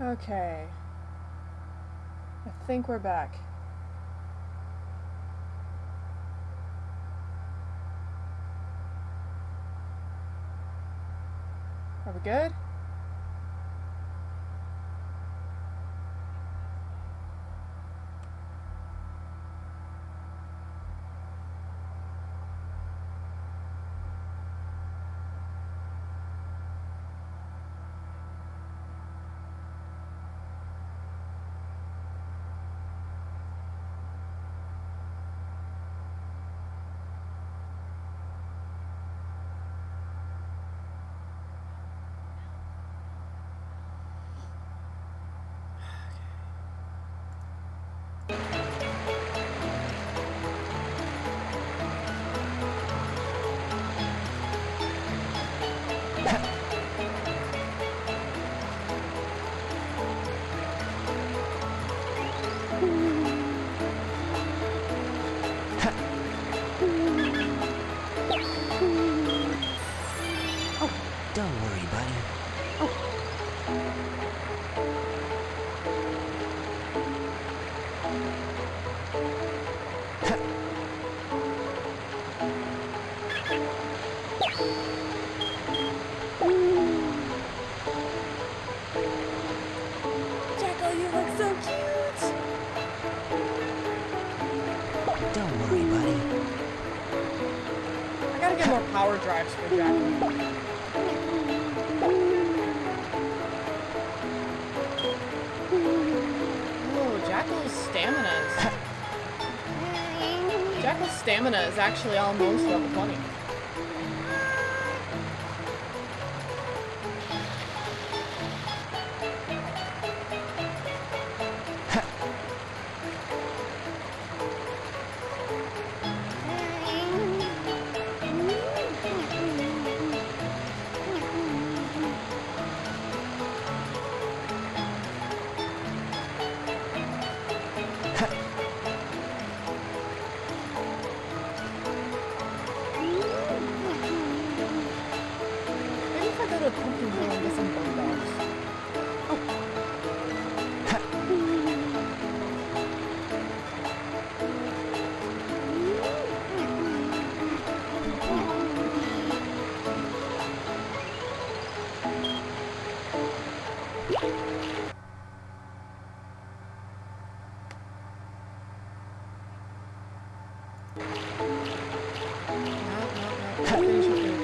Okay. I think we're back. Are we good? Don't worry, buddy. Jacko, you look so cute! Don't worry, buddy. I gotta get more power drives for Jacko. Oh, Jackal's stamina is actually almost level 20. Maybe if I go to a pumpkin hill and get some bird dogs. No. Finish your food.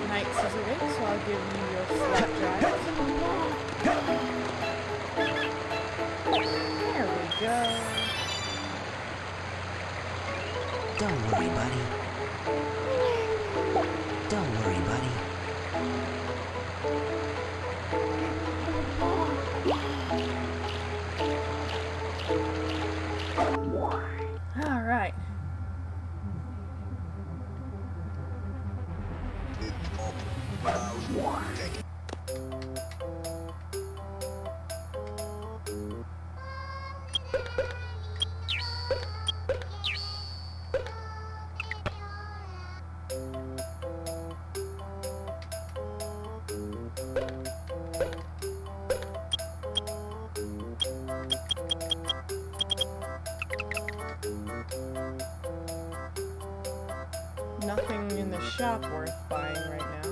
Night scissor so I'll give you your slap drive. There we go. Don't worry, buddy. Don't worry, buddy. All right. Nothing in the shop worth buying right now.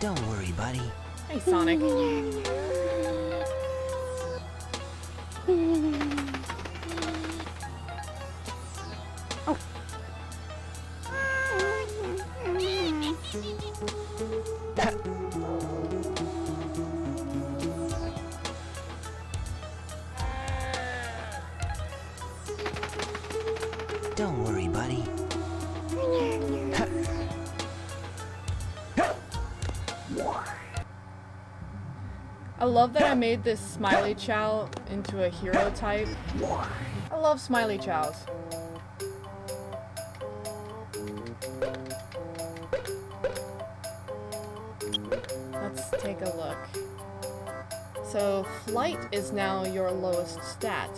Don't worry, buddy. Hey, Sonic. Don't worry, buddy. I love that I made this Smiley Chow into a hero type. I love Smiley Chows. take a look. So flight is now your lowest stat.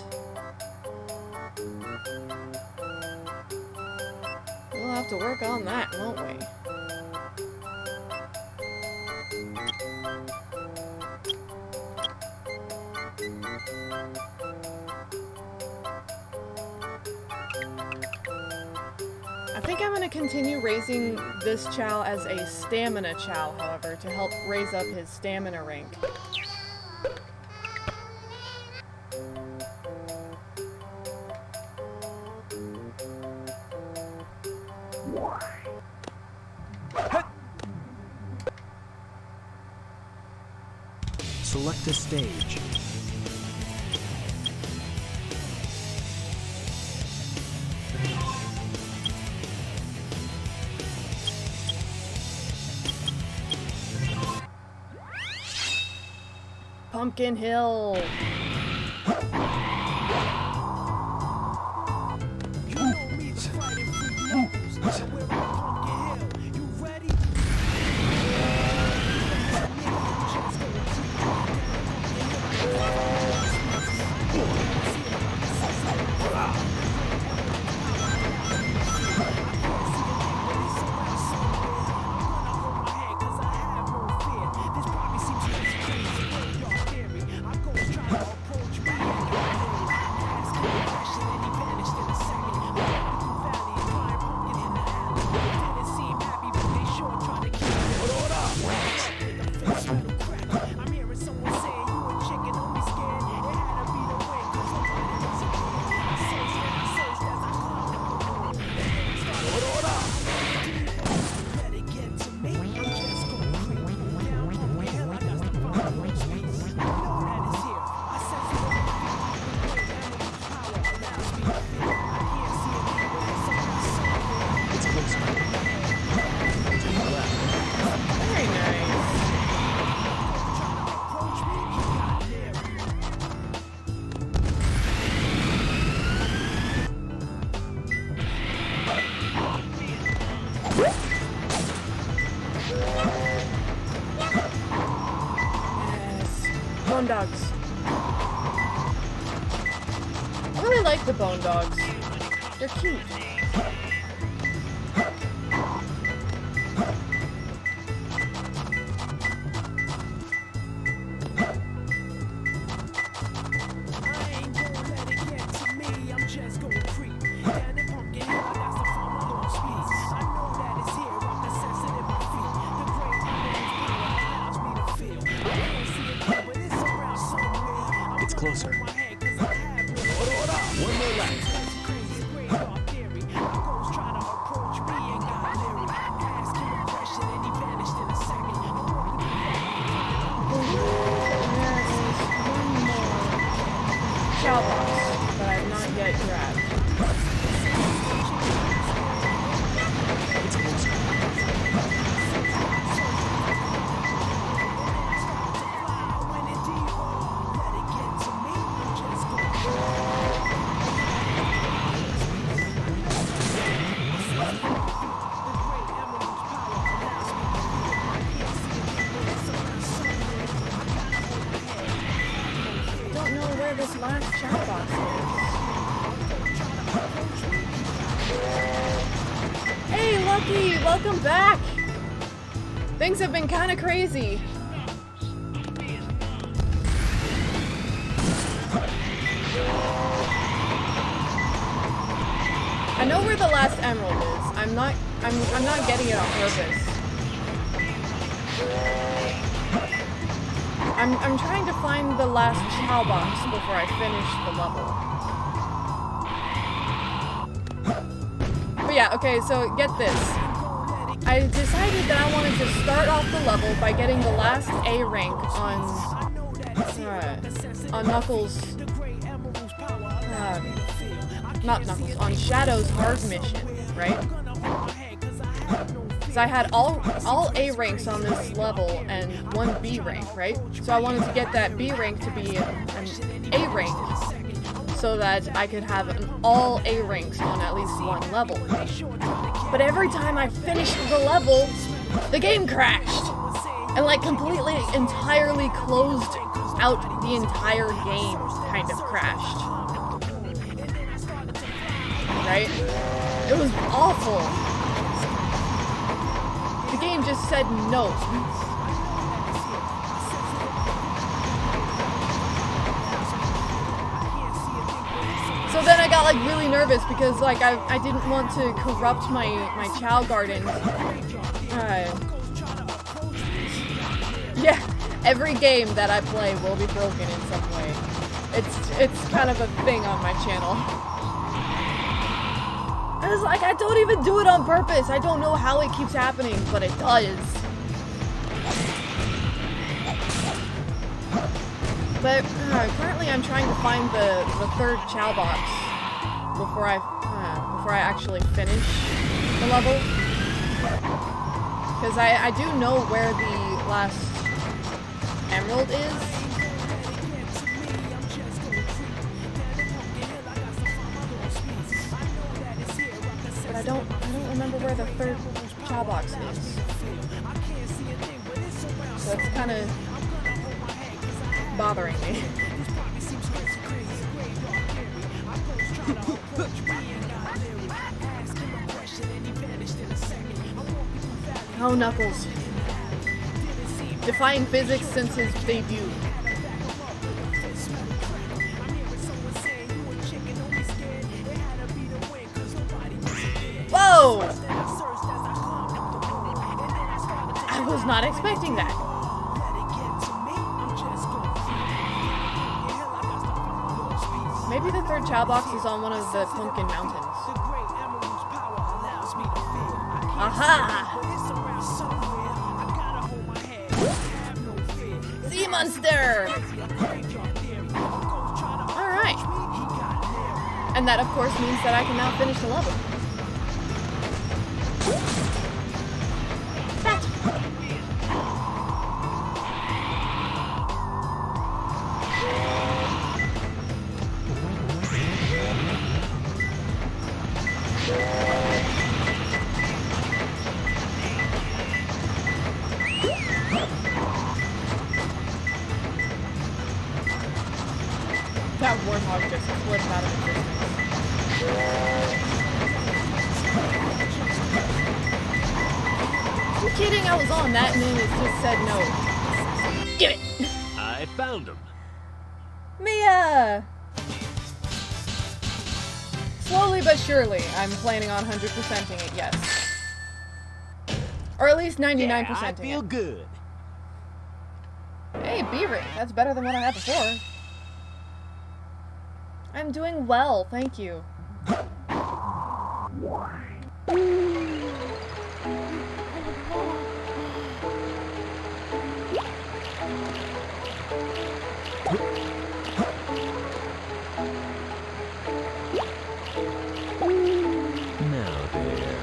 We'll have to work on that, won't we? I think I'm going to continue raising this Chow as a stamina Chow, however, to help raise up his stamina rank. Select a stage. Pumpkin Hill! Very nice. Yes. Bone dogs. I really like the bone dogs. They're cute. It's closer. One more lap. Chow box, but I've not yet grabbed. It's closer. I don't know where this last chow box is. Hey, Lucky! Welcome back! Things have been kind of crazy. I know where the last emerald is. I'm not getting it on purpose. I'm trying to find the last chow box before I finish the level. But yeah, okay, so get this. I decided that I wanted to start off the level by getting the last A rank on Knuckles. Not Knuckles, on Shadow's hard mission, right? Because I had all A ranks on this level and one B rank, right? So I wanted to get that B rank to be an A rank so that I could have all A ranks on at least one level. But every time I finished the level, the game crashed. And like completely, entirely closed out the entire game kind of crashed. Right? It was awful. The game just said no. So then I got like really nervous because like I didn't want to corrupt my Chao Garden. Yeah, every game that I play will be broken in some way. It's kind of a thing on my channel. I was like, I don't even do it on purpose. I don't know how it keeps happening, but it does. But currently I'm trying to find the third Chao box before I actually finish the level. Because I do know where the last emerald is. But I don't remember where the third Chao box is. So it's kind of bothering me. Oh, Knuckles. Defying physics since his debut. Whoa! I was not expecting that. Maybe the third Chao box is on one of the Pumpkin Mountains. Aha! Sea monster! Alright. And that, of course, means that I can now finish the level. That. That warthog just flipped out of existence. I'm kidding, I was on that and then it just said no. Give it! I found him. Mia! Slowly but surely, I'm planning on 100%ing it, yes. Or at least 99%ing I feel it. good. Hey, B-Ring, that's better than what I had before. I'm doing well, thank you. Now there.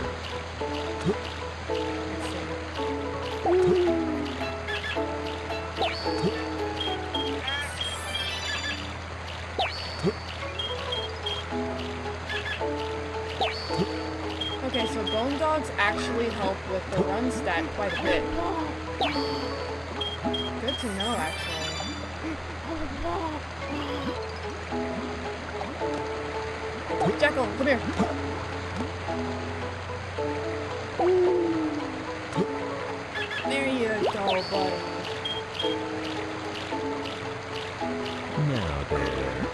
Okay, so Bone Dogs actually help with the run stat quite a bit. Good to know, actually. Jackal, come here. There you go, buddy. Now there.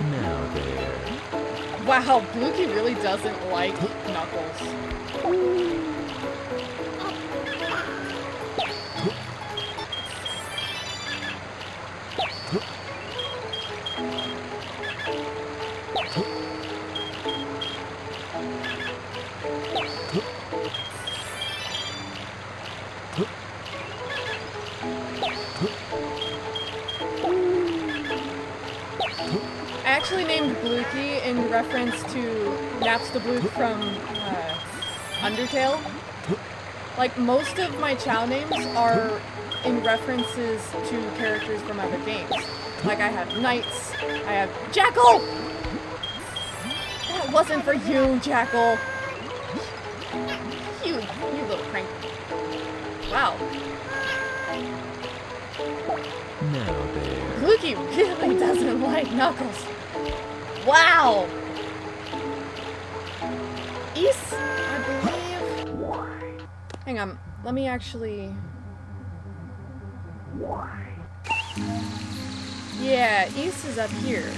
Now there. Wow, Bluky really doesn't like Knuckles. I actually named Bluky in reference to Napstablook from Undertale. Like, most of my Chao names are in references to characters from other games. Like I have knights, I have Jackal! That wasn't for you, Jackal. You little crank. Wow. Now there. Gluki really doesn't like Knuckles. Wow. Ys, I believe. Hang on, let me actually. Yeah, Ys is up here.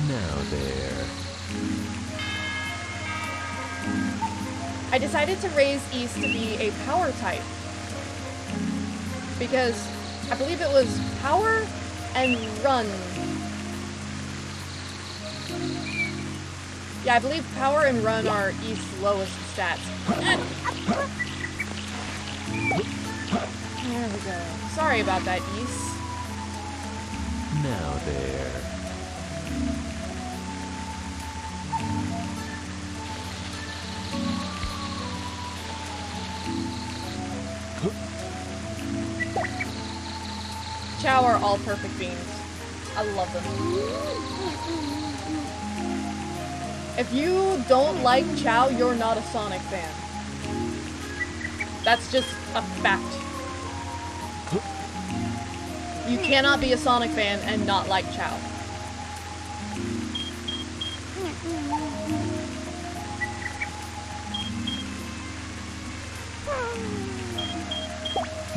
Now there. I decided to raise Ys to be a power type. Because I believe it was power and run. Yeah, I believe power and run are Ys' lowest stats. There we go. Sorry about that, Ys. Now there. Chow are all perfect beings. I love them. If you don't like Chow, you're not a Sonic fan. That's just a fact. You cannot be a Sonic fan and not like Chow.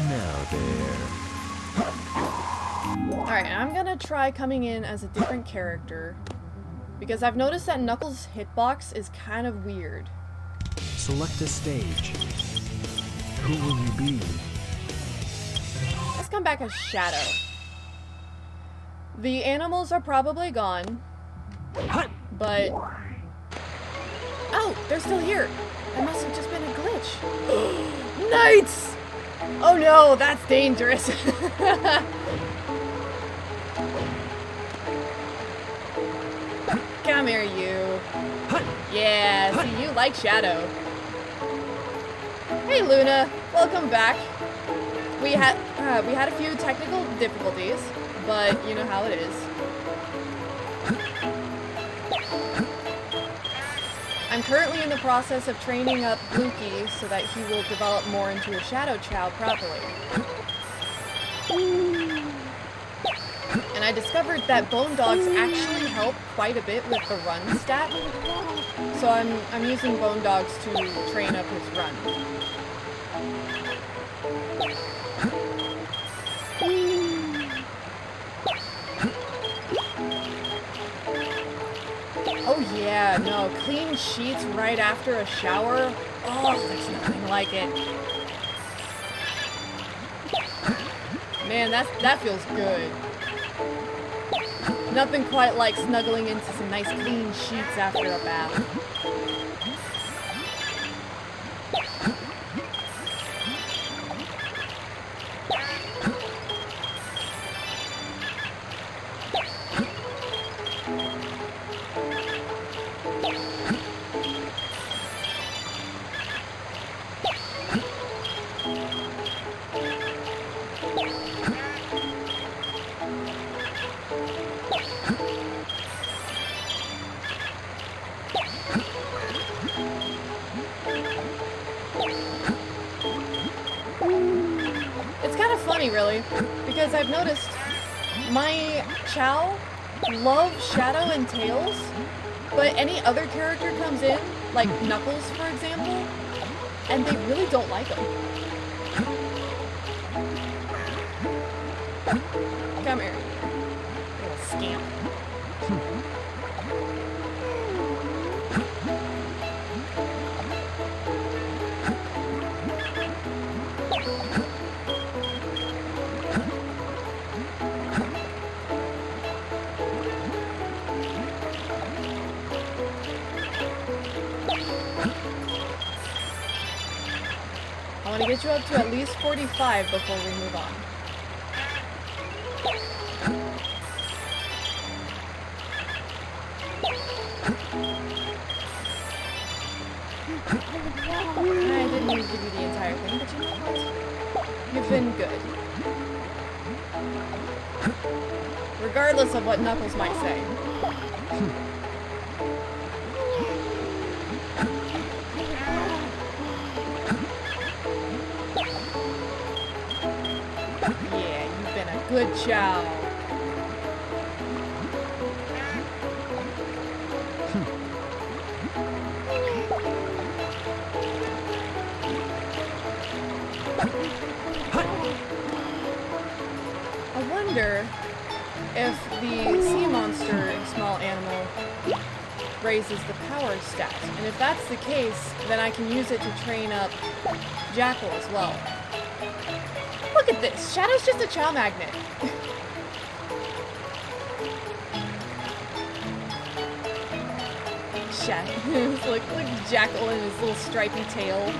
Now there. Alright, I'm gonna try coming in as a different character. Because I've noticed that Knuckles' hitbox is kind of weird. Select a stage. Who will you be? Let's come back as Shadow. The animals are probably gone. But... Oh, they're still here. It must have just been a glitch. Knights! Oh no, that's dangerous. Come here, you. Yeah, see, you like Shadow. Hey, Luna. Welcome back. We had a few technical difficulties, but you know how it is. I'm currently in the process of training up Gluki so that he will develop more into a Shadow Chow properly. And I discovered that Bone Dogs actually help quite a bit with the run stat. So I'm using Bone Dogs to train up his run. Oh yeah, no, clean sheets right after a shower. Oh, there's nothing like it. Man, that feels good. Nothing quite like snuggling into some nice clean sheets after a bath. Really, because I've noticed my Chow love Shadow and Tails, but any other character comes in, like Knuckles for example, and they really don't like him. Come here, little scamp. I want to get you up to at least 45 before we move on. I didn't need to give you the entire thing, but you know what? You've been good. Regardless of what Knuckles might say. Yeah, you've been a good child. I wonder if the sea monster small animal raises the power stat. And if that's the case, then I can use it to train up Jackal as well. Look at this! Shadow's just a chow magnet. Shadow. look Jackal and his little stripy tail.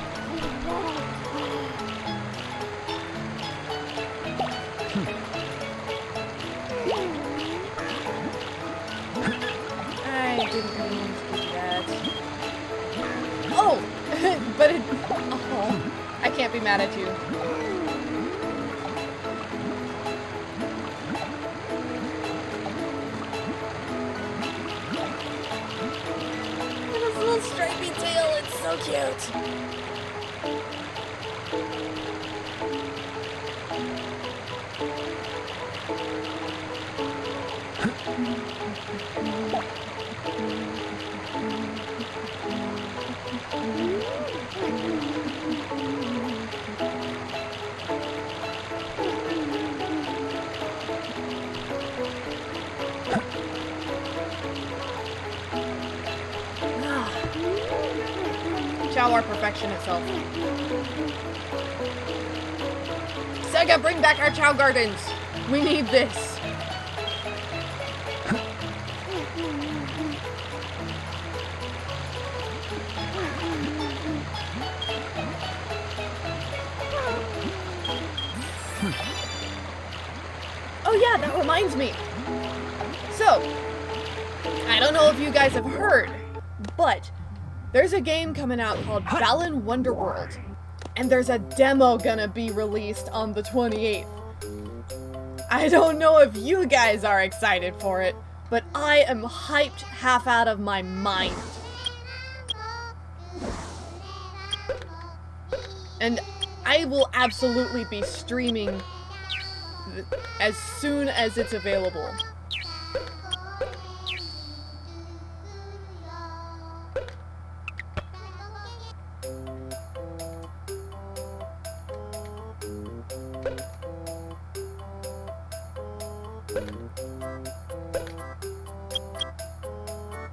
I didn't mean to do that. Oh! but it... Oh, I can't be mad at you. And his little stripy tail, it's so cute. Shower perfection itself. Sega, bring back our Chow Gardens! We need this! Oh yeah, that reminds me! So, I don't know if you guys have heard, but there's a game coming out called Balan Wonderworld, and there's a demo gonna be released on the 28th. I don't know if you guys are excited for it, but I am hyped half out of my mind. And I will absolutely be streaming as soon as it's available.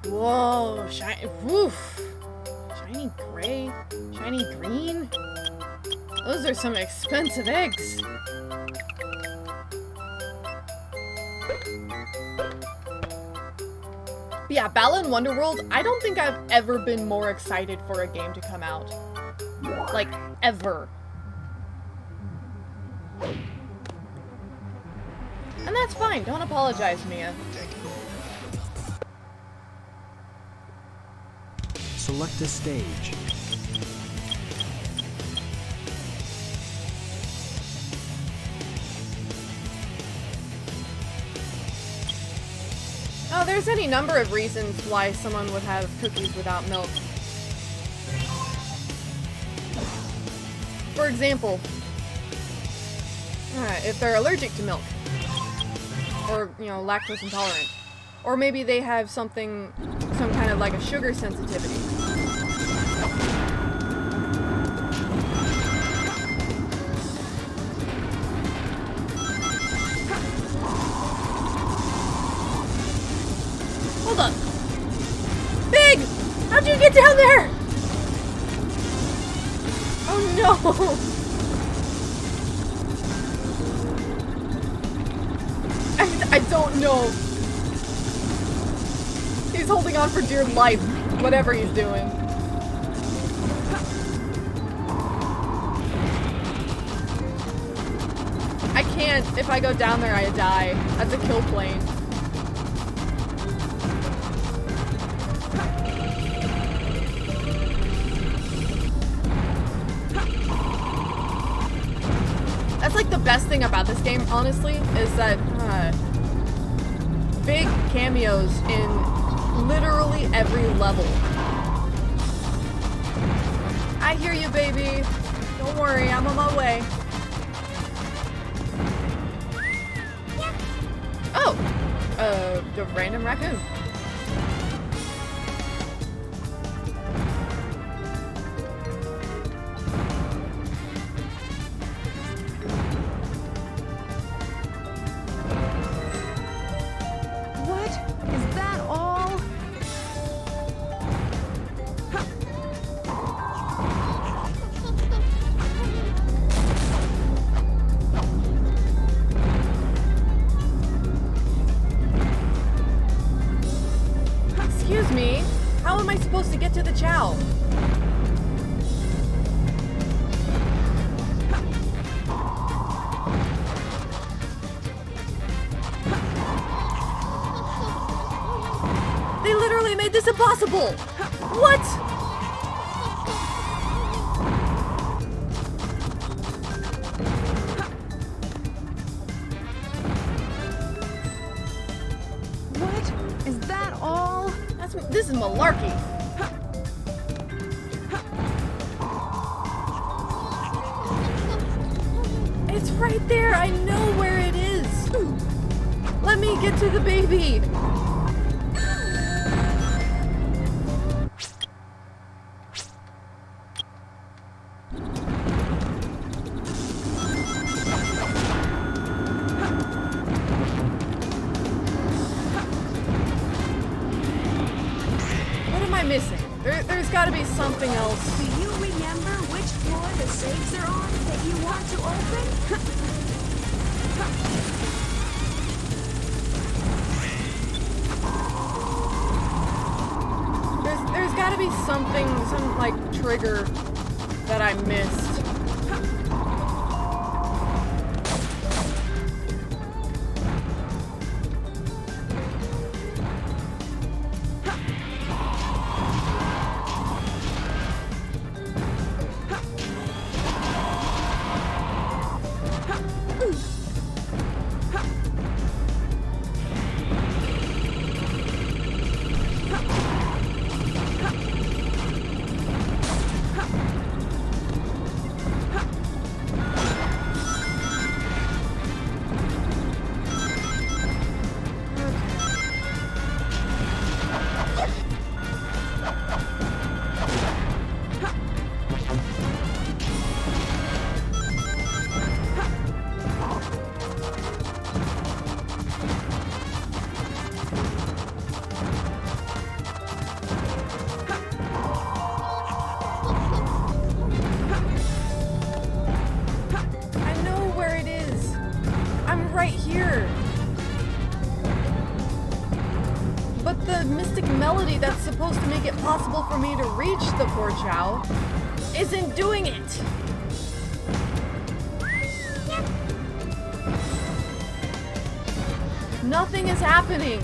Whoa, woof. Shiny gray, shiny green. Those are some expensive eggs. But yeah, Balan Wonderworld, I don't think I've ever been more excited for a game to come out. Like, ever. And that's fine, don't apologize, Mia. Select a stage. Oh, there's any number of reasons why someone would have cookies without milk. For example, if they're allergic to milk. Or, you know, lactose intolerant. Or maybe they have some kind of like a sugar sensitivity. Hold on. Big! How'd you get down there? Oh no! I don't know. He's holding on for dear life, whatever he's doing. I can't. If I go down there, I die. That's a kill plane. That's like the best thing about this game, honestly, is that big cameos in literally every level. I hear you, baby. Don't worry, I'm on my way. Oh, the random raccoon. What? Is that all? Excuse me, how am I supposed to get to the chow? They literally made this impossible! What? What? Is that all? This is malarkey. It's right there. I know where it is. Let me get to the baby. What am I missing? There's got to be something else. Do you remember which floor the safes are on that you want to open? There's got to be something, some like trigger that I missed. Right here. But the mystic melody that's supposed to make it possible for me to reach the poor Chow isn't doing it. Nothing is happening.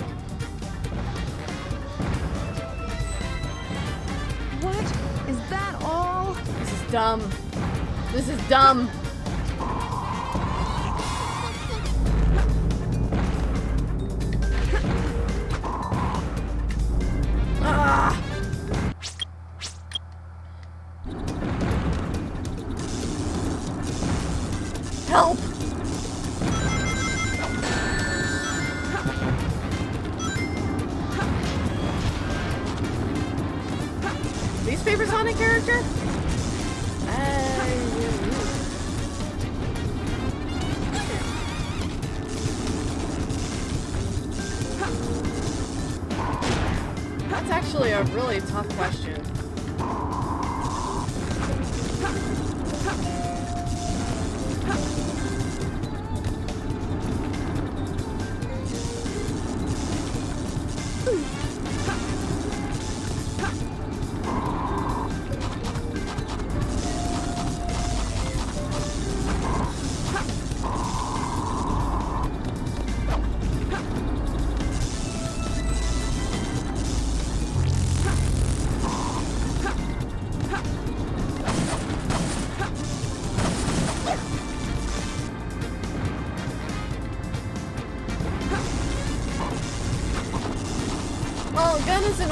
What? Is that all? This is dumb. This is dumb. Help! Least favorite Sonic character? That's actually a really tough question.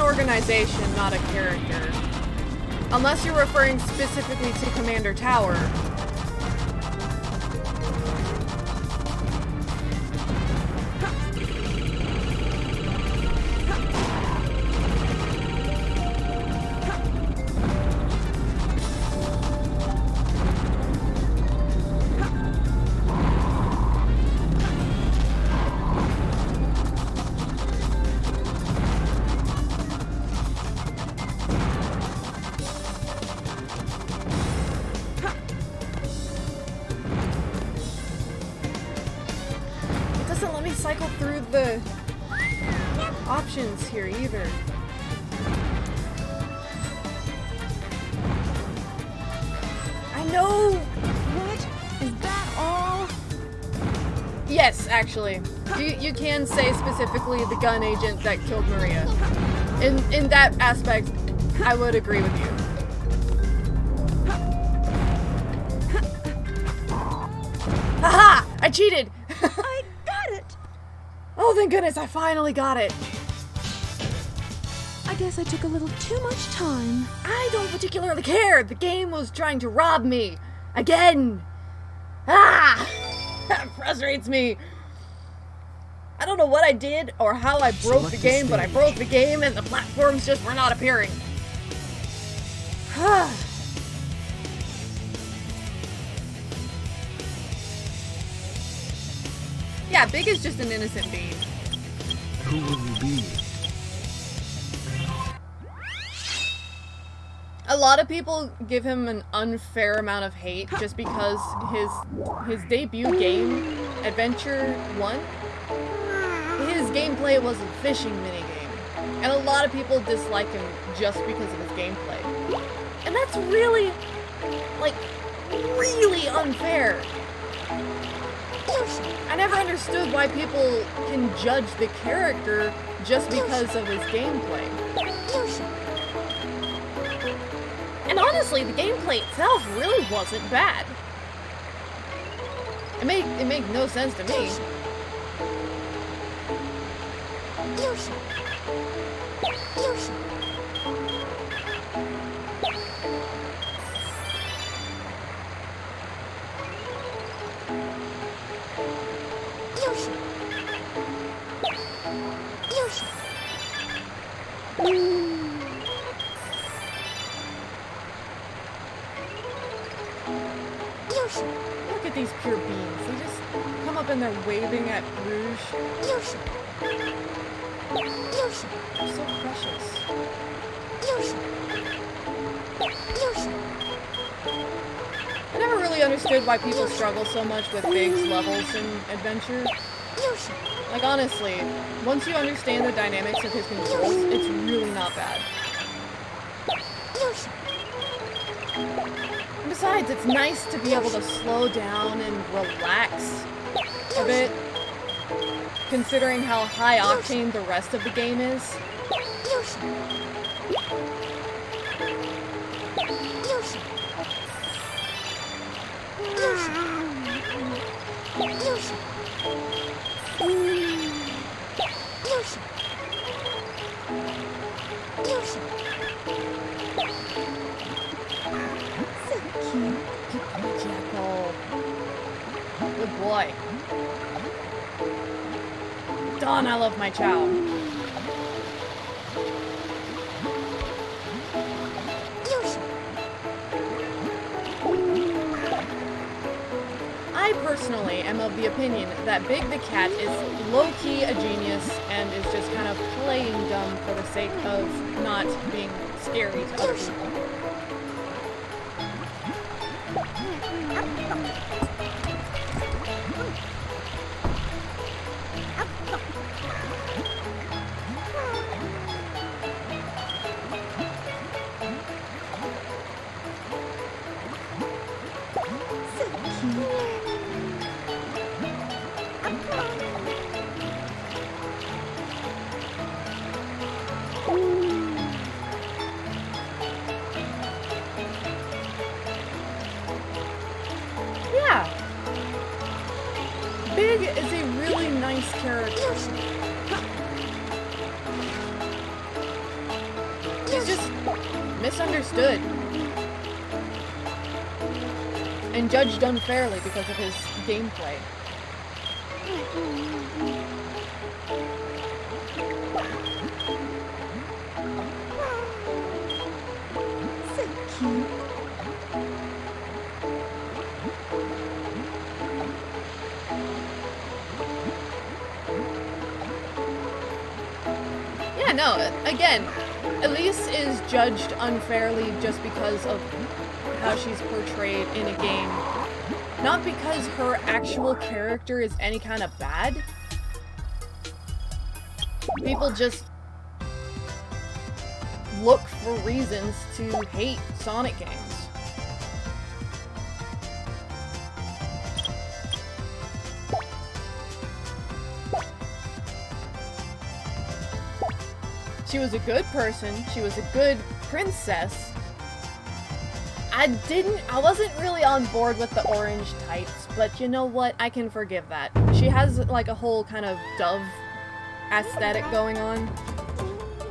organization, not a character. Unless you're referring specifically to Commander Tower. Cycle through the options here either. I know! What? Is that all? Yes, actually. You can say specifically the gun agent that killed Maria. In that aspect, I would agree with you. Haha! I cheated! I got it! Oh, thank goodness, I finally got it. I guess I took a little too much time. I don't particularly care. The game was trying to rob me. Again. Ah! That frustrates me. I don't know what I did or how I broke the game, but I broke the game and the platforms just were not appearing. Yeah, Big is just an innocent bean. Who will you be? A lot of people give him an unfair amount of hate just because his debut game, Adventure 1, his gameplay was a fishing minigame. And a lot of people dislike him just because of his gameplay. And that's really, like, really unfair. I never understood why people can judge the character just because of his gameplay. And honestly, the gameplay itself really wasn't bad. It made no sense to me. Look at these pure beans. They just come up and they're waving at Rouge. They're so precious. I never really understood why people struggle so much with Big's levels in Adventure. Like, honestly, once you understand the dynamics of his controls, it's really not bad. And besides, it's nice to be able to slow down and relax a bit, considering how high octane the rest of the game is. Good boy. Dawn, I love my chow. I personally am of the opinion that Big the Cat is low-key a genius and is just kind of playing dumb for the sake of not being scary to other people. Yeah. Big is a really nice character. misunderstood and judged unfairly because of his gameplay. So cute. Yeah, no, again, Elise is judged unfairly just because of how she's portrayed in a game. Not because her actual character is any kind of bad. People just look for reasons to hate Sonic games. She was a good person. She was a good princess. I wasn't really on board with the orange tights, but you know what? I can forgive that. She has like a whole kind of dove aesthetic going on.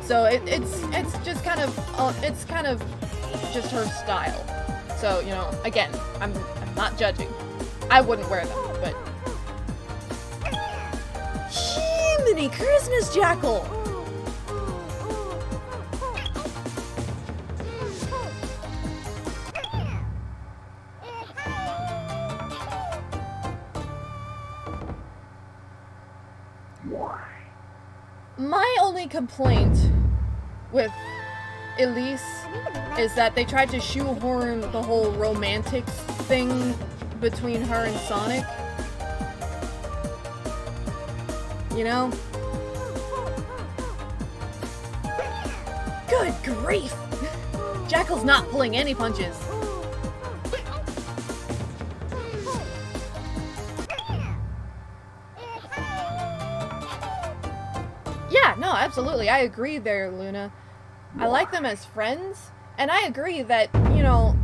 So it's just kind of it's kind of just her style. So, you know, again, I'm not judging. I wouldn't wear them, but Mini Christmas Jackal. My only complaint with Elise is that they tried to shoehorn the whole romantic thing between her and Sonic. You know? Good grief! Jackal's not pulling any punches. Yeah, no, absolutely. I agree there, Luna. I like them as friends, and I agree that, you know,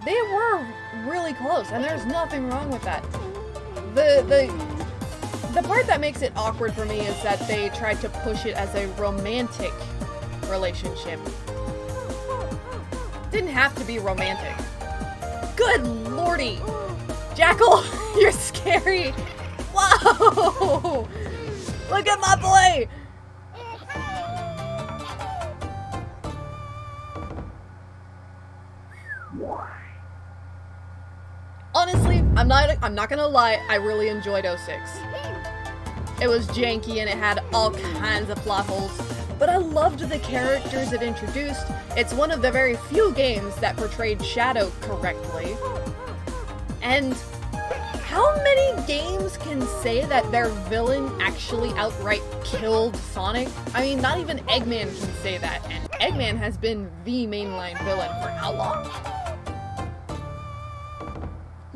they were really close, and there's nothing wrong with that. The part that makes it awkward for me is that they tried to push it as a romantic relationship. Didn't have to be romantic. Good lordy! Jackal, you're scary! Whoa! Look at my boy! Honestly, I'm not gonna lie, I really enjoyed 06. It was janky and it had all kinds of plot holes, but I loved the characters it introduced. It's one of the very few games that portrayed Shadow correctly. And how many games can say that their villain actually outright killed Sonic? I mean, not even Eggman can say that, and Eggman has been the mainline villain for how long?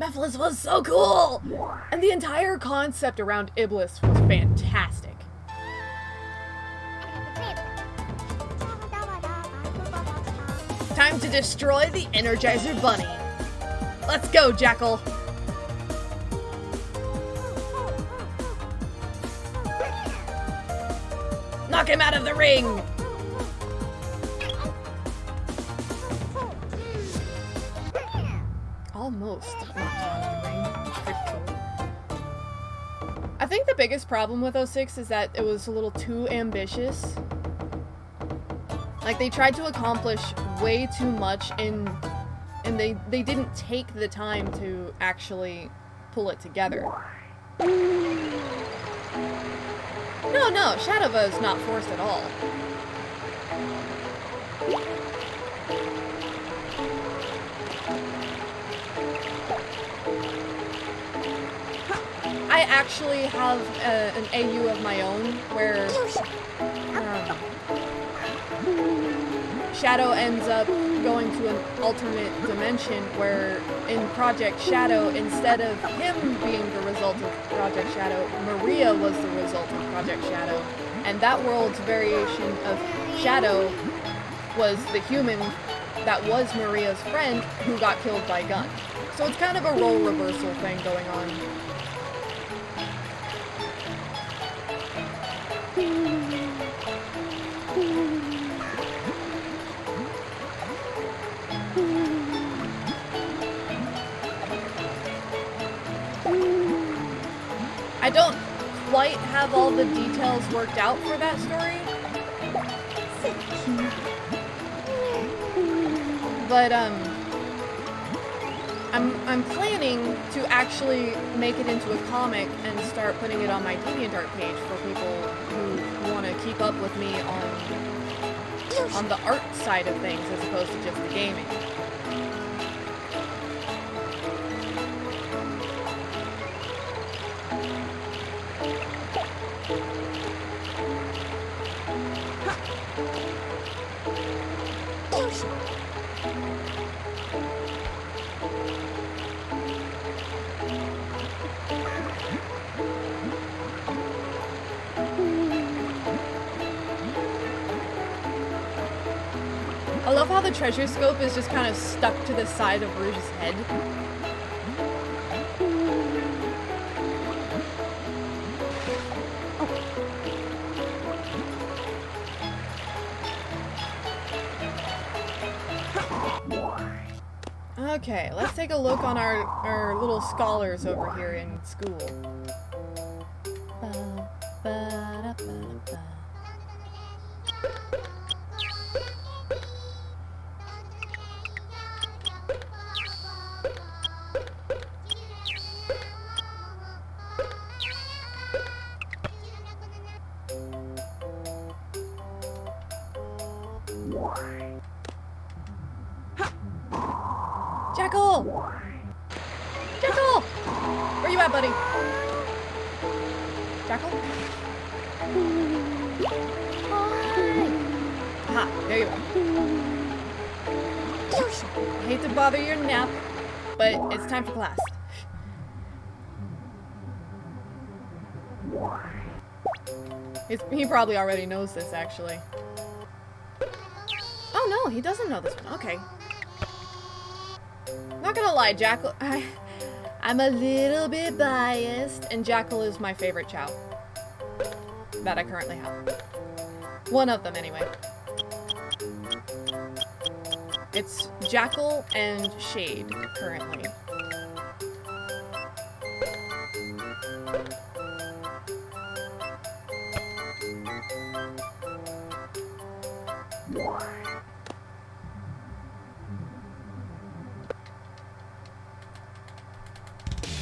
Mephiles was so cool! And the entire concept around Iblis was fantastic. Time to destroy the Energizer Bunny. Let's go, Jackal! Knock him out of the ring! Almost knocked him out of the ring. Pretty cool. I think the biggest problem with 06 is that it was a little too ambitious. Like, they tried to accomplish way too much and they didn't take the time to actually pull it together. No, Shadowva is not forced at all. I actually have an AU of my own where Shadow ends up going to an alternate dimension where in Project Shadow, instead of him being the result of Project Shadow, Maria was the result of Project Shadow. And that world's variation of Shadow was the human that was Maria's friend who got killed by Gun. So it's kind of a role reversal thing going on. I don't quite have all the details worked out for that story. But I'm planning to actually make it into a comic and start putting it on my DeviantArt page for people who want to keep up with me on the art side of things as opposed to just the gaming. I love how the treasure scope is just kind of stuck to the side of Rouge's head. Okay, let's take a look on our little scholars over here in school. Jackal! Jackal! Where you at, buddy? Jackal? Aha, there you are. I hate to bother your nap, but it's time for class. He probably already knows this, actually. Oh no, he doesn't know this one. Okay. Not gonna lie, Jackal. I'm a little bit biased, and Jackal is my favorite Chow that I currently have. One of them, anyway. It's Jackal and Shade, currently.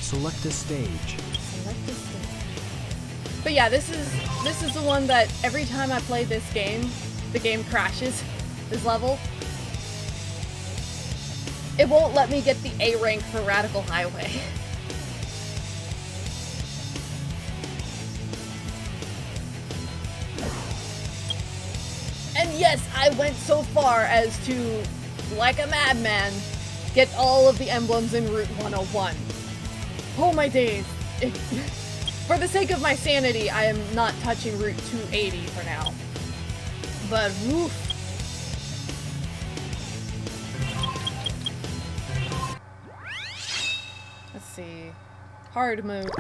Select a stage. Select a stage. But yeah, this is the one that every time I play this game, the game crashes. This level. It won't let me get the A rank for Radical Highway. And yes, I went so far as to, like a madman, get all of the emblems in Route 101. Oh my days. For the sake of my sanity, I am not touching Route 280 for now. But woof. Let's see. Hard mode.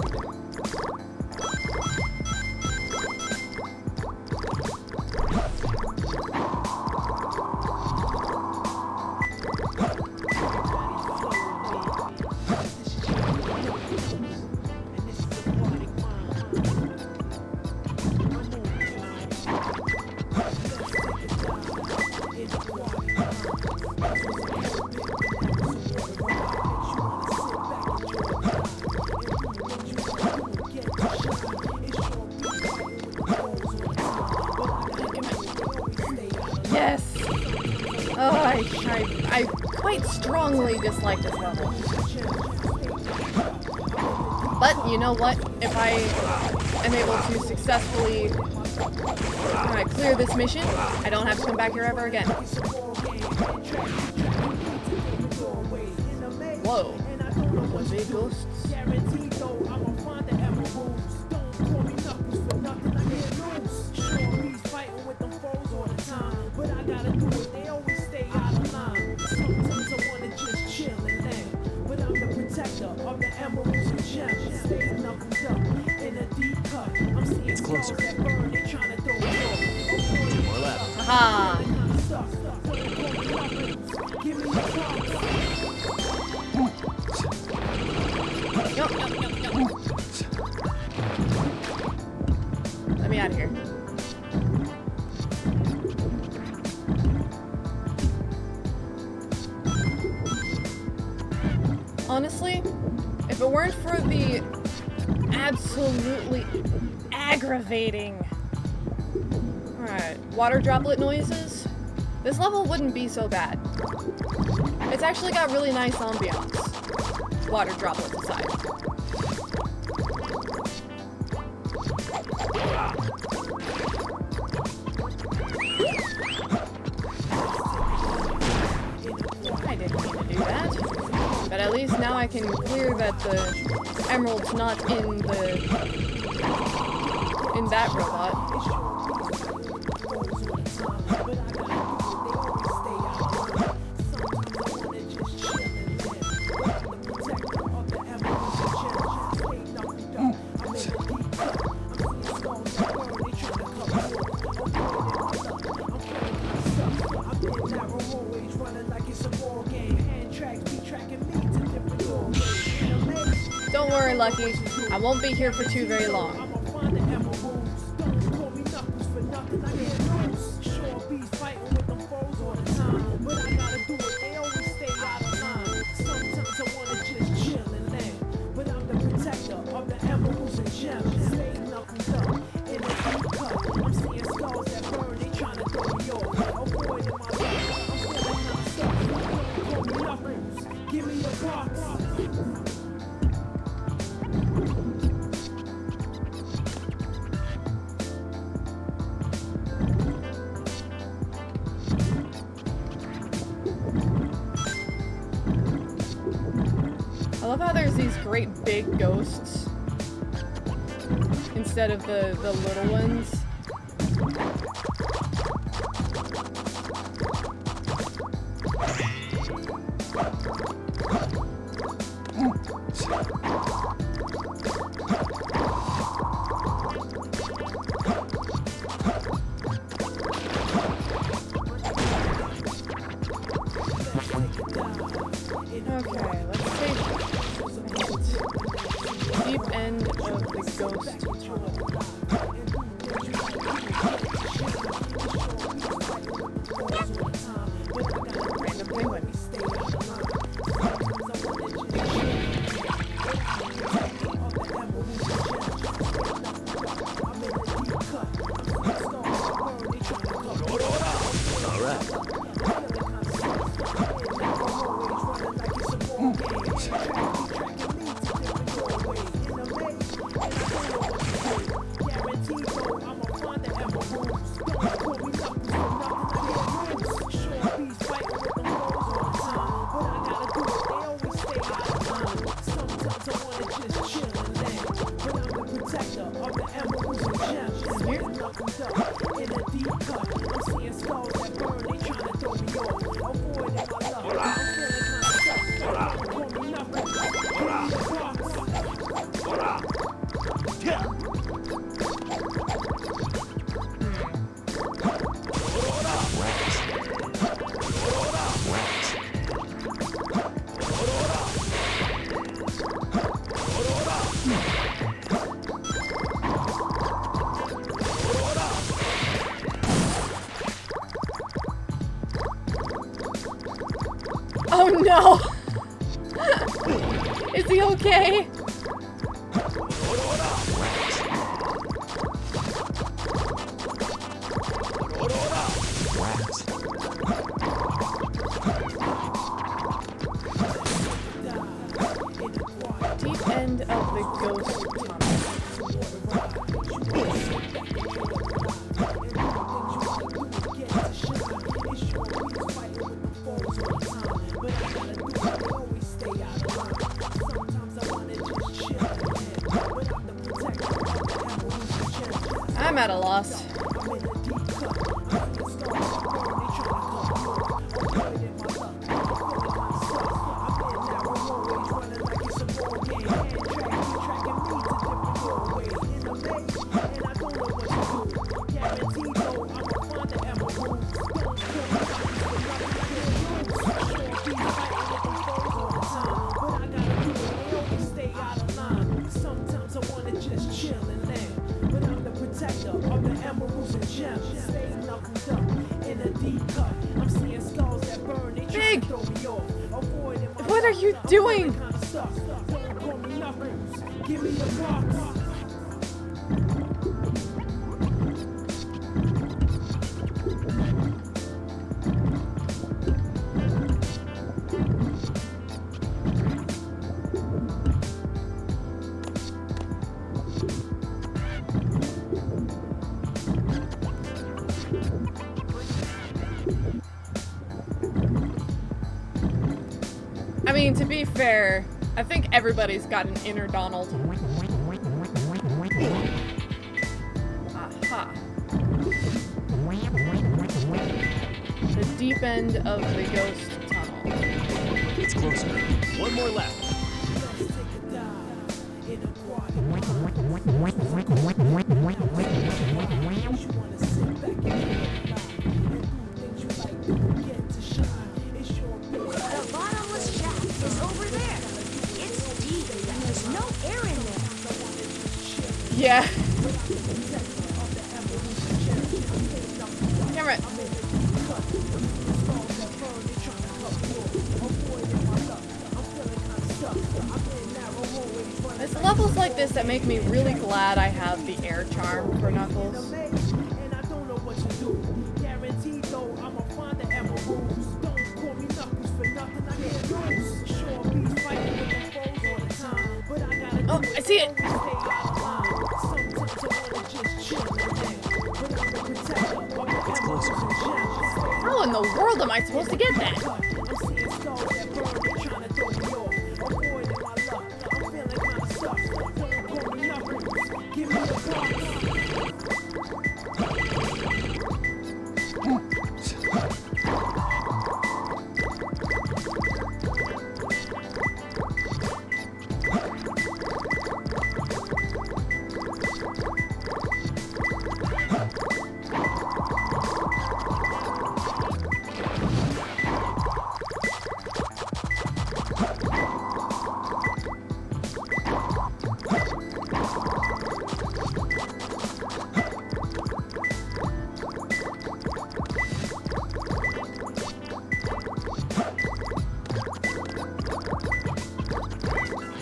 Yes! Oh, I quite strongly dislike this level. But, you know what? If I am able to successfully clear this mission, I don't have to come back here ever again. Whoa. Was it ghosts? It's closer. 2 more left. Aha! Nope. If it weren't for the absolutely aggravating water droplet noises, this level wouldn't be so bad. It's actually got really nice ambiance, water droplets aside. I didn't mean to do that. But at least now I can clear that the emerald's not in that robot. Don't worry, Lucky. I won't be here for too very long. I love how there's these great big ghosts instead of the little ones. Okay, let's take deep end of the ghost tunnel. Random penguin. Oh no! Is he okay? Deep end of the ghost tunnel. I'm at a loss. Big! What are you doing? I mean, to be fair, I think everybody's got an inner Donald. Aha. The deep end of the ghost tunnel. It's closer. One more left. The bottomless shaft is over there. It's deep and there's no air in there. Yeah. Camera. It's levels like this that make me really glad I have the air charm for Knuckles. And I don't know what to do. Guaranteed though, I'ma find the emeralds. Don't call me Knuckles for nothing. I can't lose. Sure, be fighting with them foes all the time, but I gotta Oh, I see it. stay out of line. Sometimes I wanna just chill and dance, but I'm the protector of the emeralds and gems. How in the world am I supposed to get that? I'm seeing stars that burn, they tryna throw me off. Avoiding my luck, I'm feeling kinda stuck. Don't call me Knuckles. Give me a box.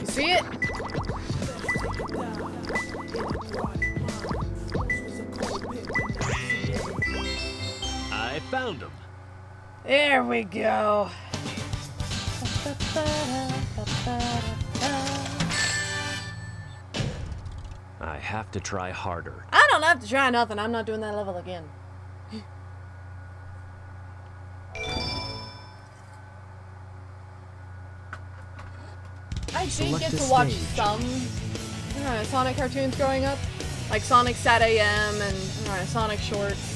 You see it? I found him. There we go. I have to try harder. I don't have to try nothing. I'm not doing that level again. I did Select get a to watch stage. some Sonic cartoons growing up. Like Sonic Sat AM and Sonic Shorts.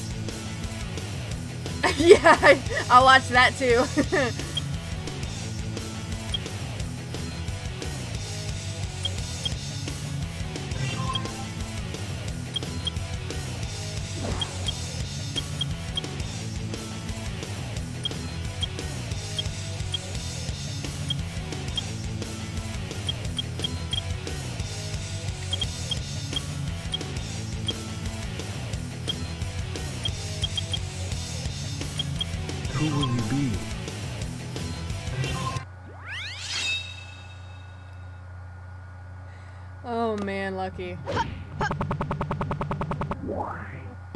Yeah, I watched that too. Who will you be? Oh man, Lucky.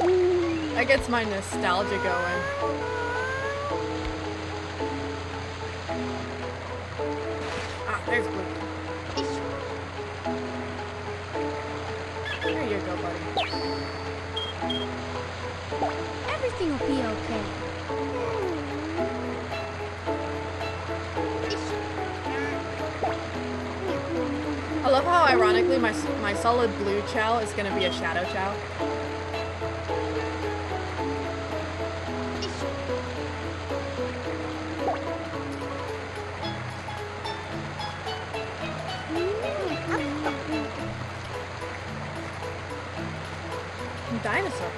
That gets my nostalgia going. Ah, there's Blue. There you go, buddy. Everything will be okay. I love how ironically my solid blue Chow is gonna be a shadow Chow. Dinosaur.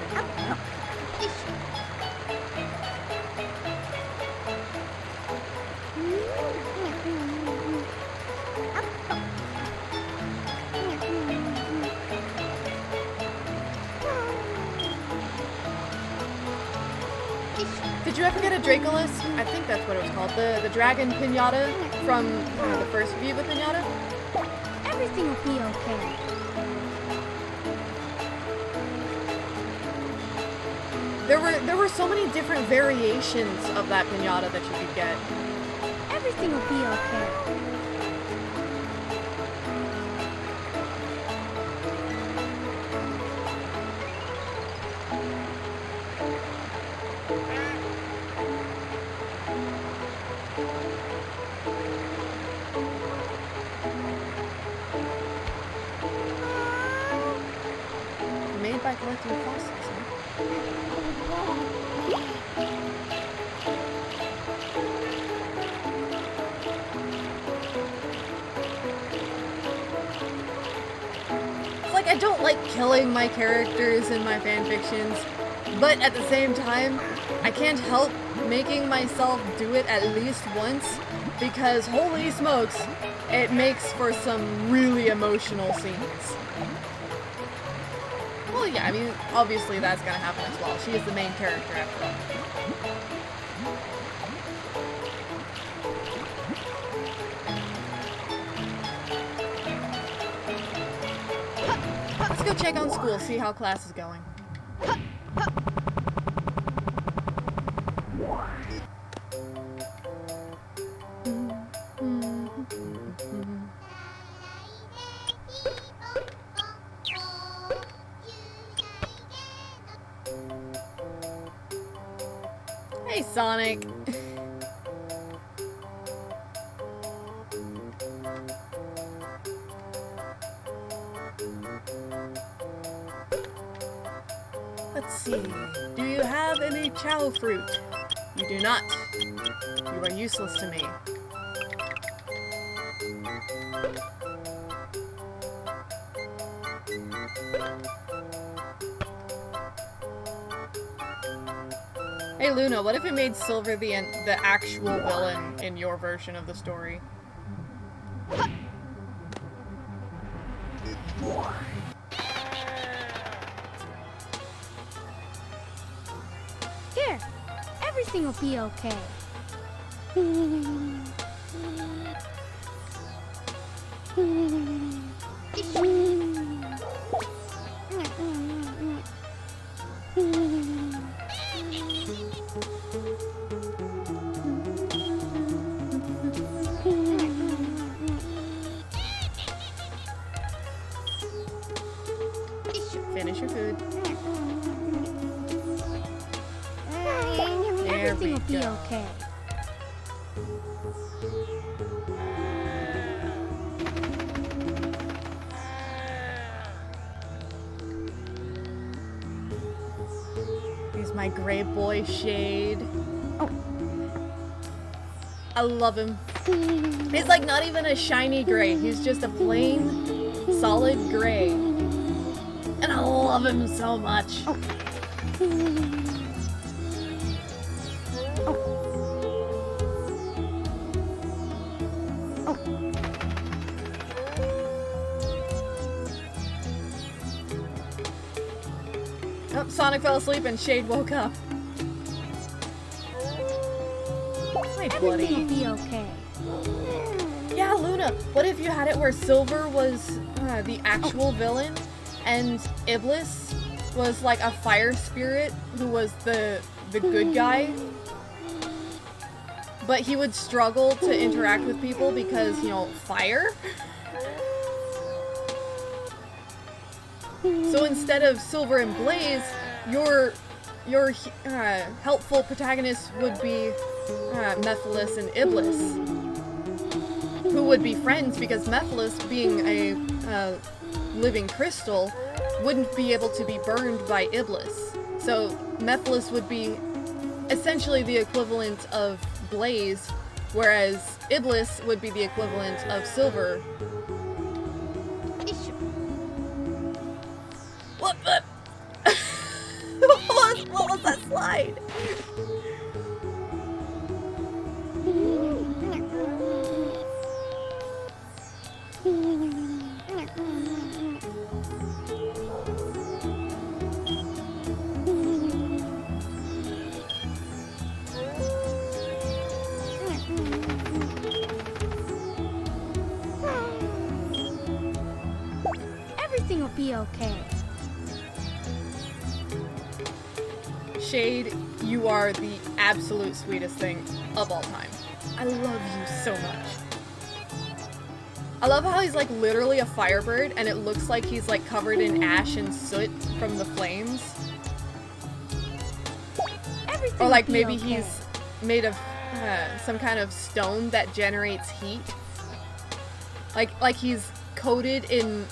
Did you ever get a Dracolis? I think that's what it was called. The dragon pinata from the first Viva pinata. Everything Everything will be okay. There were so many different variations of that piñata that you could get. Everything will be okay. Made by collecting fossils, huh? It's like I don't like killing my characters in my fanfictions, but at the same time, I can't help making myself do it at least once, because holy smokes, it makes for some really emotional scenes. Well, yeah, I mean, obviously that's gonna happen as well. She is the main character after all. Let's go check on school, see how class is going. Hey, Sonic. Let's see. Do you have any chow fruit? You do not. You are useless to me. Hey Luna, what if we made Silver the actual villain in your version of the story? Here, everything will be okay. Finish your food. Everything will be go. okay. He's my gray boy Shade. Oh. I love him. He's like not even a shiny gray. He's just a plain, solid gray. And I love him so much. Oh. Oh, Sonic fell asleep and Shade woke up. Hi, Everything buddy. will be okay. Yeah, Luna, what if you had it where Silver was the actual villain and Iblis was like a fire spirit who was the good guy? But he would struggle to interact with people because, you know, fire? So instead of Silver and Blaze, your helpful protagonist would be Mephiles and Iblis, who would be friends because Mephiles, being a living crystal, wouldn't be able to be burned by Iblis. So Mephiles would be essentially the equivalent of Blaze, whereas Iblis would be the equivalent of Silver. What the? what was that slide? Everything will be okay. Shade, you are the absolute sweetest thing of all time. I love you so much. I love how he's like literally a firebird and it looks like he's like covered in ash and soot from the flames. Everything Or like will be maybe okay. he's made of some kind of stone that generates heat. Like he's coated in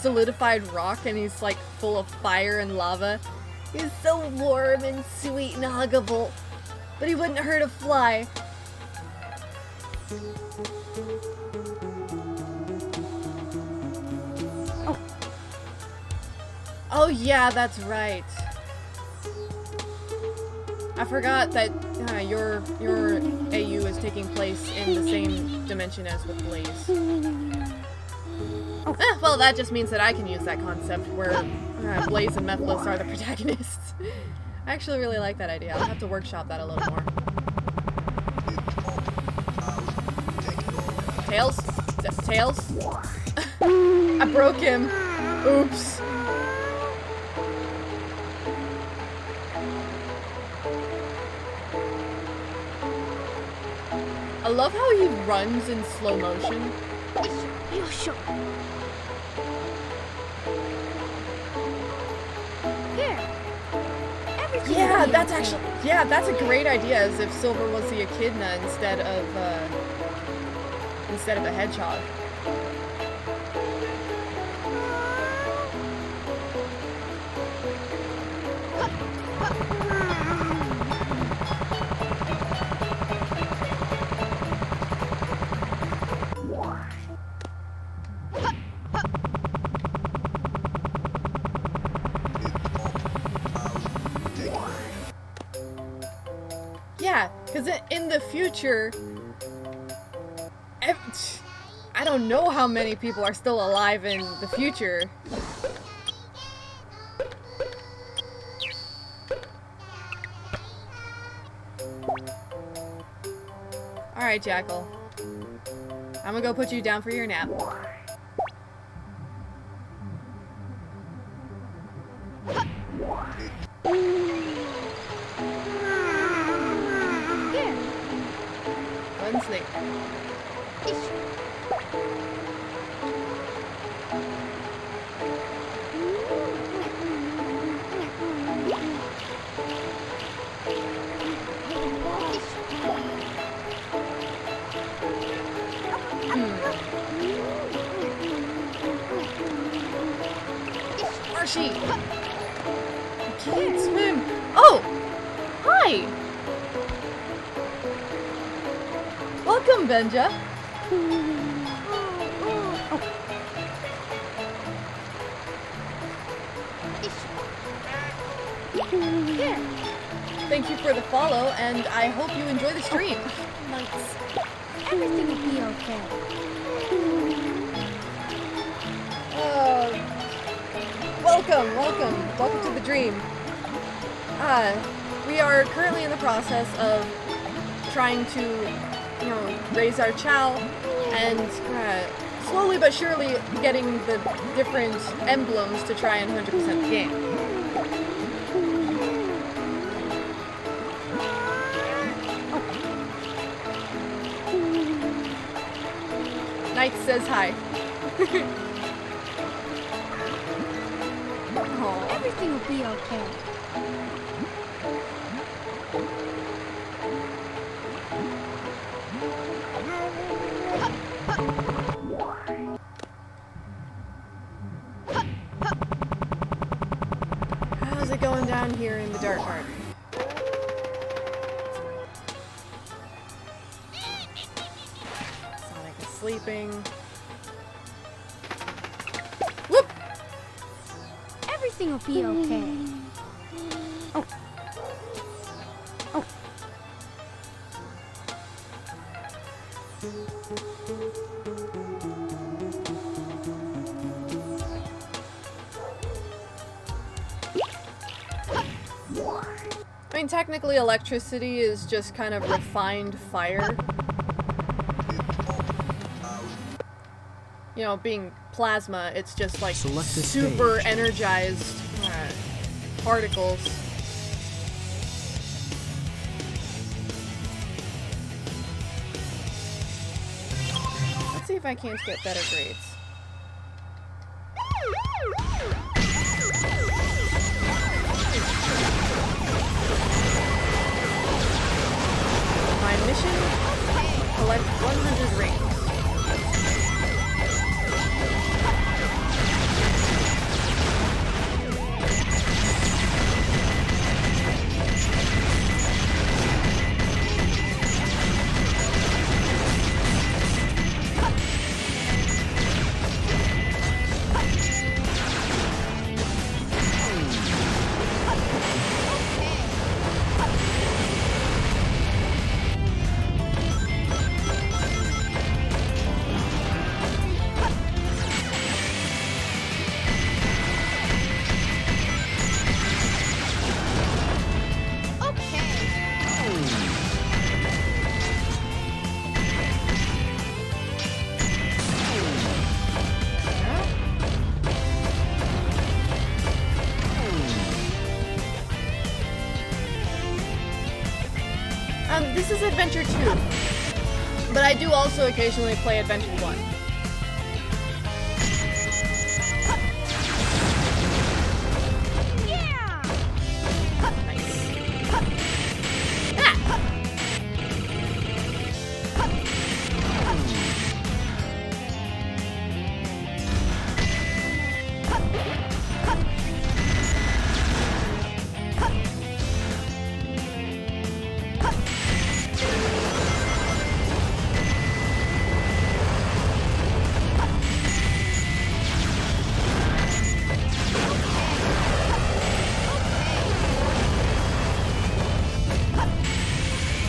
solidified rock and he's like full of fire and lava. He's so warm and sweet and huggable, but he wouldn't hurt a fly. Oh yeah, that's right. I forgot that your AU is taking place in the same dimension as with Blaze. Well, that just means that I can use that concept where Blaze and Mephiles are the protagonists. I actually really like that idea. I'll have to workshop that a little more. Tails? Tails? I broke him. Oops. I love how he runs in slow motion. You're sure. Here. Everything will Yeah, be that's okay. actually, yeah, that's a great idea, as if Silver was the echidna instead of a hedgehog. Yeah, because in the future, I don't know how many people are still alive in the future. Alright, Jackal. I'm gonna go put you down for your nap. Here. Go ahead and sleep. Marshy! You can't swim! Oh! Hi! Welcome, Benja! Here. Thank you for the follow, and I hope you enjoy the stream. Lights. Everything will be okay. Welcome to the dream. We are currently in the process of trying to, raise our Chow, and slowly but surely getting the different emblems to try and 100% the game. Knight says hi. Aw. Everything will be okay. How's it going down here in the dark garden? Sonic is sleeping. Whoop! Everything will be okay. I mean, technically electricity is just kind of refined fire. Being plasma. It's just like Select a super stage. energized particles. Let's see if I can't get better grades. My mission? Collect 100 rings. This is Adventure 2, but I do also occasionally play Adventure 1. Yeah! Nice. Ah!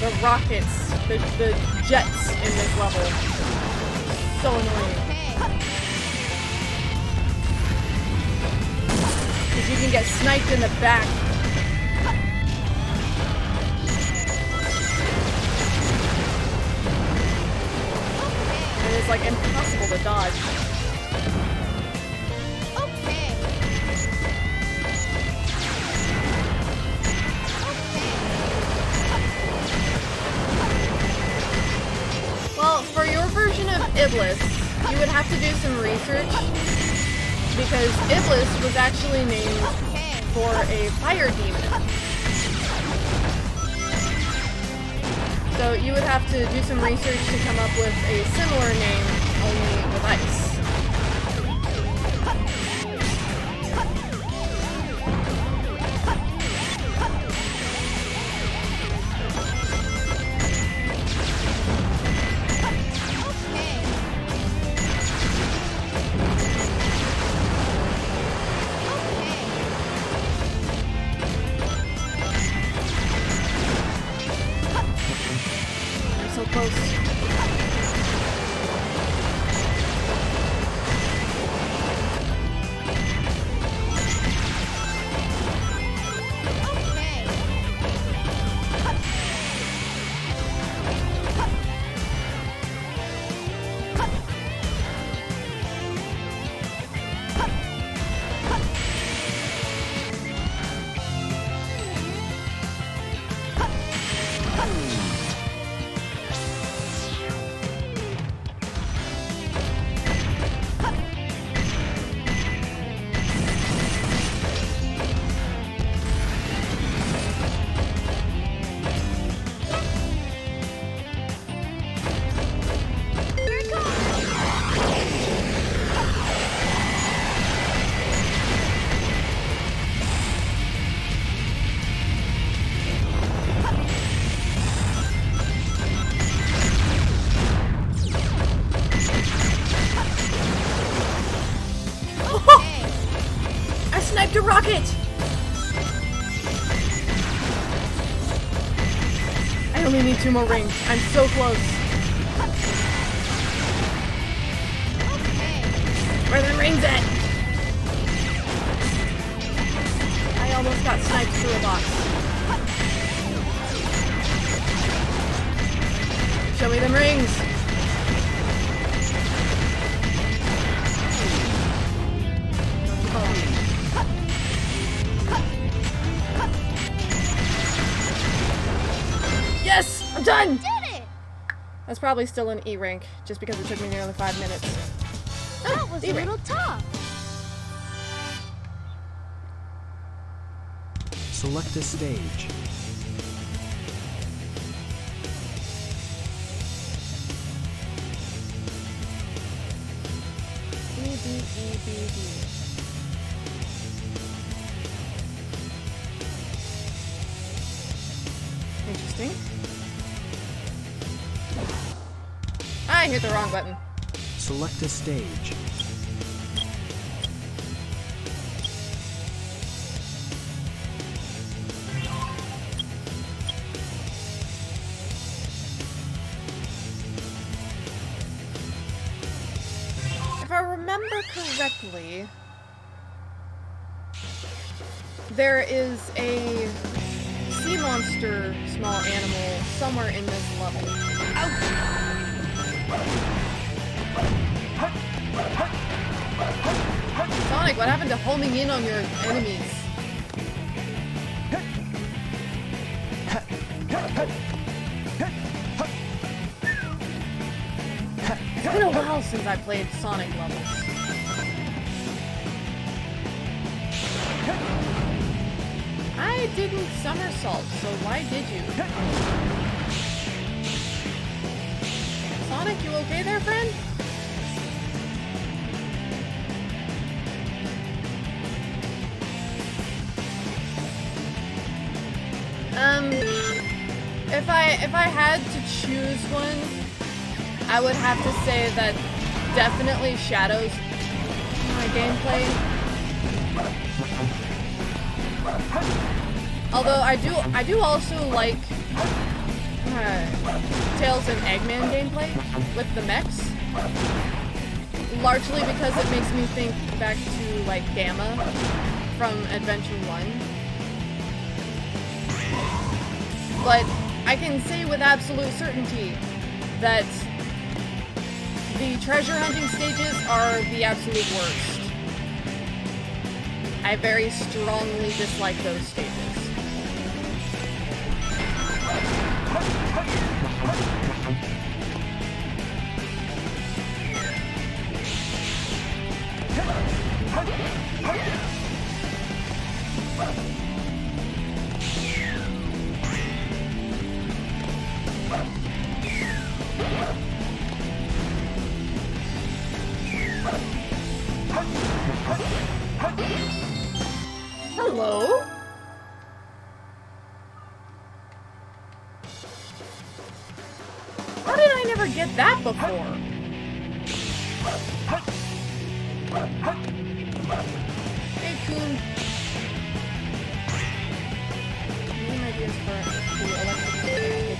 The rockets, the jets in this level. So annoying. Because you can get sniped in the back. And it's like impossible to dodge. Well, for your version of Iblis, you would have to do some research because Iblis was actually named for a fire demon. So you would have to do some research to come up with a similar name, only with ice. So close. Sniped a rocket! I only need 2 more rings. I'm so close. Where are the rings at? I almost got sniped through a box. Show me them rings. I'm done! Did it! That's probably still an E rank, just because it took me nearly 5 minutes. That was D a rank. little tough. Select a stage. E, B, E, B, D. Interesting. I hit the wrong button. Select a stage. If I remember correctly, there is a sea monster small animal somewhere in this level. Sonic, what happened to homing in on your enemies? It's been a while since I played Sonic levels. I didn't somersault, so why did you? Sonic, you okay there, friend? If I had to choose one, I would have to say that definitely Shadows my gameplay. Although I do also like Tails and Eggman gameplay with the mechs. Largely because it makes me think back to like Gamma from Adventure 1. But I can say with absolute certainty that the treasure hunting stages are the absolute worst. I very strongly dislike those stages. Hello? How did I never get that before? Hey, Coon. Any ideas for the electric?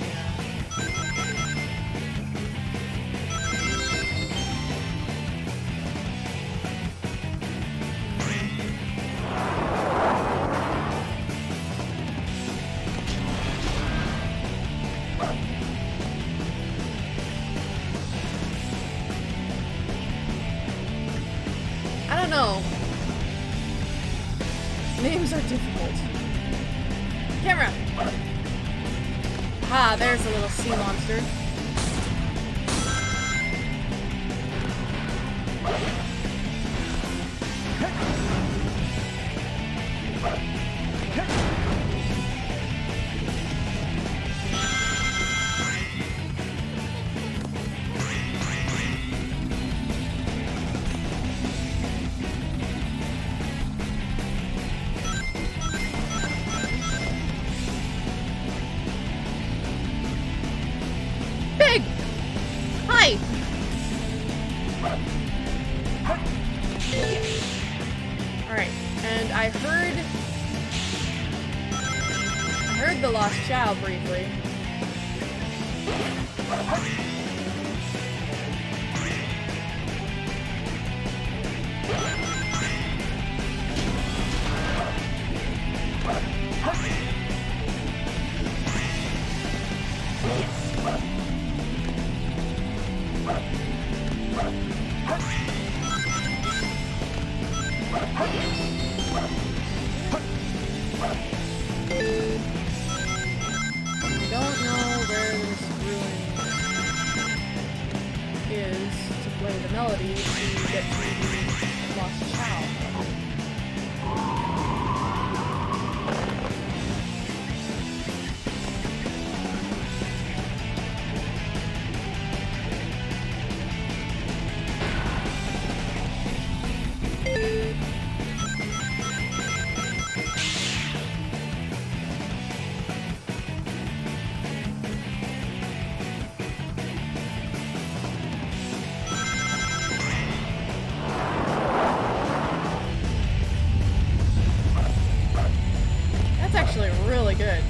I don't know. Names are difficult. Camera! Ah, there's a little sea monster. Big! Hi! Alright, and I heard the Lost Chow briefly. I don't know where this really good.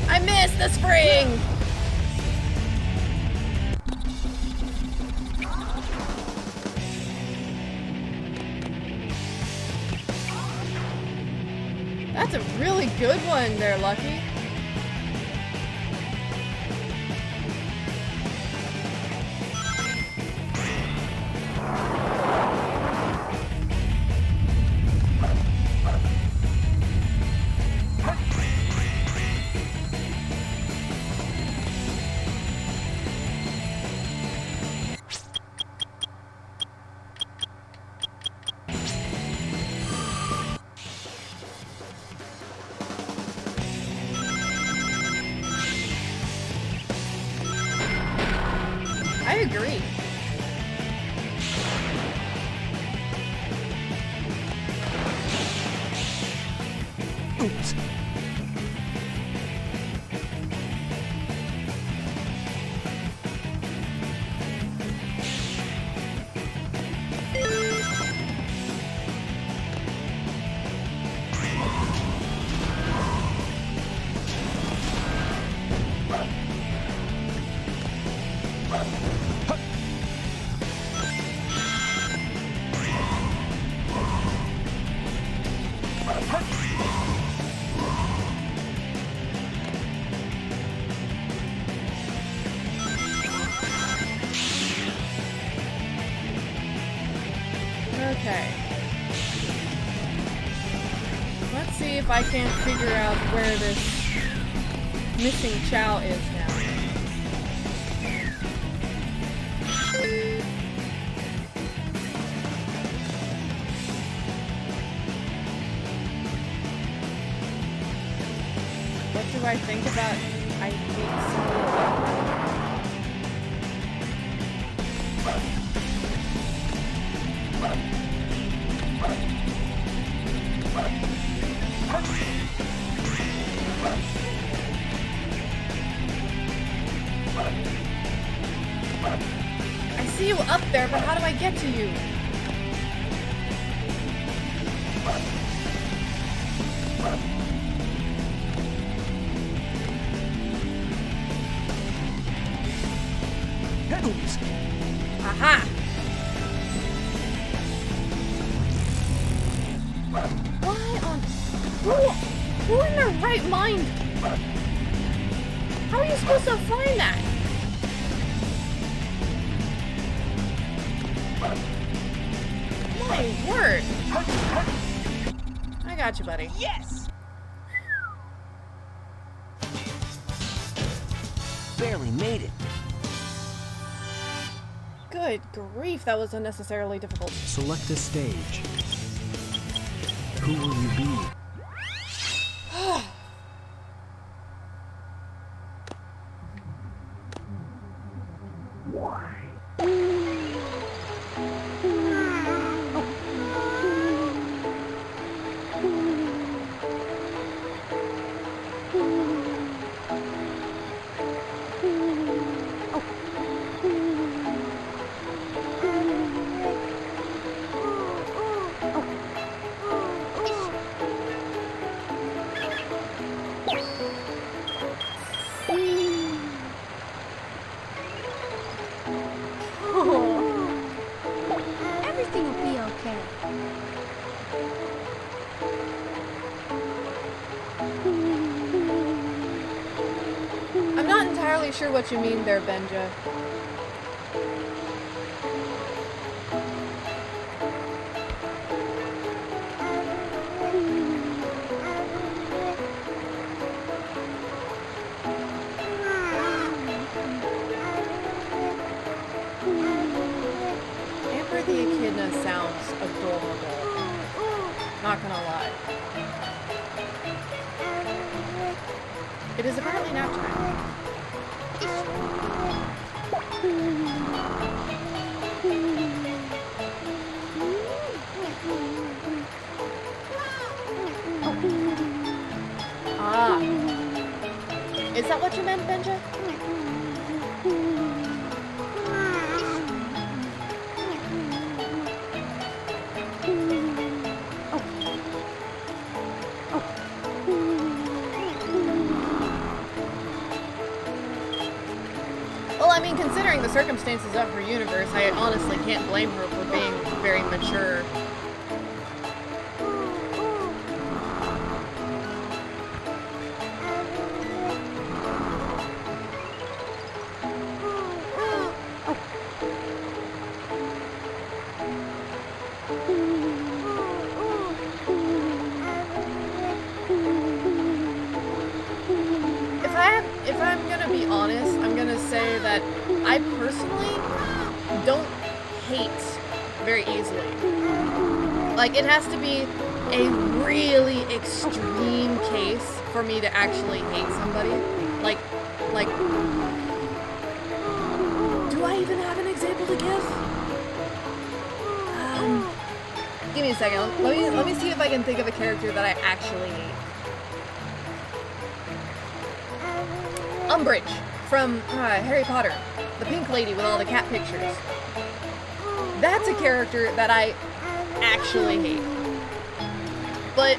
I missed the spring! That's a really good one there, Lucky. I agree. Oops. Okay. Let's see if I can't figure out where this missing Chow is now. What do I think about I hate Solid? I see you up there, but how do I get to you? Oops. Aha! Why on... Who in their right mind? How are you supposed to find that? My word! I got you, buddy. Yes! Barely made it. Good grief, that was unnecessarily difficult. Select a stage. Who will you be? Everything will be okay. I'm not entirely sure what you mean there, Benja. Amber the Echidna sounds adorable. Not gonna lie. It is apparently nap time. Ah. Is that what you meant, Benja? mean, considering the circumstances of her universe, I honestly can't blame her for being very mature. If I'm gonna be honest, I'm gonna say that I personally don't hate very easily. Like, it has to be a really extreme case for me to actually hate somebody. Like, do I even have an example to give? Give me a second. Let me see if I can think of a character that I actually hate. Umbridge from Harry Potter, the pink lady with all the cat pictures. That's a character that I actually hate. But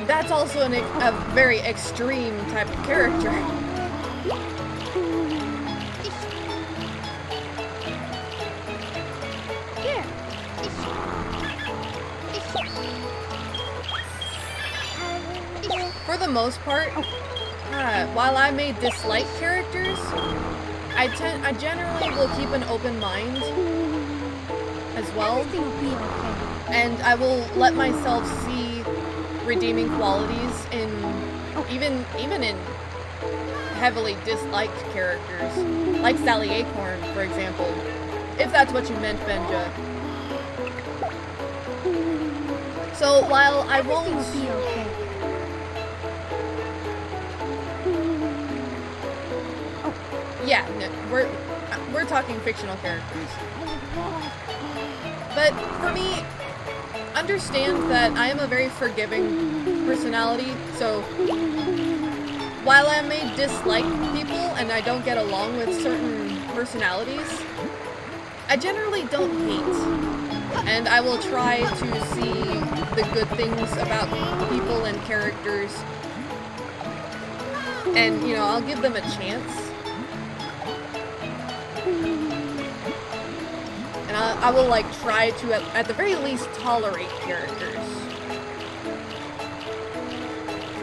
that's also a very extreme type of character. For the most part, while I may dislike characters, I generally will keep an open mind as well. Everything will be okay. And I will let myself see redeeming qualities in even in heavily disliked characters, like Sally Acorn, for example, if that's what you meant, Benja. So while I won't Everything will be okay. Yeah, no, we're talking fictional characters. But for me, understand that I am a very forgiving personality, so while I may dislike people and I don't get along with certain personalities, I generally don't hate. And I will try to see the good things about people and characters. And, you know, I'll give them a chance. And I will, like, try to, at the very least, tolerate characters.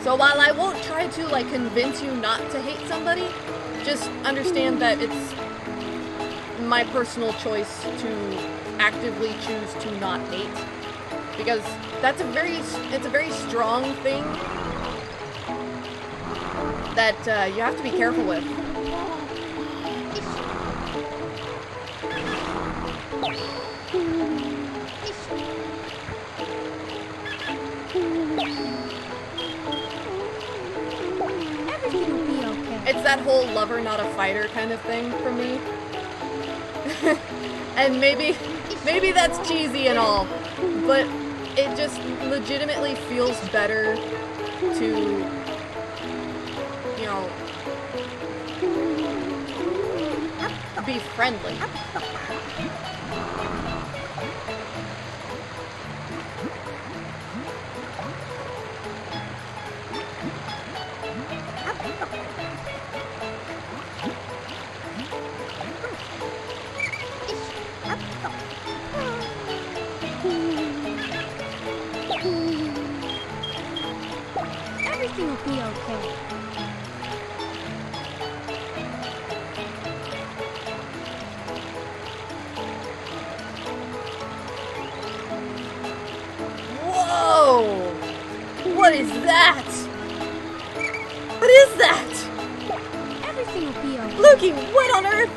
So while I won't try to, like, convince you not to hate somebody, just understand that it's my personal choice to actively choose to not hate. Because it's a very strong thing that you have to be careful with. Everything will be okay. It's that whole lover, not a fighter kind of thing for me. And maybe that's cheesy and all, but it just legitimately feels better to, you know, be friendly. Everything will be okay. Whoa! What is that? What is that? Everything will be okay. Lukey, what on earth?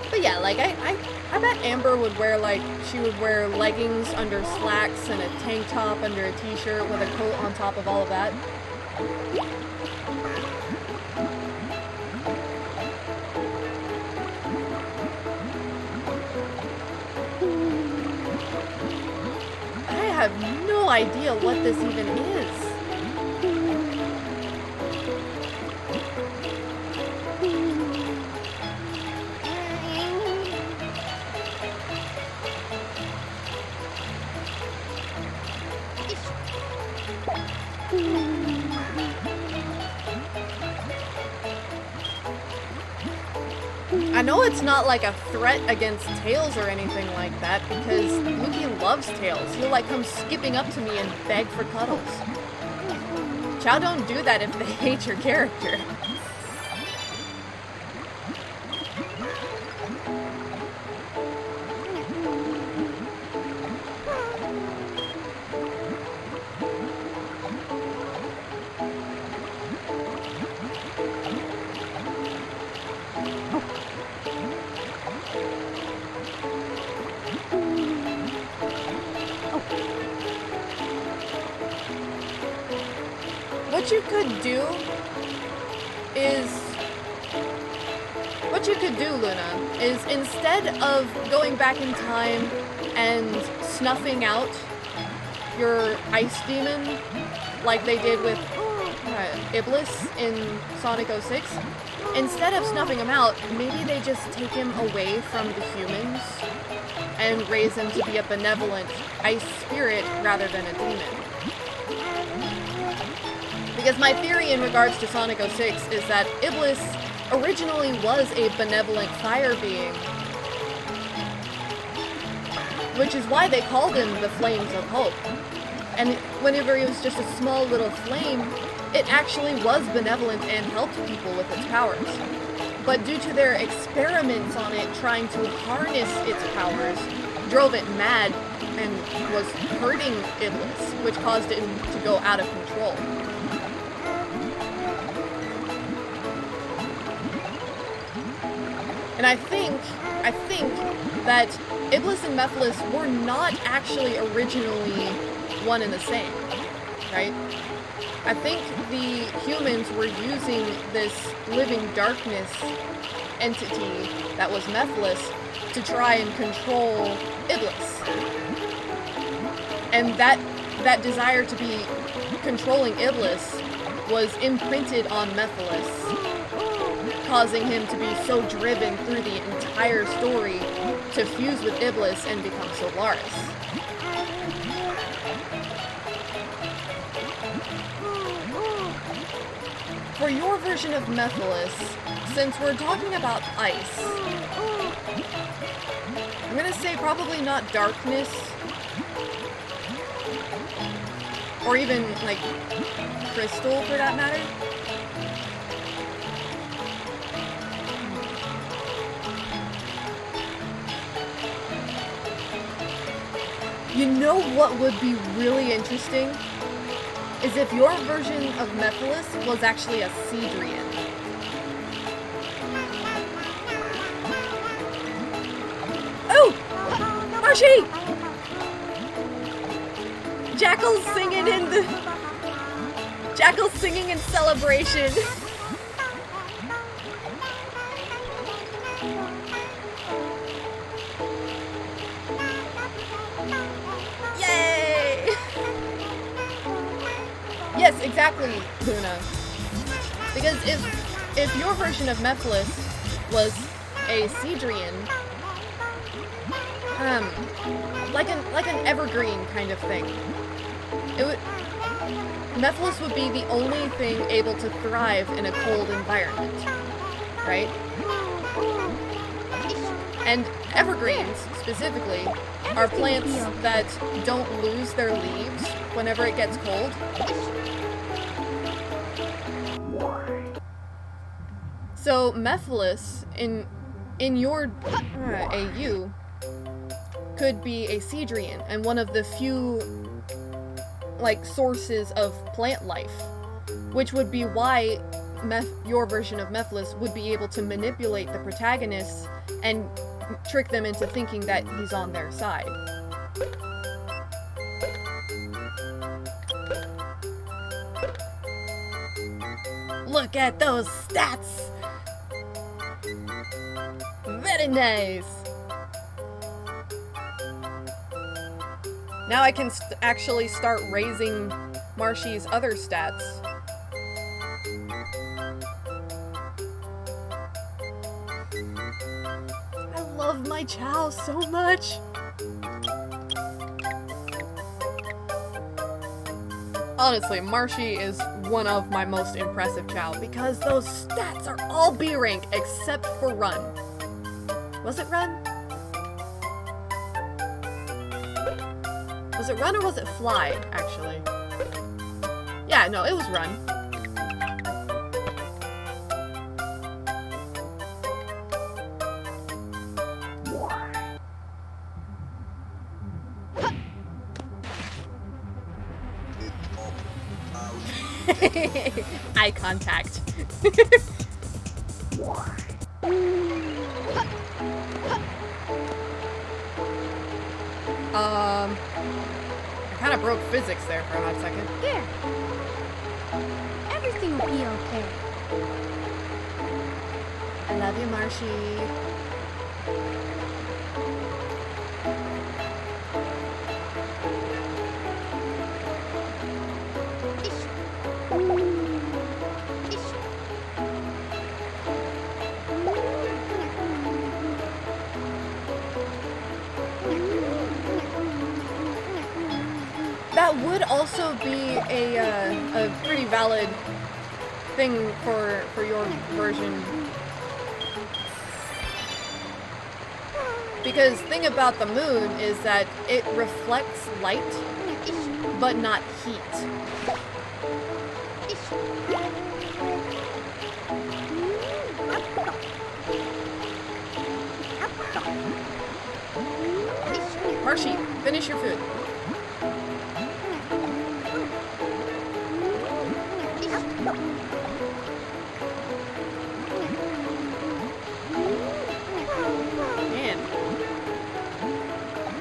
But yeah, like, I bet Amber would wear, like, she would wear leggings under slacks and a tank top under a t-shirt with a coat on top of all of that. I have no idea what this even is. I know it's not like a threat against Tails or anything like that, because Luki loves Tails. He'll like come skipping up to me and beg for cuddles. Chao don't do that if they hate your character. What you could do, Luna, is instead of going back in time and snuffing out your ice demon like they did with Iblis in Sonic 06, instead of snuffing him out, maybe they just take him away from the humans and raise him to be a benevolent ice spirit rather than a demon. Because my theory in regards to Sonic 06 is that Iblis originally was a benevolent fire being, which is why they called him the Flames of Hope. And whenever he was just a small little flame, it actually was benevolent and helped people with its powers. But due to their experiments on it trying to harness its powers, drove it mad and was hurting Iblis, which caused it to go out of control. And I think that Iblis and Mephiles were not actually originally one and the same, right? I think the humans were using this living darkness entity that was Mephiles to try and control Iblis. And that desire to be controlling Iblis was imprinted on Mephiles, causing him to be so driven through the entire story to fuse with Iblis and become Solaris. For your version of Mephiles, since we're talking about ice, I'm gonna say probably not darkness, or even like crystal for that matter. You know what would be really interesting? Is if your version of Mephiles was actually a Cedrian. Oh! Marshy! Jackal's singing in celebration. Yay! Yes, exactly, Luna. Because if your version of Mephiles was a Cedrian, like an evergreen kind of thing, Mephiles would be the only thing able to thrive in a cold environment, right? And evergreens, specifically, are plants that don't lose their leaves whenever it gets cold. So Mephiles in your AU could be a Cedrian and one of the few sources of plant life, which would be why your version of Mephiles would be able to manipulate the protagonists and trick them into thinking that he's on their side. Look at those stats! Very nice! Now I can actually start raising Marshy's other stats. I love my Chao so much! honestly, Marshy is one of my most impressive Chow because those stats are all B rank except for Run. Was it Run? Was it Run or was it Fly, actually? Yeah, no, it was Run. Eye contact. I kind of broke physics there for a hot second. Here. Everything will be okay. I love you, Marshy. That would also be a pretty valid thing for your version. Because thing about the moon is that it reflects light, but not heat. Marshy, finish your food. Man.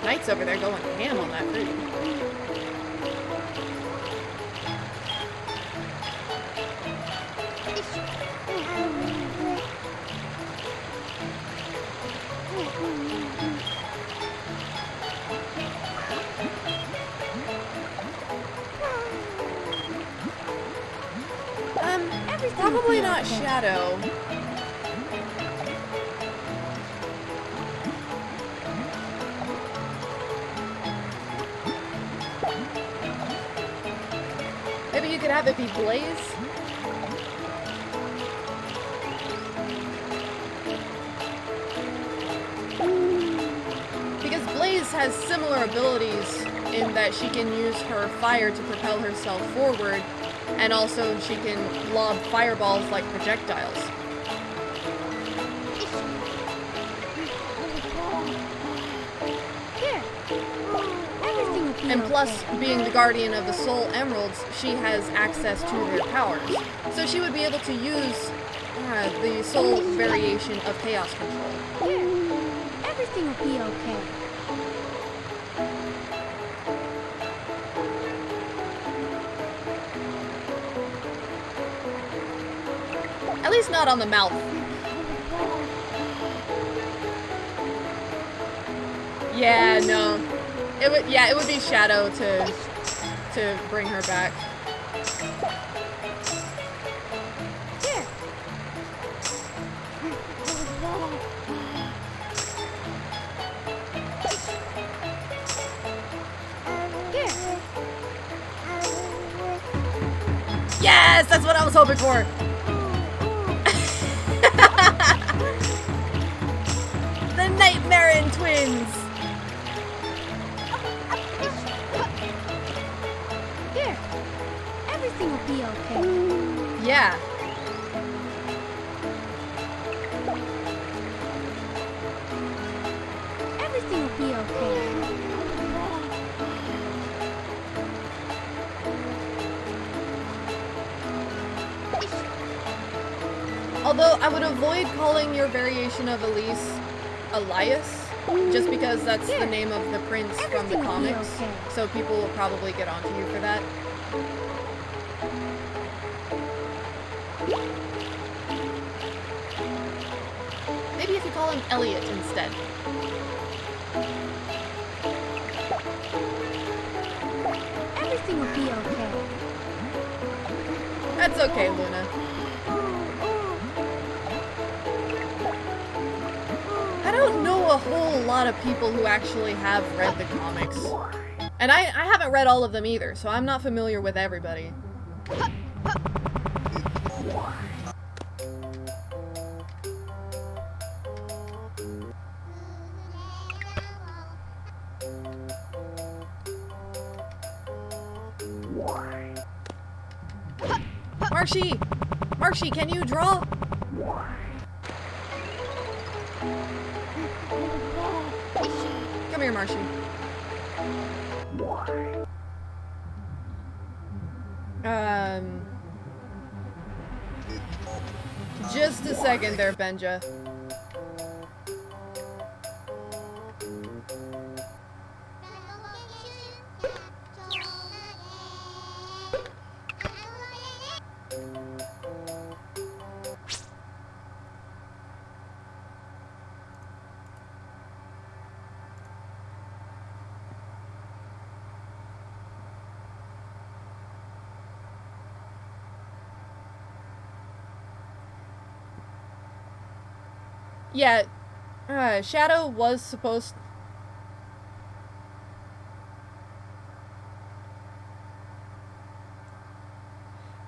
Knight's over there going ham on that food. Probably not Shadow. Maybe you could have it be Blaze? Because Blaze has similar abilities in that she can use her fire to propel herself forward, and also she can lob fireballs like projectiles. And plus, being the guardian of the Soul Emeralds, she has access to their powers. So she would be able to use the Soul variation of Chaos Control. Here. Everything will be okay. At least not on the mouth. Yeah, no. It would be Shadow to bring her back. Here. Here. Yes, that's what I was hoping for. The Nightmare Twins. Here. Everything will be okay. Yeah. Everything will be okay. Although I would avoid calling your variation of Elise Elias, just because that's the name of the prince from the Everything will be comics. okay. So people will probably get onto you for that. Maybe if you call him Elliot instead. Everything will be okay. That's okay, Luna. I don't know a whole lot of people who actually have read the comics. And I haven't read all of them either, so I'm not familiar with everybody. Marshy! Marshy, can you draw? Come here, Marshy. Just a second there, Benja. Yeah, Shadow was supposed...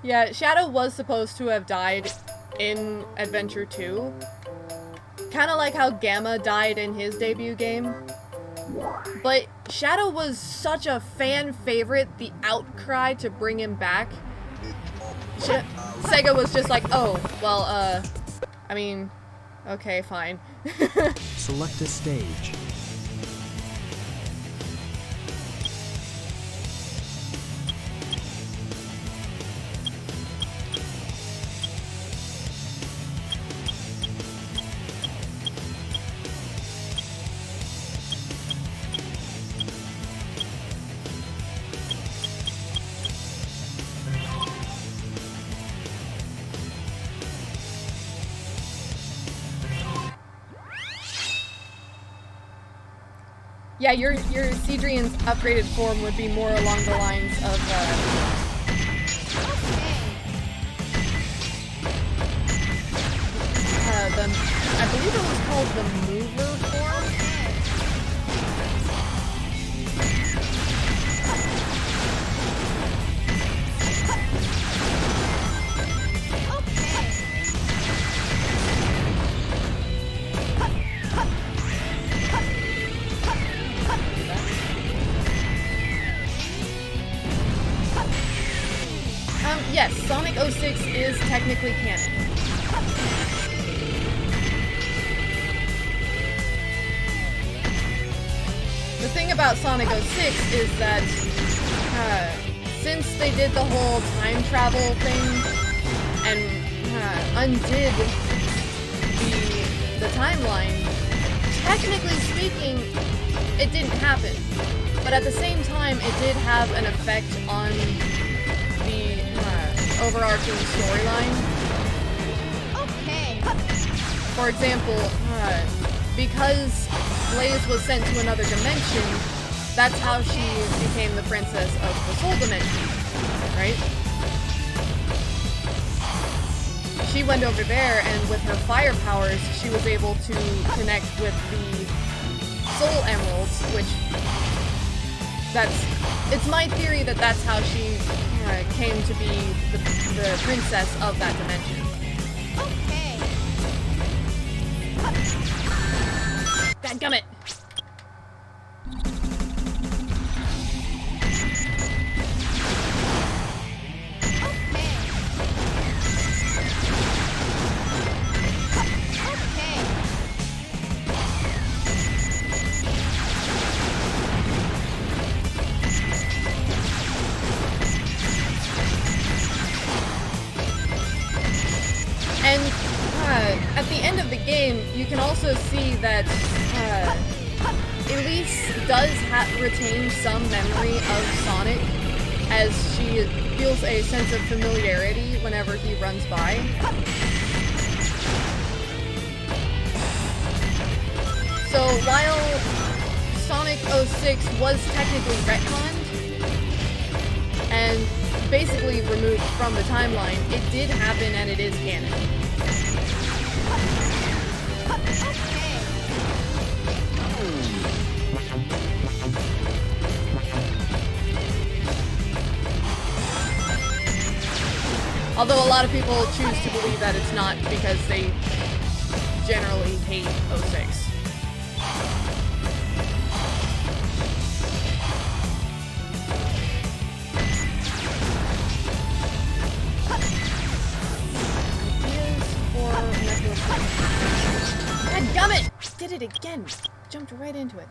Yeah, Shadow was supposed to have died in Adventure 2. Kind of like how Gamma died in his debut game. But Shadow was such a fan favorite, the outcry to bring him back. Sega was just like, oh, well, I mean... Okay, fine. Select a stage. Yeah, your Cedrian's upgraded form would be more along the lines of, I believe it was called the Mover form? Yes, Sonic 06 is technically canon. The thing about Sonic 06 is that since they did the whole time travel thing and undid the timeline, technically speaking, it didn't happen. But at the same time, it did have an effect on the overarching storyline. Okay. For example, because Blaze was sent to another dimension, that's how she became the princess of the Soul Dimension, right? She went over there, and with her fire powers, she was able to connect with the Soul Emeralds, which it's my theory that that's how she came to be the princess of that dimension. Okay. Dadgummit! And at the end of the game, you can also see that Elise does retain some memory of Sonic, as she feels a sense of familiarity whenever he runs by. So while Sonic 06 was technically retconned and basically removed from the timeline, it did happen and it is canon. Although a lot of people choose to believe that it's not because they generally hate 06. Dadgummit! Did it again! Jumped right into it.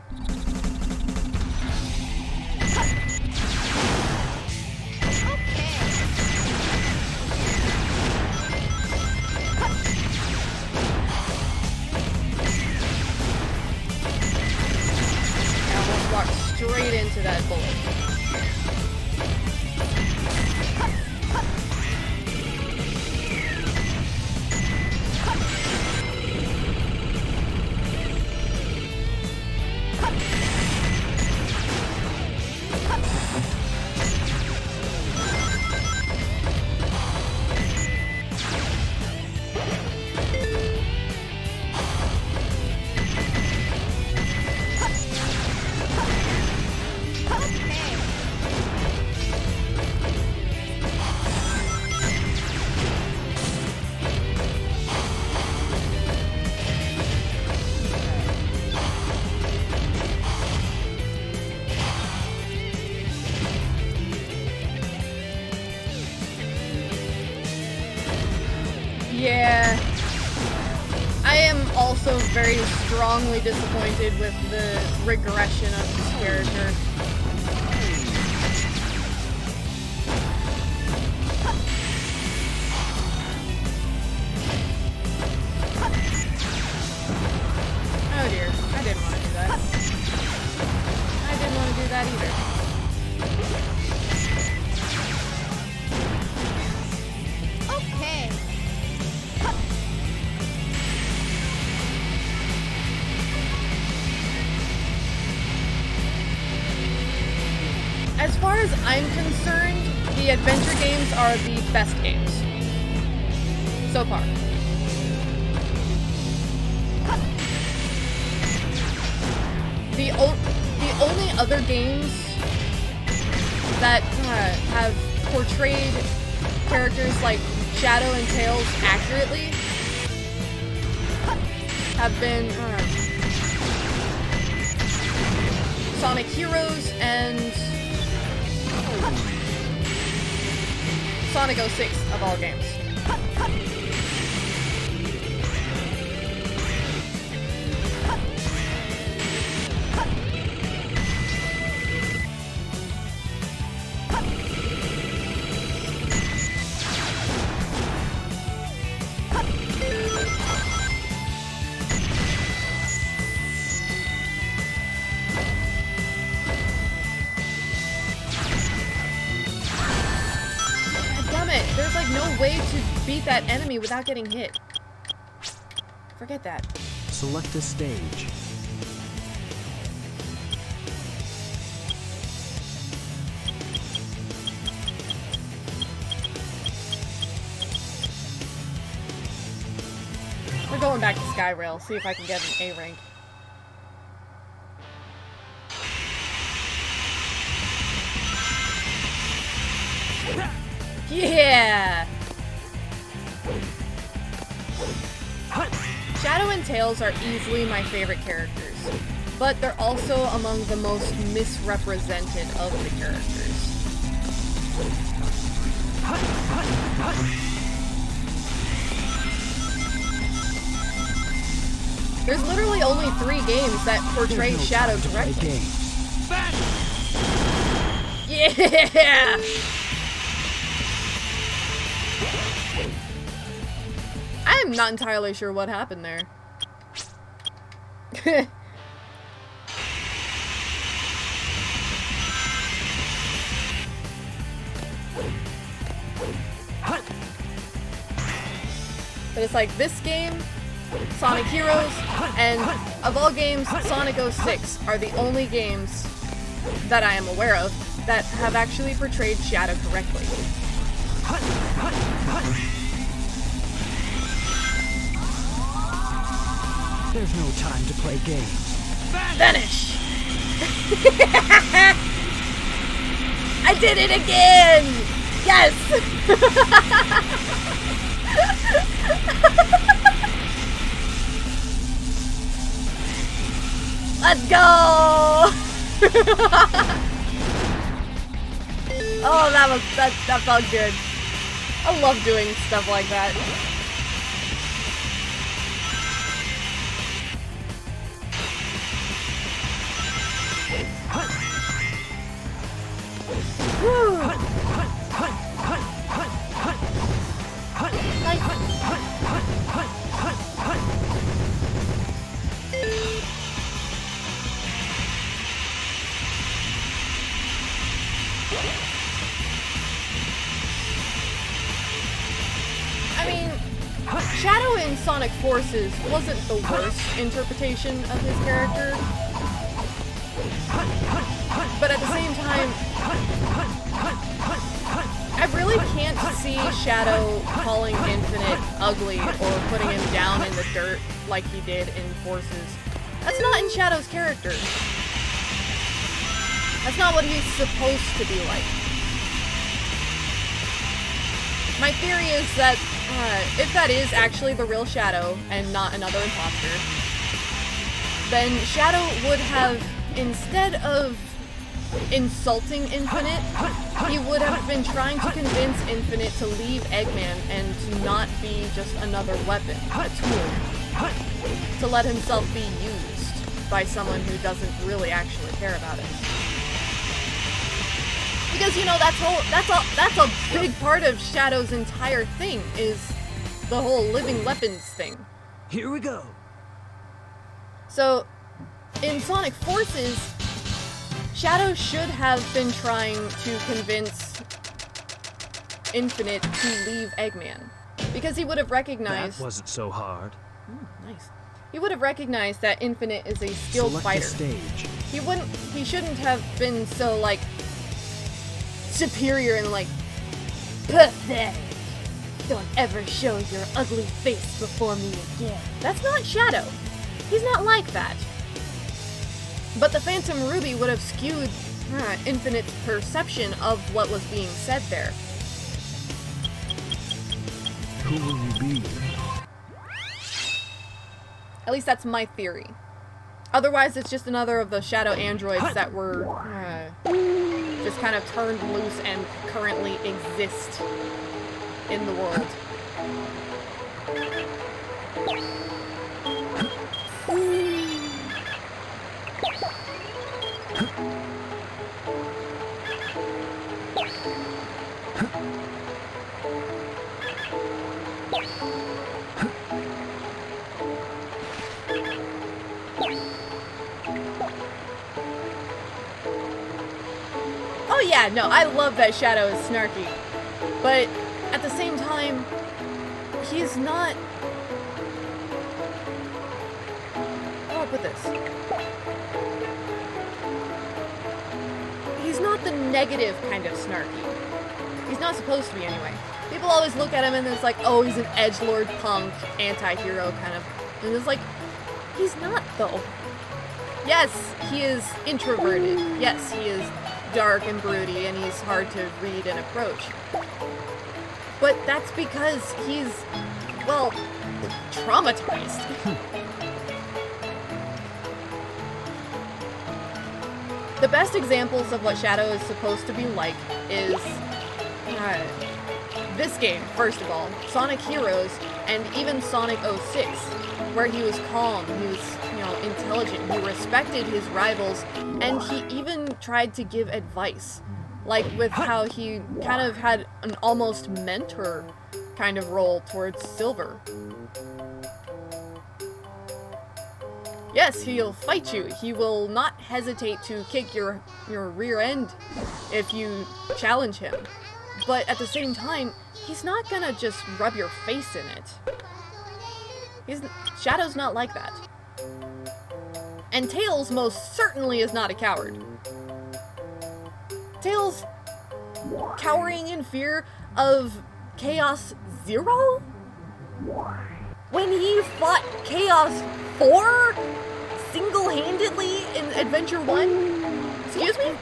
I almost walked straight into that bullet. Yeah, I am also very strongly disappointed with the regression of this character. Oh dear, I didn't want to do that. I didn't want to do that either. As far as I'm concerned, the adventure games are the best games. So far. The only other games that have portrayed characters like Shadow and Tails accurately have been Sonic Heroes and Sonic 06 of all games. There's like no way to beat that enemy without getting hit. Forget that. Select a stage. We're going back to Skyrail, see if I can get an A rank. Yeah! Shadow and Tails are easily my favorite characters, but they're also among the most misrepresented of the characters. There's literally only 3 games that portray Shadow correctly. Yeah! I'm not entirely sure what happened there. But it's like this game, Sonic Heroes, and of all games, Sonic 06 are the only games that I am aware of that have actually portrayed Shadow correctly. There's no time to play games. Vanish! I did it again! Yes! Let's go! Oh, that felt good. I love doing stuff like that. Woo. I mean, Shadow in Sonic Forces wasn't the worst interpretation of his character, but at the same time, I really can't see Shadow calling Infinite ugly or putting him down in the dirt like he did in Forces. That's not in Shadow's character. That's not what he's supposed to be like. My theory is that if that is actually the real Shadow and not another imposter, then Shadow would have, instead of insulting Infinite, he would have been trying to convince Infinite to leave Eggman and to not be just another weapon, a tool, to let himself be used by someone who doesn't really actually care about it. Because, you know, that's a big part of Shadow's entire thing, is the whole living weapons thing. Here we go. So, in Sonic Forces, Shadow should have been trying to convince Infinite to leave Eggman. Because he would have recognized... That wasn't so hard. Nice. He would have recognized that Infinite is a skilled Select fighter. a stage. He shouldn't have been so, like, superior and, like, pathetic. Don't ever show your ugly face before me again. That's not Shadow. He's not like that. But the Phantom Ruby would have skewed Infinite's perception of what was being said there. Who will you be? At least that's my theory. Otherwise, it's just another of the Shadow androids that were just kind of turned loose and currently exist in the world. Oh yeah, no, I love that Shadow is snarky. But at the same time, he's not... How do I put this? He's not the negative kind of snarky. He's not supposed to be anyway. People always look at him and it's like, oh, he's an edgelord punk, anti-hero kind of. And it's like, he's not though. Yes, he is introverted. Yes, he is dark and broody and he's hard to read and approach. But that's because he's, well, traumatized. The best examples of what Shadow is supposed to be like is this game, first of all, Sonic Heroes, and even Sonic 06, where he was calm, he was, you know, intelligent, he respected his rivals, and he even tried to give advice. Like with how he kind of had an almost mentor kind of role towards Silver. Yes, he'll fight you. He will not hesitate to kick your rear end if you challenge him. But at the same time, he's not gonna just rub your face in it. Shadow's not like that. And Tails most certainly is not a coward. Tails cowering in fear of Chaos Zero? When he fought Chaos 4 single-handedly in Adventure 1? Excuse me?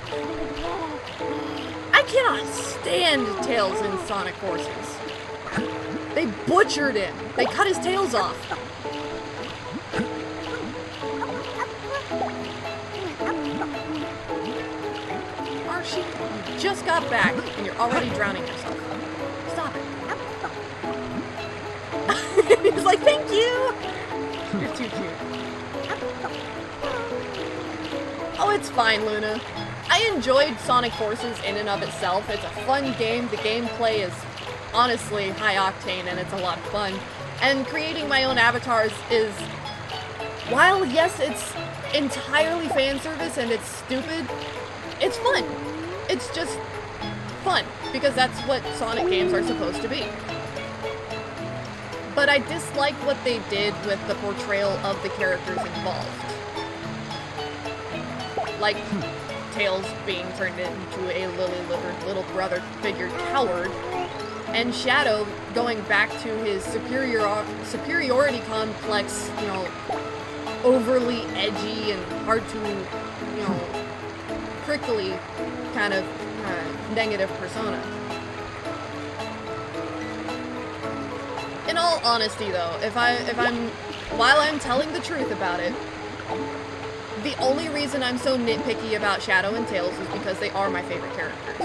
I I cannot stand Tails in Sonic Forces. They butchered him. They cut his tails off. Archie, you just got back and you're already drowning yourself. Stop it. He's like, thank you. You're too cute. Oh, it's fine, Luna. I enjoyed Sonic Forces in and of itself. It's a fun game. The gameplay is honestly high octane and it's a lot of fun. And creating my own avatars is, while yes, it's entirely fan service and it's stupid, it's fun. It's just fun because that's what Sonic games are supposed to be. But I dislike what they did with the portrayal of the characters involved. Like Tails being turned into a lily-livered little brother figure coward, and Shadow going back to his superiority complex, you know, overly edgy and hard to, you know, prickly kind of negative persona. In all honesty, though, while I'm telling the truth about it, the only reason I'm so nitpicky about Shadow and Tails is because they are my favorite characters.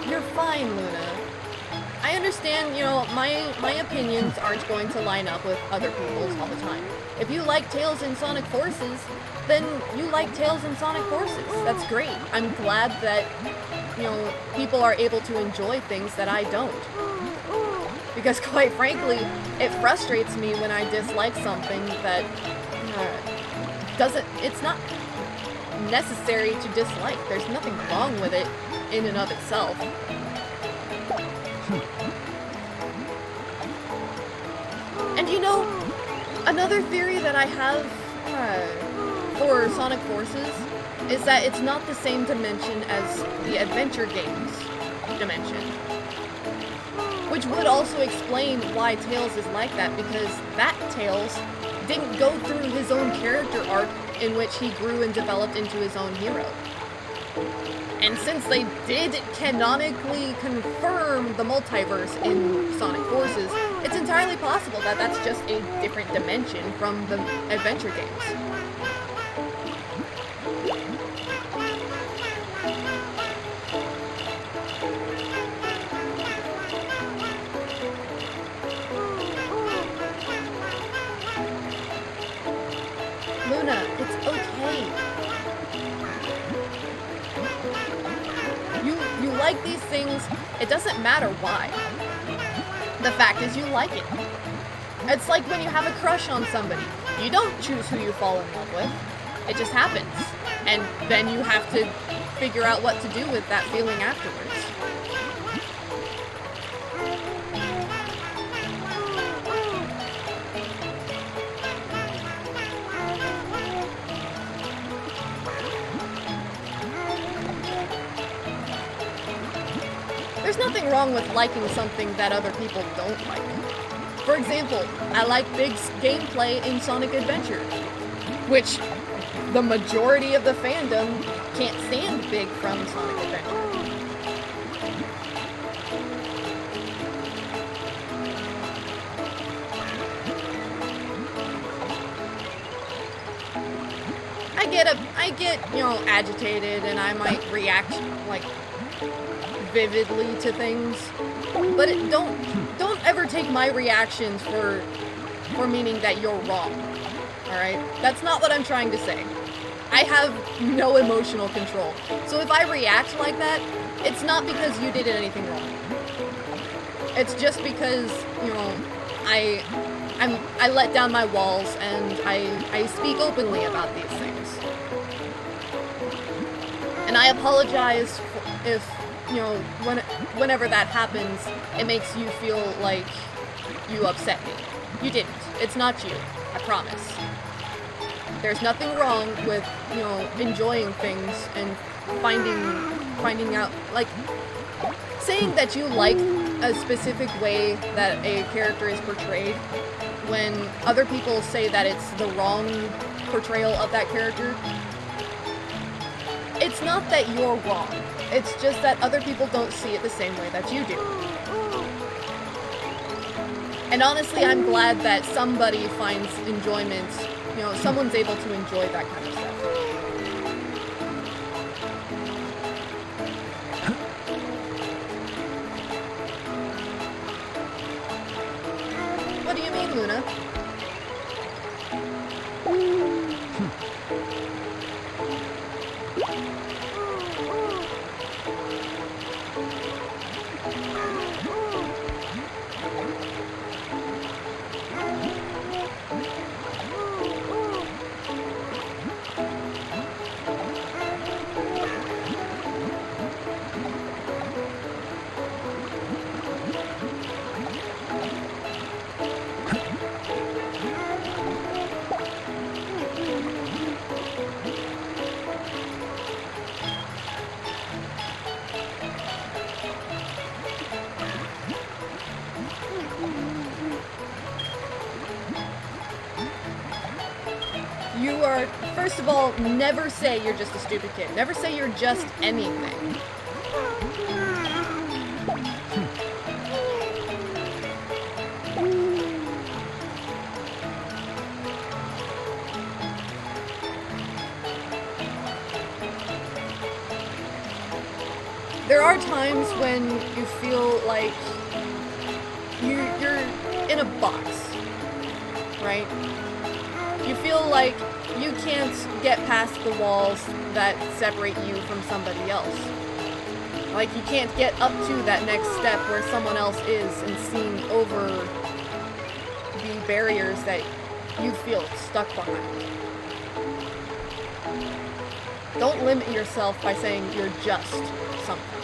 You're fine, Luna. I understand, you know, my opinions aren't going to line up with other people's all the time. If you like Tails in Sonic Forces, then you like Tails in Sonic Forces. That's great. I'm glad that, you know, people are able to enjoy things that I don't. Because quite frankly, it frustrates me when I dislike something that it's not necessary to dislike. There's nothing wrong with it in and of itself. And you know, another theory that I have for Sonic Forces is that it's not the same dimension as the adventure games dimension. Which would also explain why Tails is like that, because that Tails didn't go through his own character arc in which he grew and developed into his own hero. And since they did canonically confirm the multiverse in Sonic Forces, it's entirely possible that that's just a different dimension from the adventure games. Luna, it's okay. You like these things, it doesn't matter why. The fact is you like it. It's like when you have a crush on somebody. You don't choose who you fall in love with. It just happens. And then you have to figure out what to do with that feeling afterwards. There's nothing wrong with liking something that other people don't like. For example, I like Big's gameplay in Sonic Adventure, which the majority of the fandom can't stand Big from Sonic Adventure. I get, you know, agitated and I might react, like, vividly to things, but don't ever take my reactions for meaning that you're wrong. Alright? That's not what I'm trying to say. I have no emotional control. So if I react like that, it's not because you did anything wrong. It's just because, you know, I let down my walls and I speak openly about these things. And I apologize if, you know, whenever that happens, it makes you feel like you upset me. You didn't. It's not you. I promise. There's nothing wrong with, you know, enjoying things and finding out, like, saying that you like a specific way that a character is portrayed when other people say that it's the wrong portrayal of that character. It's not that you're wrong. It's just that other people don't see it the same way that you do. And honestly, I'm glad that somebody finds enjoyment, you know, someone's able to enjoy that kind of stuff. What do you mean, Luna? You are, first of all, never say you're just a stupid kid. Never say you're just anything. There are times when you feel like you're in a box, right? You feel like you can't get past the walls that separate you from somebody else. Like you can't get up to that next step where someone else is and seeing over the barriers that you feel stuck behind. Don't limit yourself by saying you're just something.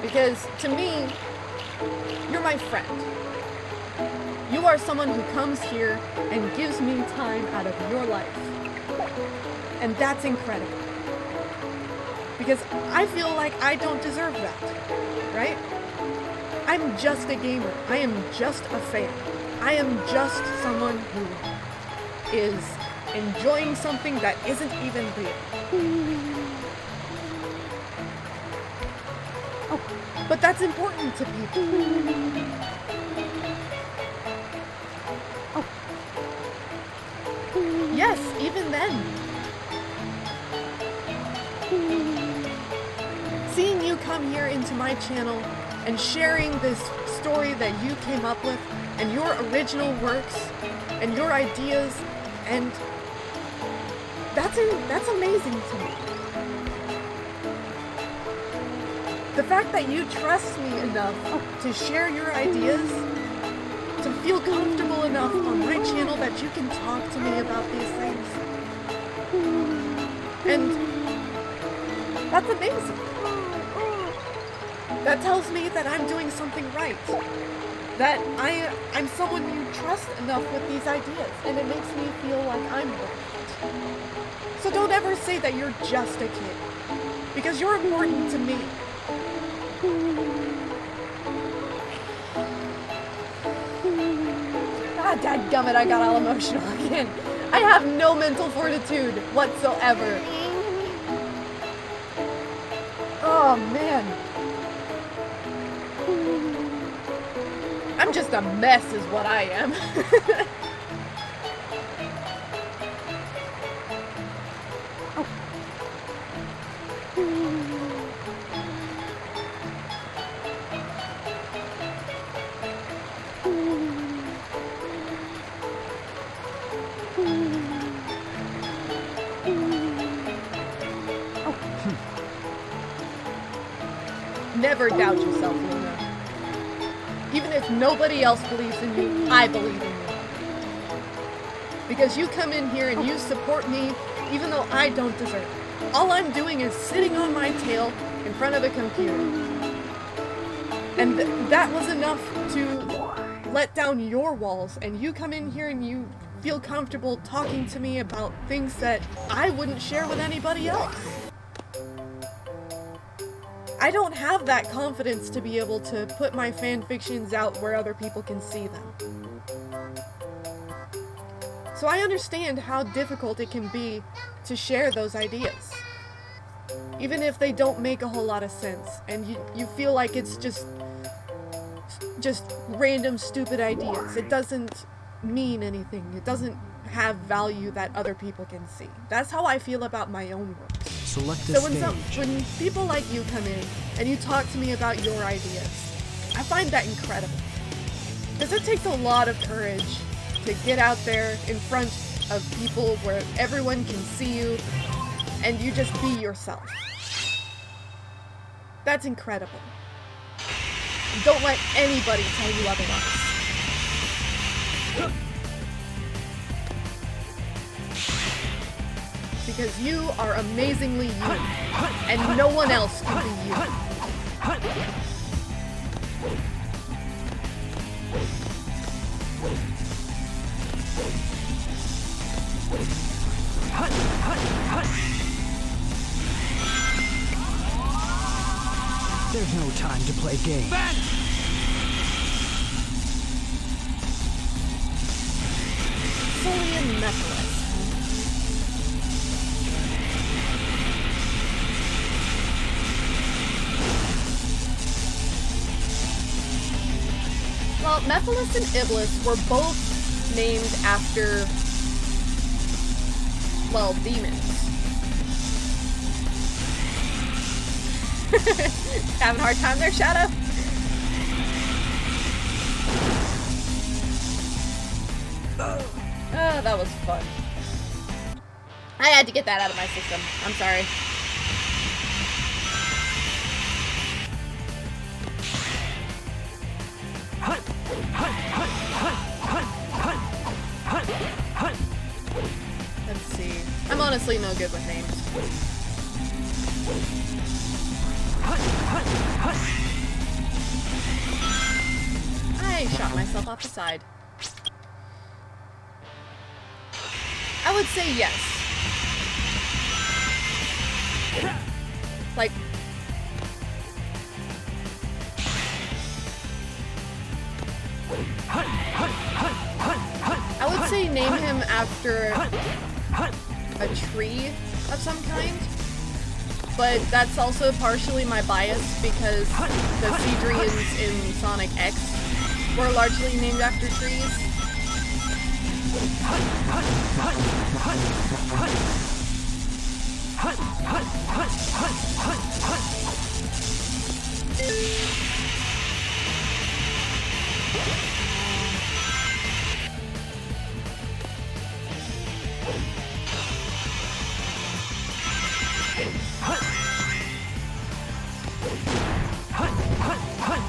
Because to me, you're my friend. You are someone who comes here and gives me time out of your life. And that's incredible. Because I feel like I don't deserve that, right? I'm just a gamer. I am just a fan. I am just someone who is enjoying something that isn't even real. Oh, but that's important to people. Yes, even then. Seeing you come here into my channel and sharing this story that you came up with and your original works and your ideas, and that's amazing to me. The fact that you trust me enough to share your ideas, to feel comfortable enough on my channel that you can talk to me about these things. And that's amazing. That tells me that I'm doing something right. That I'm someone you trust enough with these ideas, and it makes me feel like I'm worth it. So don't ever say that you're just a kid, because you're important to me. Ah, dadgummit, I got all emotional again. I have no mental fortitude whatsoever. Oh, man. I'm just a mess is what I am. Never doubt yourself, Luna. Even if nobody else believes in you, I believe in you. Because you come in here and you support me, even though I don't deserve it. All I'm doing is sitting on my tail in front of a computer. And that was enough to let down your walls, and you come in here and you feel comfortable talking to me about things that I wouldn't share with anybody else. I don't have that confidence to be able to put my fan fictions out where other people can see them. So I understand how difficult it can be to share those ideas. Even if they don't make a whole lot of sense, and you feel like it's just random stupid ideas. It doesn't mean anything. It doesn't have value that other people can see. That's how I feel about my own work. Select a So stage. when people like you come in and you talk to me about your ideas, I find that incredible. Because it takes a lot of courage to get out there in front of people where everyone can see you and you just be yourself. That's incredible. Don't let anybody tell you otherwise. Because you are amazingly you, and no one else can be you. There's no time to play games. Solian Mephiles. Well, Mephiles and Iblis were both named after, well, demons. Having a hard time there, Shadow? Oh, that was fun. I had to get that out of my system. I'm sorry. Let's see. I'm honestly no good with names. I shot myself off the side. I would say yes. Like, I would say name him after a tree of some kind, but that's also partially my bias because the Seedrians in Sonic X were largely named after trees.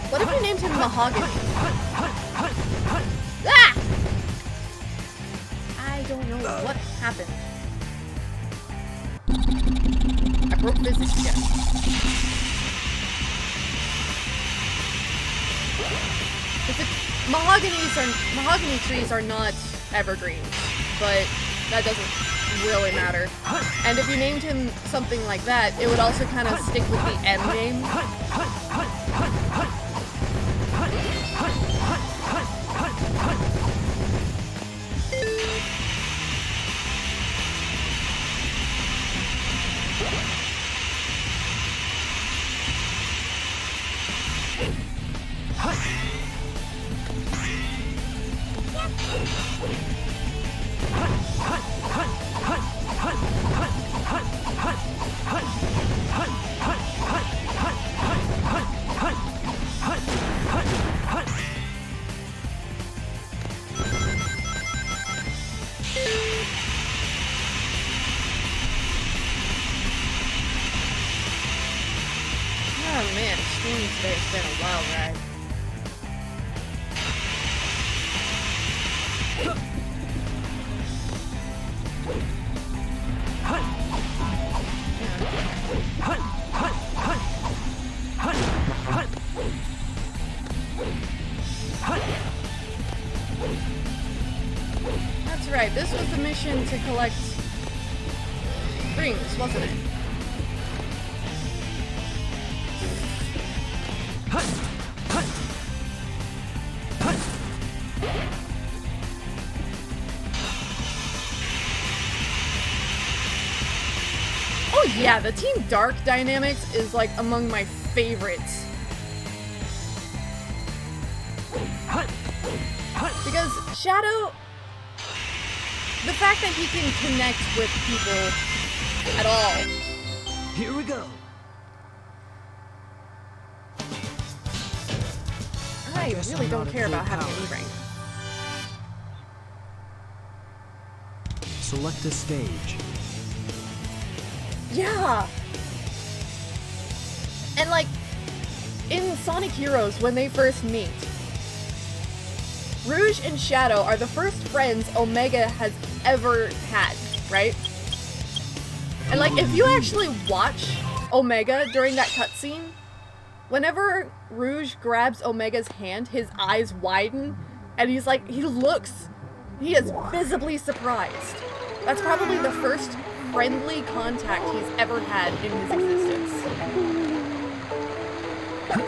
What if we named him Mahogany? Ah! I don't know what happened. I broke physics again. Mahogany trees are not evergreens, but that doesn't really matter. And if you named him something like that, it would also kind of stick with the M name. Oh man, streaming today has been a wild ride. That's right. This was the mission to collect rings, wasn't it? Oh yeah, the Team Dark dynamics is like among my favorites. Because Shadow, the fact that he can connect with people at all. Here we go. I guess really I'm don't not care at about full having an power. E-rank. Select a stage. Yeah! And like, in Sonic Heroes, when they first meet, Rouge and Shadow are the first friends Omega has ever had, right? And like, if you actually watch Omega during that cutscene, whenever Rouge grabs Omega's hand, his eyes widen, and he's like, he is visibly surprised. That's probably the first friendly contact he's ever had in his existence.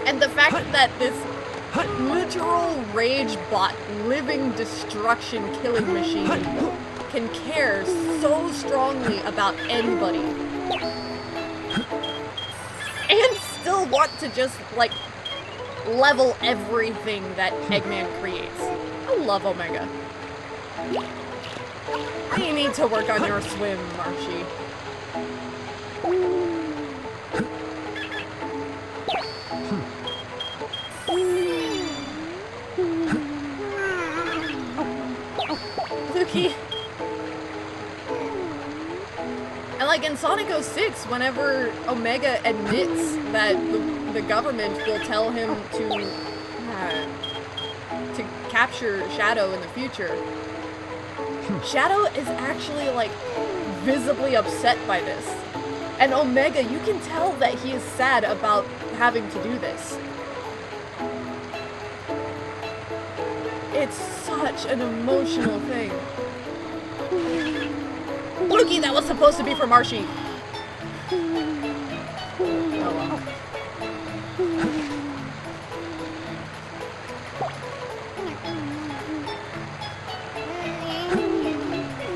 And the fact that this literal rage bot, living destruction killing machine can care so strongly about anybody and still want to just like level everything that Eggman creates. I love Omega. You need to work on your swim, Marshy. Lukey. And like in Sonic 06, whenever Omega admits that the government will tell him to capture Shadow in the future, Shadow is actually like visibly upset by this. And Omega, you can tell that he is sad about having to do this. It's such an emotional thing. Lukey, that was supposed to be for Marshy. Oh well.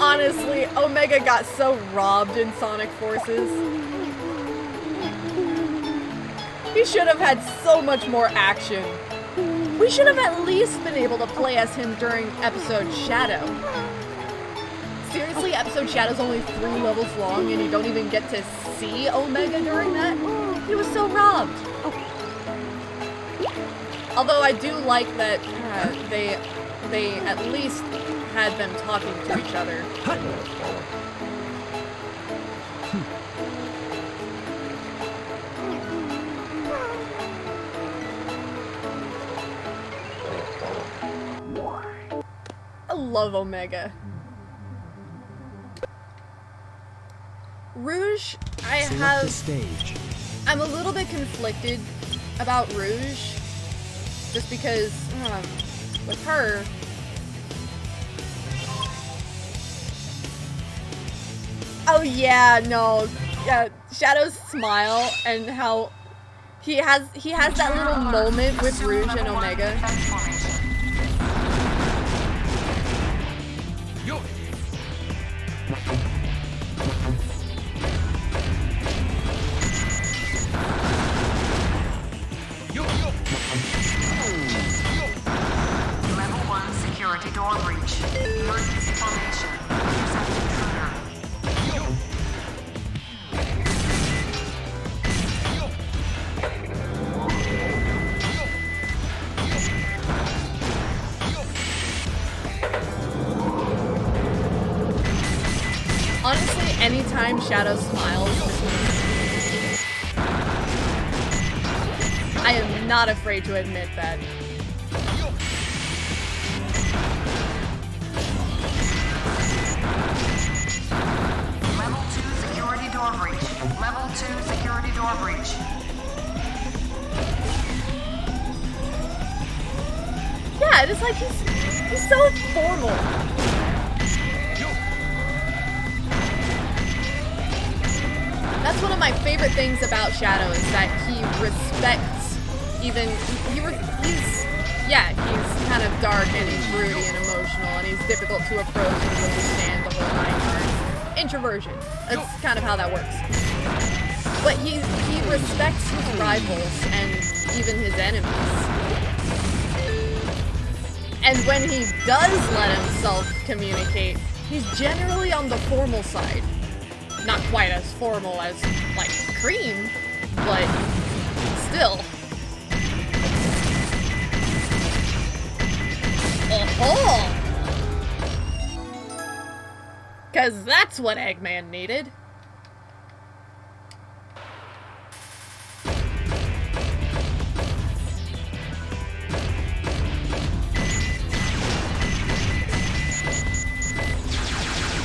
Honestly, Omega got so robbed in Sonic Forces. He should have had so much more action. We should have at least been able to play as him during episode Shadow. Seriously, episode Shadow's only 3 levels long and you don't even get to see Omega during that? He was so robbed. Although I do like that they at least had them talking to each other. I love Omega. Rouge, Select a stage. I'm a little bit conflicted about Rouge, just because with her, oh yeah, no, yeah, Shadow's smile and how he has that little moment with Rouge and Omega. Level 1 security door breach. Emergency formation. Intercept intruder. Honestly, anytime Shadow smiles, I am not afraid to admit that. Level 2 security door breach. Level 2 security door breach. Yeah, it is like he's so formal. That's one of my favorite things about Shadow is that he respects even he's kind of dark and he's broody and emotional and he's difficult to approach and understand the whole 9 yards. Introversion. That's kind of how that works. But he respects his rivals and even his enemies. And when he does let himself communicate, he's generally on the formal side. Not quite as formal as, like, Cream, but still. Oh-ho! 'Cause that's what Eggman needed.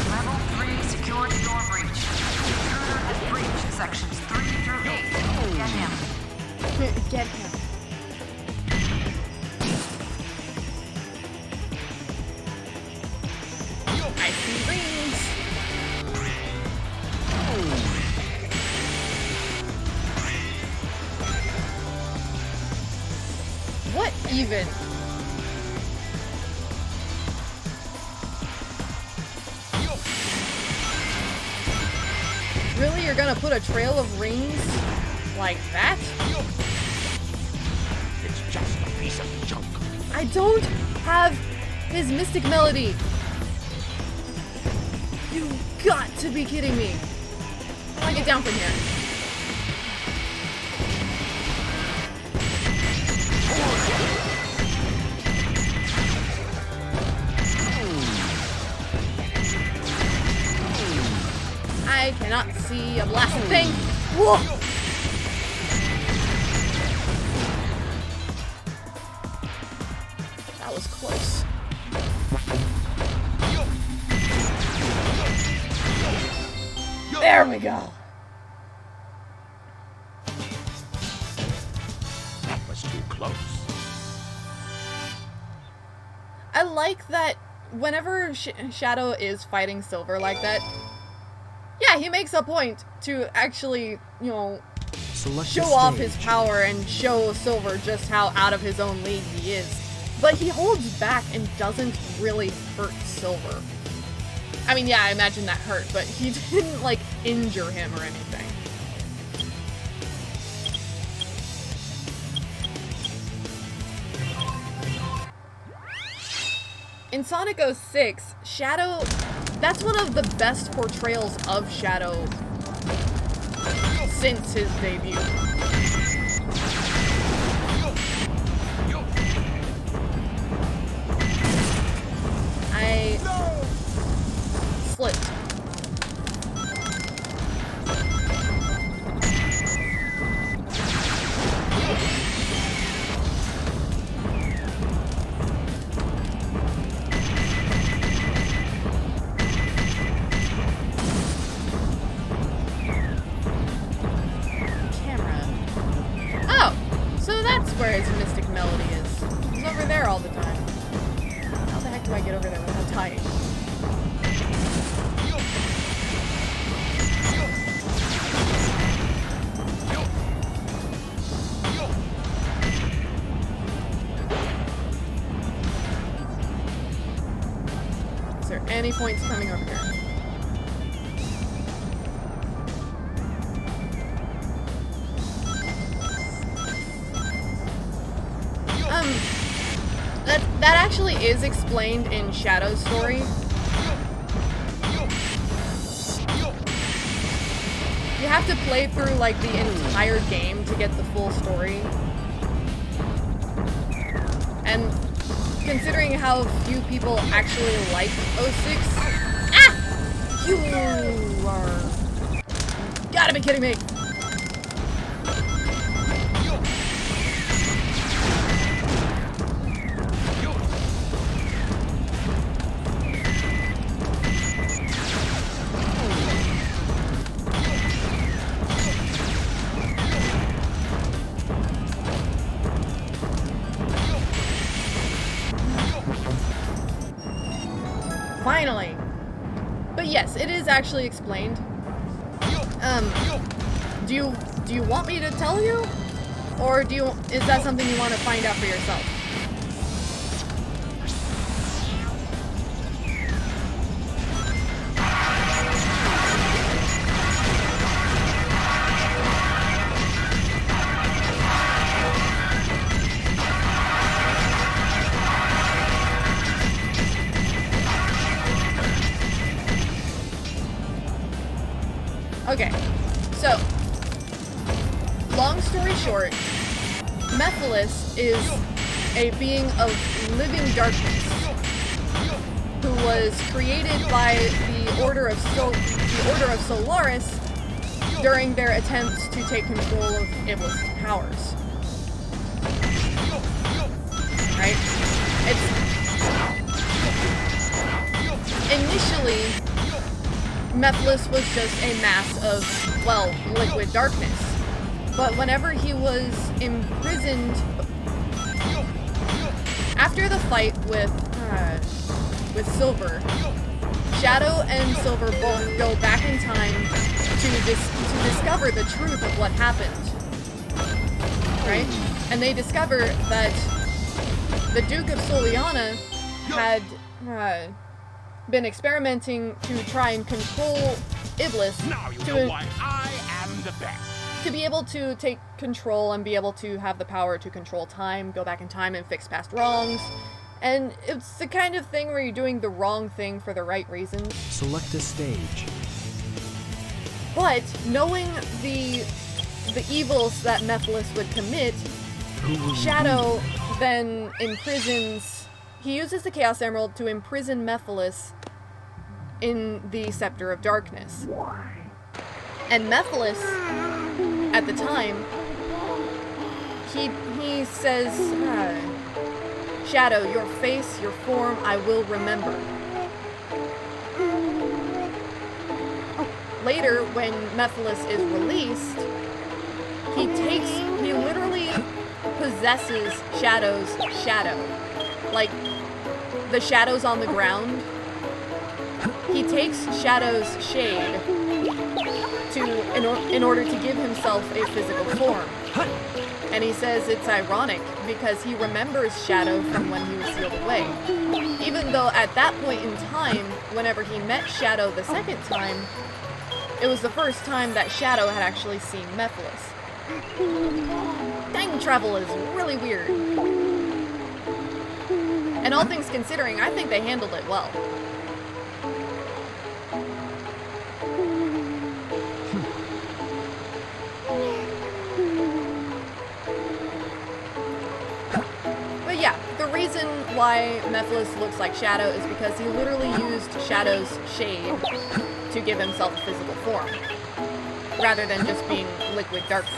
Level 3 security door breach. Intruder has breached sections 3 through 8. Get him. Get him. I see rings. What even? Really? You're gonna put a trail of rings like that? It's just a piece of junk. I don't have his Mystic Melody. You got to be kidding me. How do I get down from here? I cannot see a blasted thing. Whoa! That was close. There we go. That was too close. I like that whenever Shadow is fighting Silver like that, yeah, he makes a point to actually, you know, Select a show off his stage. power and show Silver just how out of his own league he is. But he holds back and doesn't really hurt Silver. I mean, yeah, I imagine that hurt, but he didn't, like, injure him or anything. In Sonic 06, Shadow, that's one of the best portrayals of Shadow since his debut. I slipped. Camera. Oh, so that's where his Mystic Melody is. He's over there all the time. How the heck do I get over there without dying? Is there any points coming over here? That actually is explained in Shadow's story. You have to play through like the entire game to get the full story. And considering how few people actually like 06, you are gotta be kidding me. Finally. But yes, it is actually explained. Do you want me to tell you? Or is that something you want to find out for yourself? Okay, so, long story short, Mephiles is a being of living darkness who was created by the Order of Solaris during their attempts to take control of Iblis' powers. Right? Initially, Mephiles was just a mass of, well, liquid darkness. But whenever he was imprisoned, after the fight with Silver, Shadow and Silver both go back in time to discover the truth of what happened, right? And they discover that the Duke of Soliana had been experimenting to try and control Iblis Now you know why I am the best. to be able to take control and be able to have the power to control time, go back in time and fix past wrongs. And it's the kind of thing where you're doing the wrong thing for the right reasons. Select a stage. But knowing the evils that Mephiles would commit, Who will you Shadow then imprisons... He uses the Chaos Emerald to imprison Mephiles in the Scepter of Darkness. And Mephiles, at the time, he says, Shadow, your face, your form, I will remember. Later, when Mephiles is released, he literally possesses Shadow's shadow. Like, the shadows on the ground. He takes Shadow's shade in order to give himself a physical form. And he says it's ironic because he remembers Shadow from when he was sealed away. Even though at that point in time, whenever he met Shadow the second time, it was the first time that Shadow had actually seen Mephiles. Time travel is really weird. And all things considering, I think they handled it well. But yeah, the reason why Mephiles looks like Shadow is because he literally used Shadow's shade to give himself a physical form, rather than just being liquid darkness.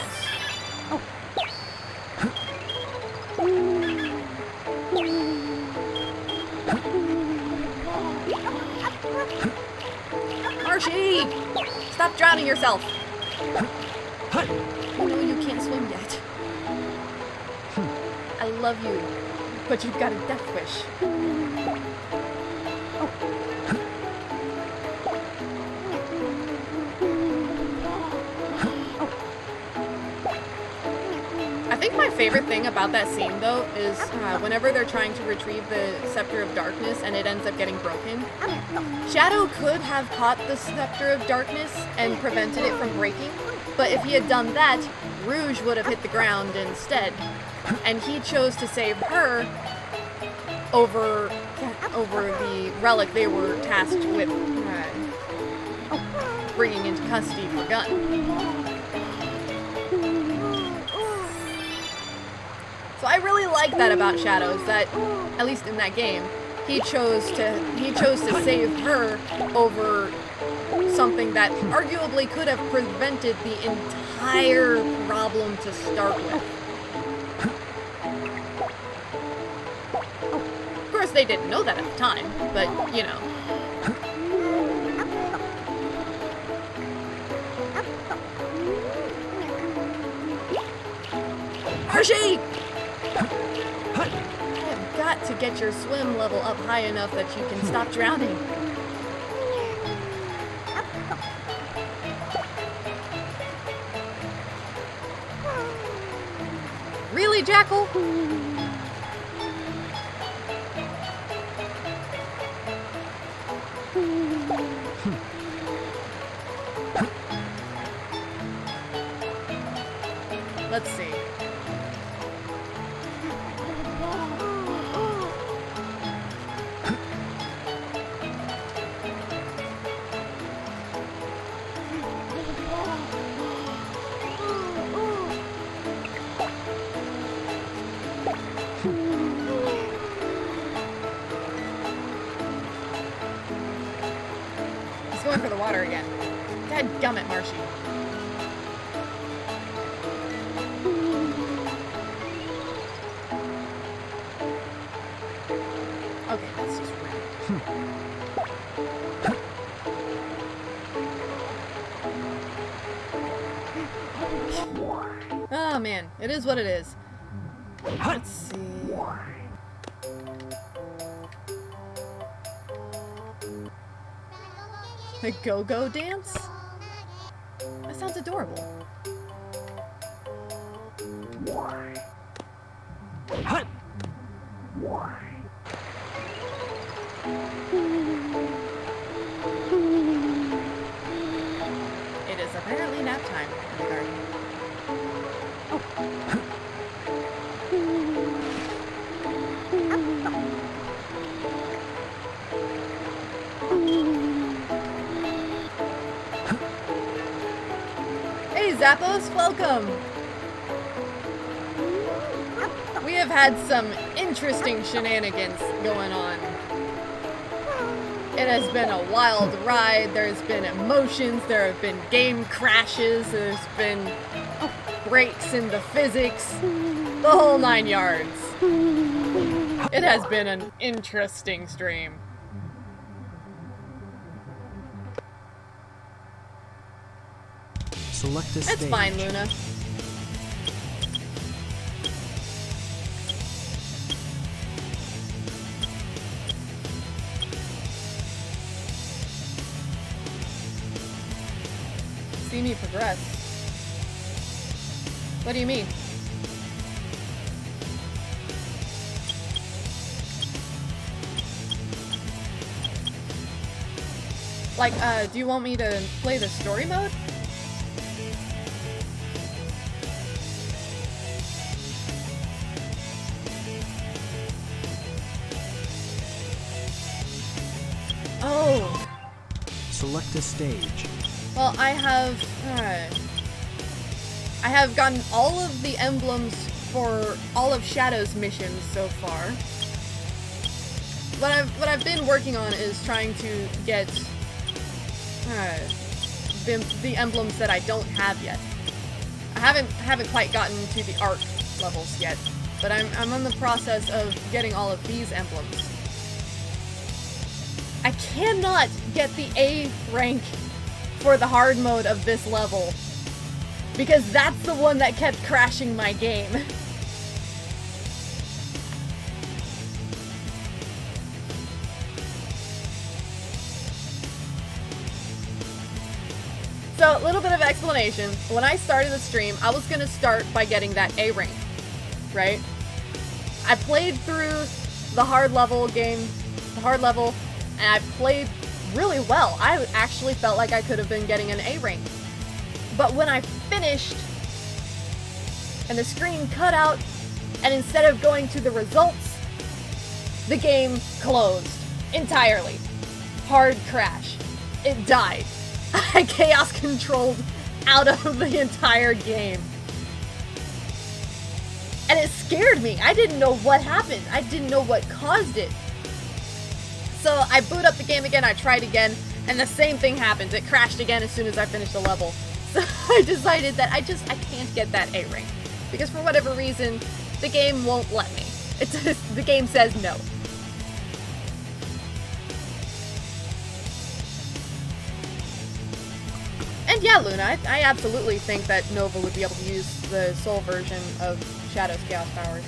Marshy! Stop drowning yourself! Oh no, you can't swim yet. I love you, but you've got a death wish. I think my favorite thing about that scene, though, is whenever they're trying to retrieve the Scepter of Darkness and it ends up getting broken, Shadow could have caught the Scepter of Darkness and prevented it from breaking, but if he had done that, Rouge would have hit the ground instead, and he chose to save her over the relic they were tasked with bringing into custody for Gun. So I really like that about Shadow, is that, at least in that game, he chose to save her over something that arguably could have prevented the entire problem to start with. Of course, they didn't know that at the time, but, you know. Hershey! I've got to get your swim level up high enough that you can stop drowning. Hey, Jackal! Let's see. He's going for the water again. God gummit, Marshy. Okay, that's just rude. Oh man, it is what it is. Let's see. The go-go dance? That sounds adorable. It is apparently nap time in the garden. Hey Zappos, welcome! We have had some interesting shenanigans going on. It has been a wild ride, there's been emotions, there have been game crashes, there's been breaks in the physics, the whole 9 yards. It has been an interesting stream. Select a It's stage. fine, Luna. See me progress. What do you mean? Like, do you want me to play the story mode? Oh. Select a stage. Well, I have gotten all of the emblems for all of Shadow's missions so far. What I've been working on is trying to get the emblems that I don't have yet. I haven't quite gotten to the arc levels yet, but I'm in the process of getting all of these emblems. I cannot get the A rank for the hard mode of this level because that's the one that kept crashing my game. So, a little bit of explanation. When I started the stream, I was gonna start by getting that A rank, right? I played through the hard level game, and I played really well. I actually felt like I could have been getting an A rank. But when I finished, and the screen cut out, and instead of going to the results, the game closed entirely. Hard crash. It died. I chaos controlled out of the entire game. And it scared me. I didn't know what happened. I didn't know what caused it. So I boot up the game again, I tried again, and the same thing happened. It crashed again as soon as I finished the level. So I decided that I can't get that A rank. Because for whatever reason, the game won't let me. The game says no. And yeah, Luna, I absolutely think that Nova would be able to use the Soul version of Shadow's Chaos powers.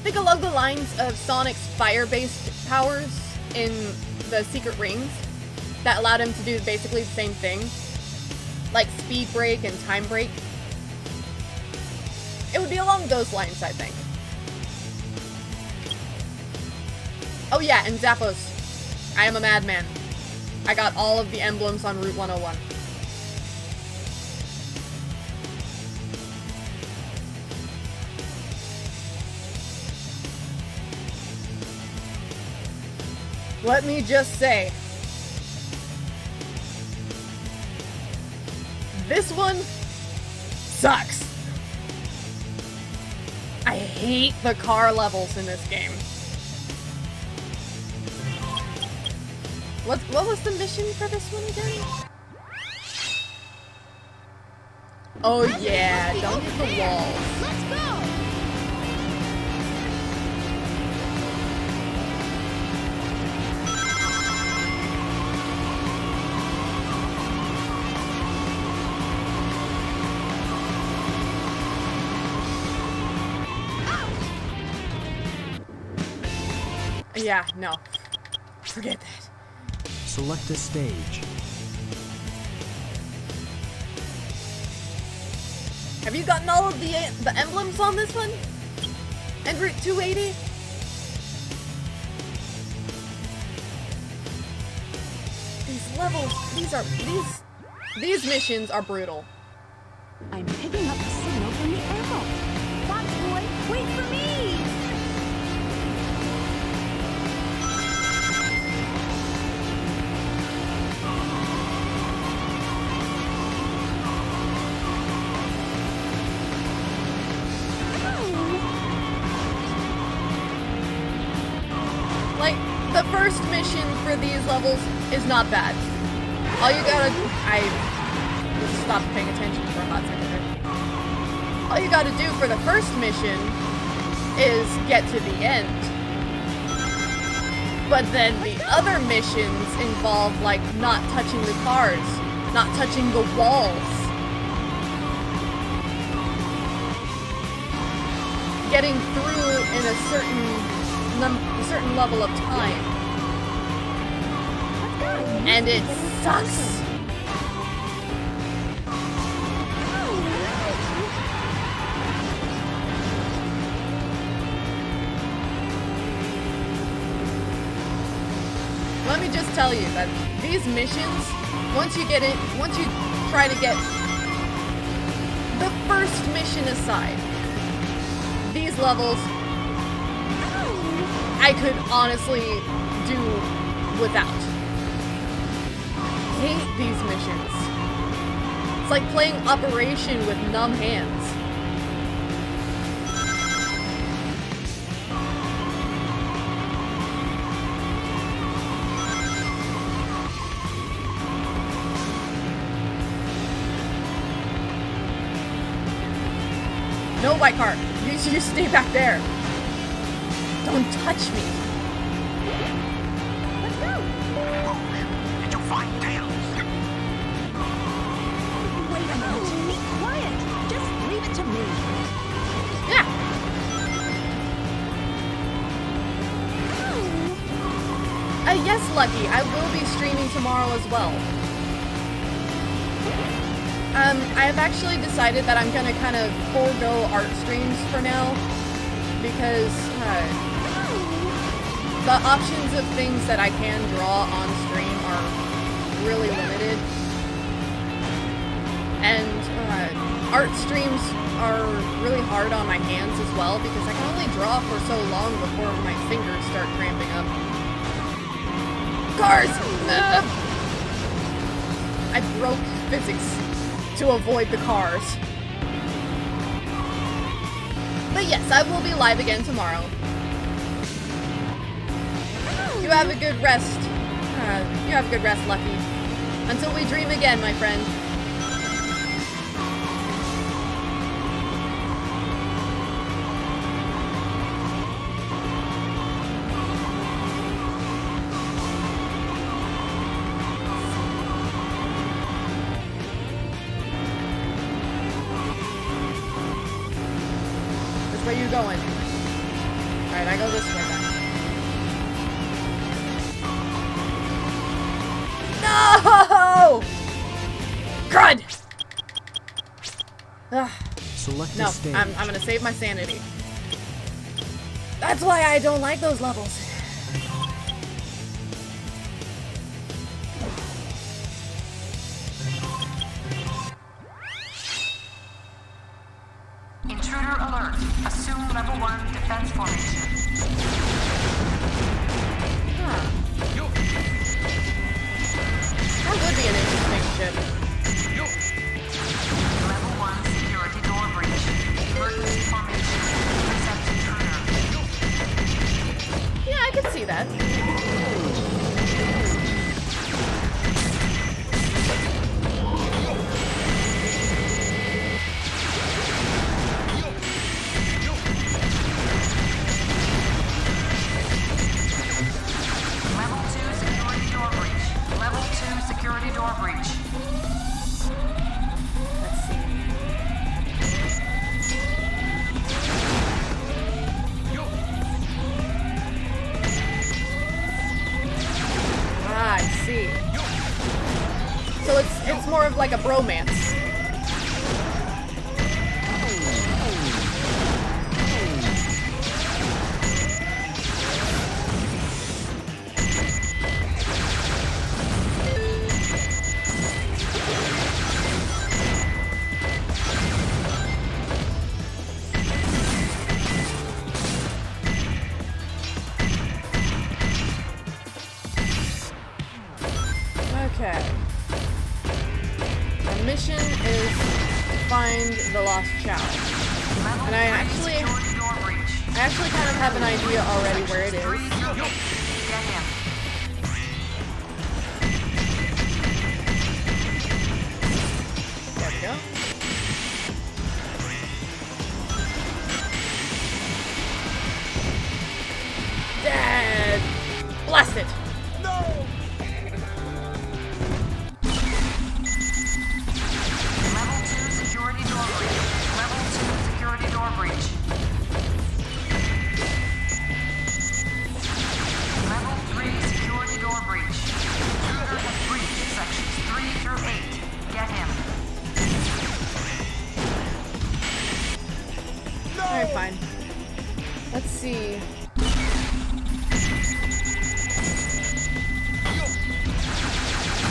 Think along the lines of Sonic's fire-based powers in the Secret Rings that allowed him to do basically the same thing. like speed break and time break. It would be along those lines, I think. Oh yeah, and Zappos. I am a madman. I got all of the emblems on Route 101. Let me just say, this one sucks. I hate the car levels in this game. What was the mission for this one again? Oh yeah, don't hit the walls. Let's go! Yeah, no. Forget that. Select a stage. Have you gotten all of the emblems on this one? And Route 280? These levels, these missions are brutal. I'm picking up the signal from the arrow. Fox boy, wait for me! Like, the first mission for these levels is not bad. All you gotta... I just stopped paying attention for a hot second there. All you gotta do for the first mission is get to the end. But then the other missions involve, like, not touching the cars, not touching the walls, getting through in a certain level of time. And it sucks. Let me just tell you that these missions, once you try to get the first mission aside, these levels, I could honestly do without. Hate these missions. It's like playing Operation with numb hands. No, white car. You stay back there. Don't touch me. Let's go! Did you find Tails? Wait a minute. Be quiet. Just leave it to me. Yeah. Yes, Lucky. I will be streaming tomorrow as well. I have actually decided that I'm gonna kind of forego art streams for now because the options of things that I can draw on stream are really limited. And art streams are really hard on my hands as well because I can only draw for so long before my fingers start cramping up. Cars! I broke physics to avoid the cars. But yes, I will be live again tomorrow. You have a good rest. You have a good rest, Lucky. Until we dream again, my friend. Which way you going? Alright, I go this way then. No! Crud! Select No, a stage. I'm gonna save my sanity. That's why I don't like those levels. Intruder alert. Assume level 1 defense formation. Huh. That would be an interesting ship. Level 1 security door breach. Emergency formation. Intercept intruder. Yeah, I could see that. Level 2 security door breach. Level 2 security door breach. Let's see. Ah, I see. So it's more of like a bromance. Okay. Our mission is to find the lost child. Level And I actually security door breach. kind of have an idea already where it 3 is. through 8. Get him. There we go. Dead! Blast it! Level 2 security door breach. Level 2 security door breach. Level 3 security door breach. Intruder has breached sections 3 through 8. Get him. Alright, fine. Let's see.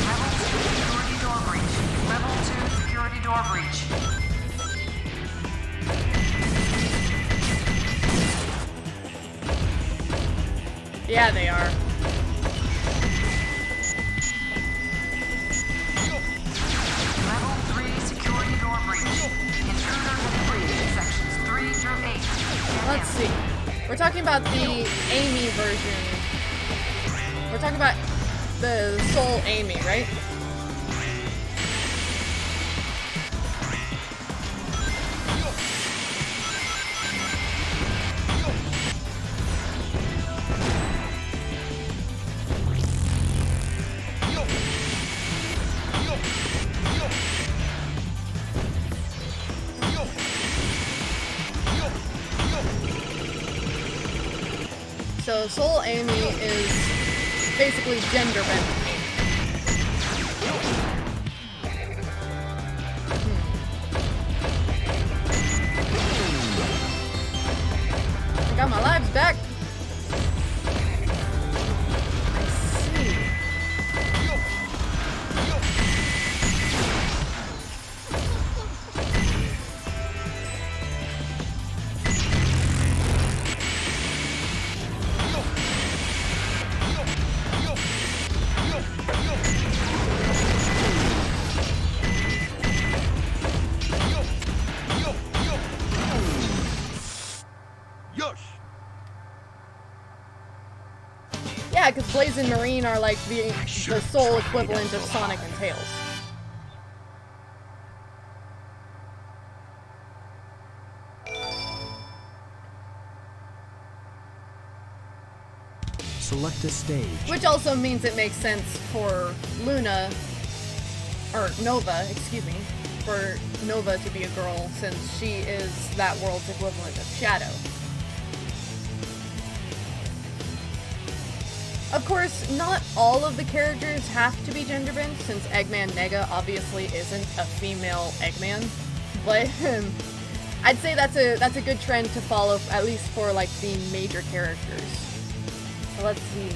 Level 2 security door breach. Level 2 security door breach. Yeah, they are. Level 3 security door breach. Intruder has breached sections 3 through 8. Get Let's him. see. We're talking about the Amy version. We're talking about the Soul Amy, right? So Soul Amy is basically gender bent. I got my lives back. I see. Yeah, because Blaze and Marine are like the soul equivalent of Sonic and Tails. Select a stage. Which also means it makes sense for Luna, or Nova, excuse me, for Nova to be a girl since she is that world's equivalent of Shadow. Of course, not all of the characters have to be gender bent, since Eggman Nega obviously isn't a female Eggman, but I'd say that's a good trend to follow, at least for like the major characters. So let's see.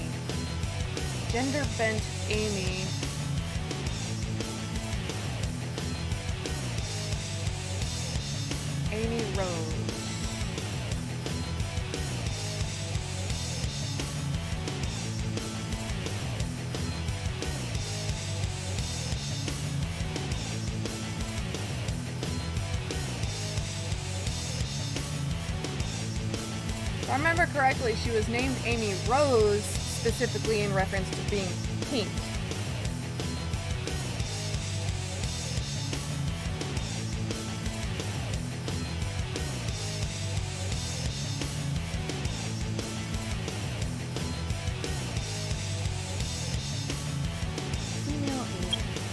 Gender bent Amy. Amy Rose. If I remember correctly, she was named Amy Rose specifically in reference to being pink. Female Amy is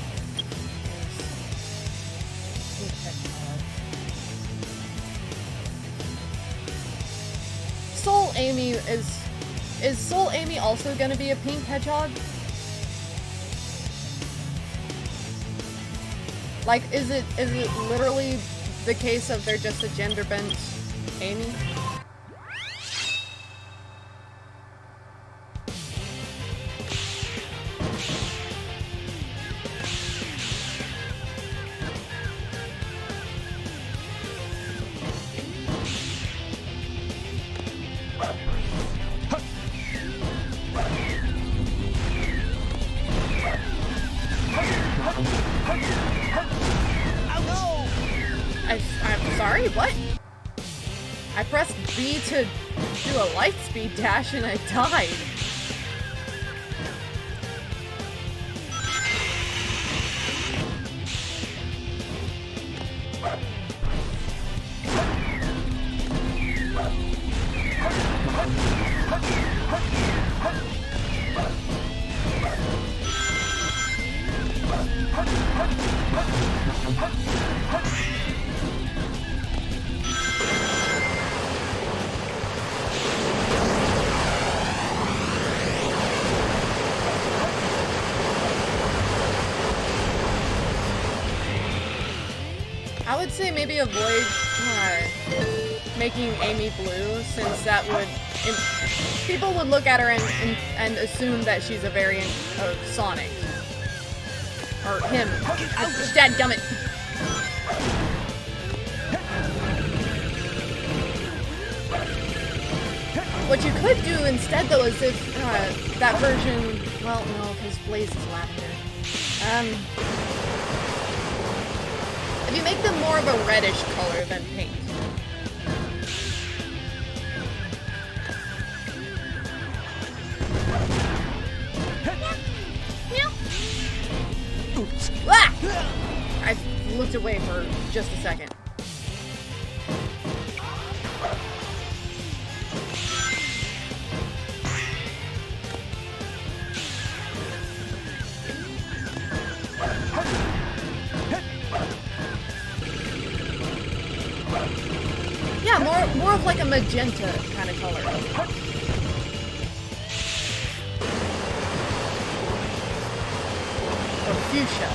pink hedgehog. Soul Amy is Soul Amy also gonna be a pink hedgehog? Like, is it literally the case of they're just a gender bent Amy? I'm sorry, what? I pressed B to do a light speed dash and I died. I would say maybe avoid making Amy blue, since that would... people would look at her and assume that she's a variant of Sonic. Or him. Dadgummit. What you could do instead, though, is if that version... Well, no, because Blaze is lavender. If you make them more of a reddish color than pink. Ah! I looked away for just a second. Yeah, more of like a magenta kind of color. Or fuchsia.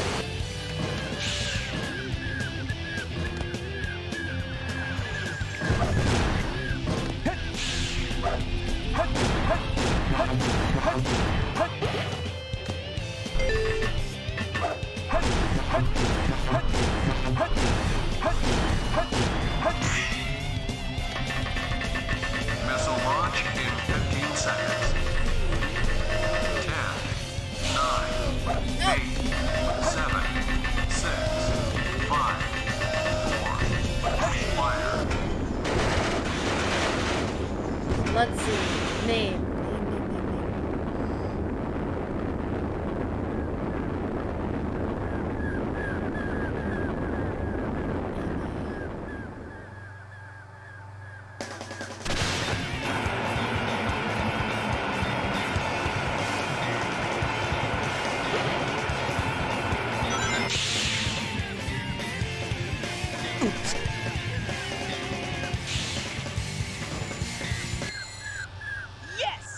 Missile launch in 15 seconds. 10, 9, 8, 7, 6, 5, 4, fire. Let's see. Name. Yes!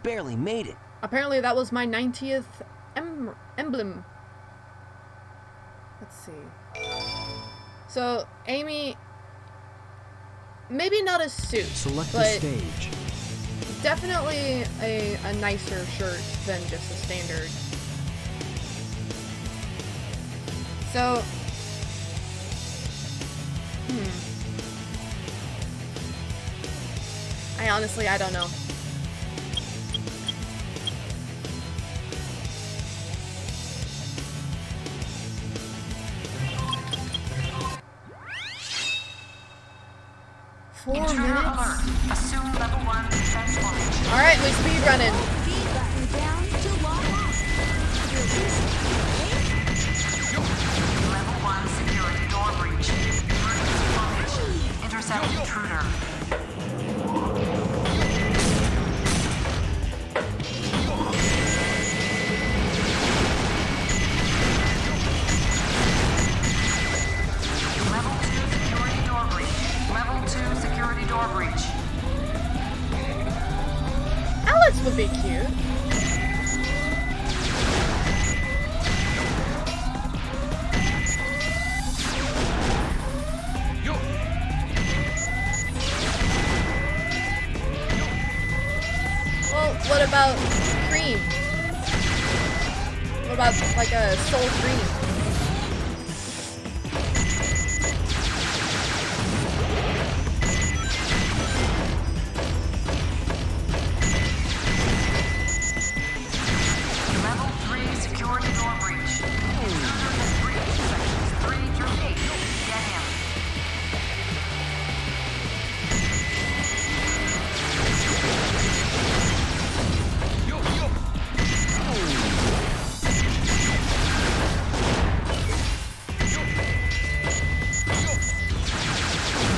barely made it. Apparently that was my 90th emblem. Let's see. So, Amy, maybe not a suit, Select a but stage. definitely a nicer shirt than just a standard. So, I don't know. Intruder 4 minutes? alert. Assume level 1 defense formation. Alright, we speed running. B button down to log off. You're losing. Level 1 security door breach. Emergency formation. Intercept intruder. Level 2 security door breach. Level 2 security door breach. Alex would be cute. Well, what about Cream? What about like a Soul Cream? Level 3 security door breach. Intruder has breached sections 3 through 8. Get him.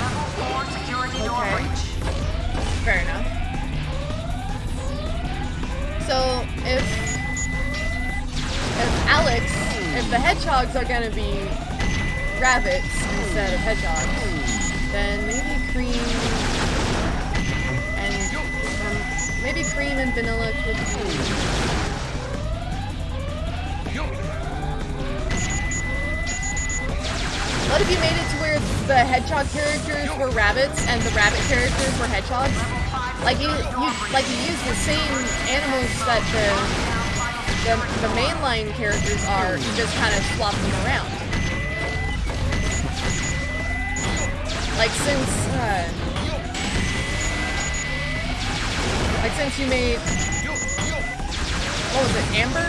Level 4 security door Okay. breach. Fair enough. So if the hedgehogs are gonna be rabbits instead of hedgehogs, then maybe Cream and Vanilla could be. What if you made it to where the hedgehog characters were rabbits and the rabbit characters were hedgehogs? Like you use the same animals that the mainline characters are, you just kind of swap them around. Like since you made, what was it, Amber?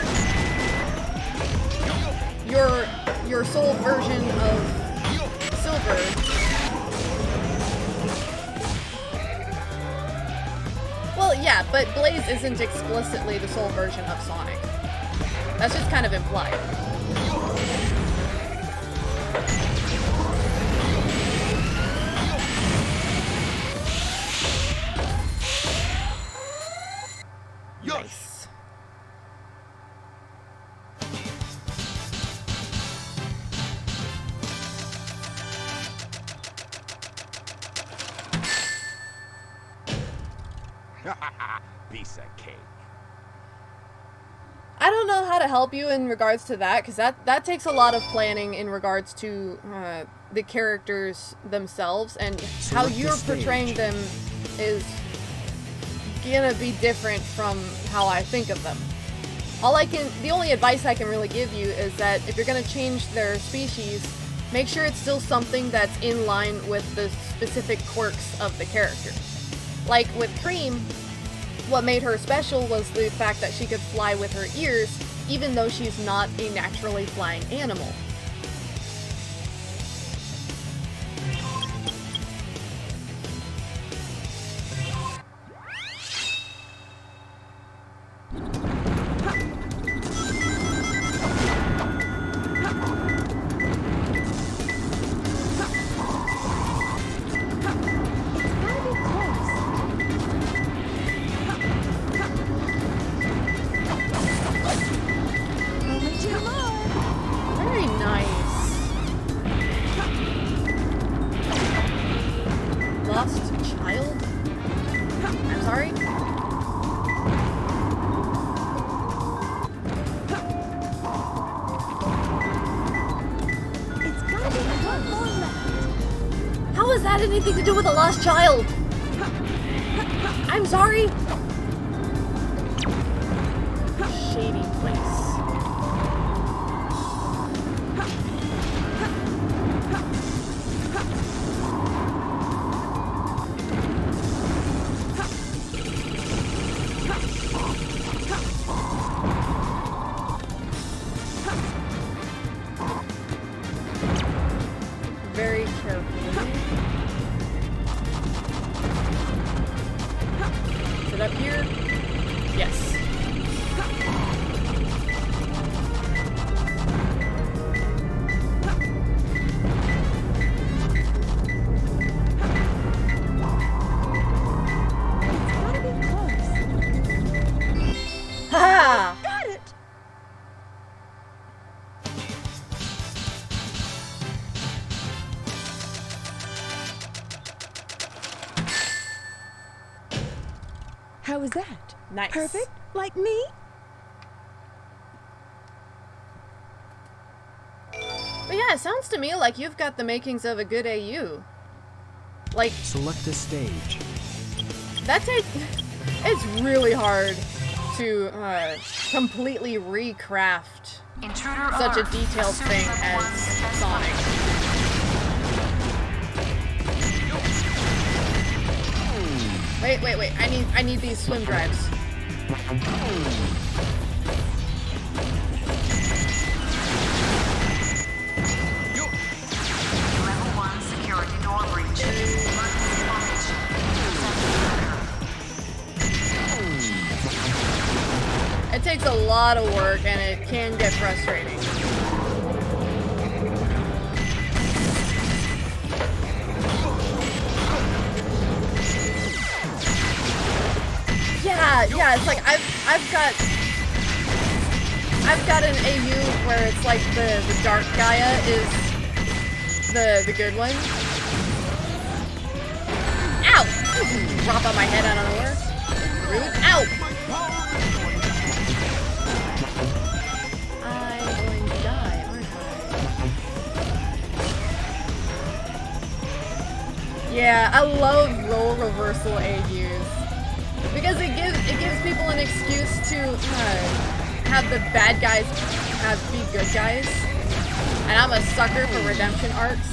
Your soul version of Silver. Well, yeah, but Blaze isn't explicitly the soul version of Sonic. That's just kind of implied. Nice. Piece of cake. I don't know how to help you in regards to that, because that takes a lot of planning in regards to the characters themselves, and how Select a you're stage. portraying them is gonna be different from how I think of them. The only advice I can really give you is that if you're gonna change their species, make sure it's still something that's in line with the specific quirks of the character. Like with Cream, what made her special was the fact that she could fly with her ears, even though she's not a naturally flying animal. Very nice. anything to do with a lost child. I'm sorry. Shady place. Very carefully. Is it up here? Yes. Gotta be close. Ha! Got it! How was that? Nice. Perfect? Like me? But yeah, it sounds to me like you've got the makings of a good AU. Like, Select a stage. that takes... It's really hard to completely recraft Intruder such a alert. detailed Assume thing level as 1 Sonic. Wait. I need these swim drives. Level 1 security door breach. Emergency formation. Intercept. It takes a lot of work and it can get frustrating. Yeah, it's like I've got an AU where it's like the Dark Gaia is the good one. Ow! Drop on my head out of nowhere. Rude. Ow! I'm going to die, aren't I? Yeah, I love role reversal AUs. Because it gives people an excuse to have the bad guys be good guys. And I'm a sucker for redemption arcs.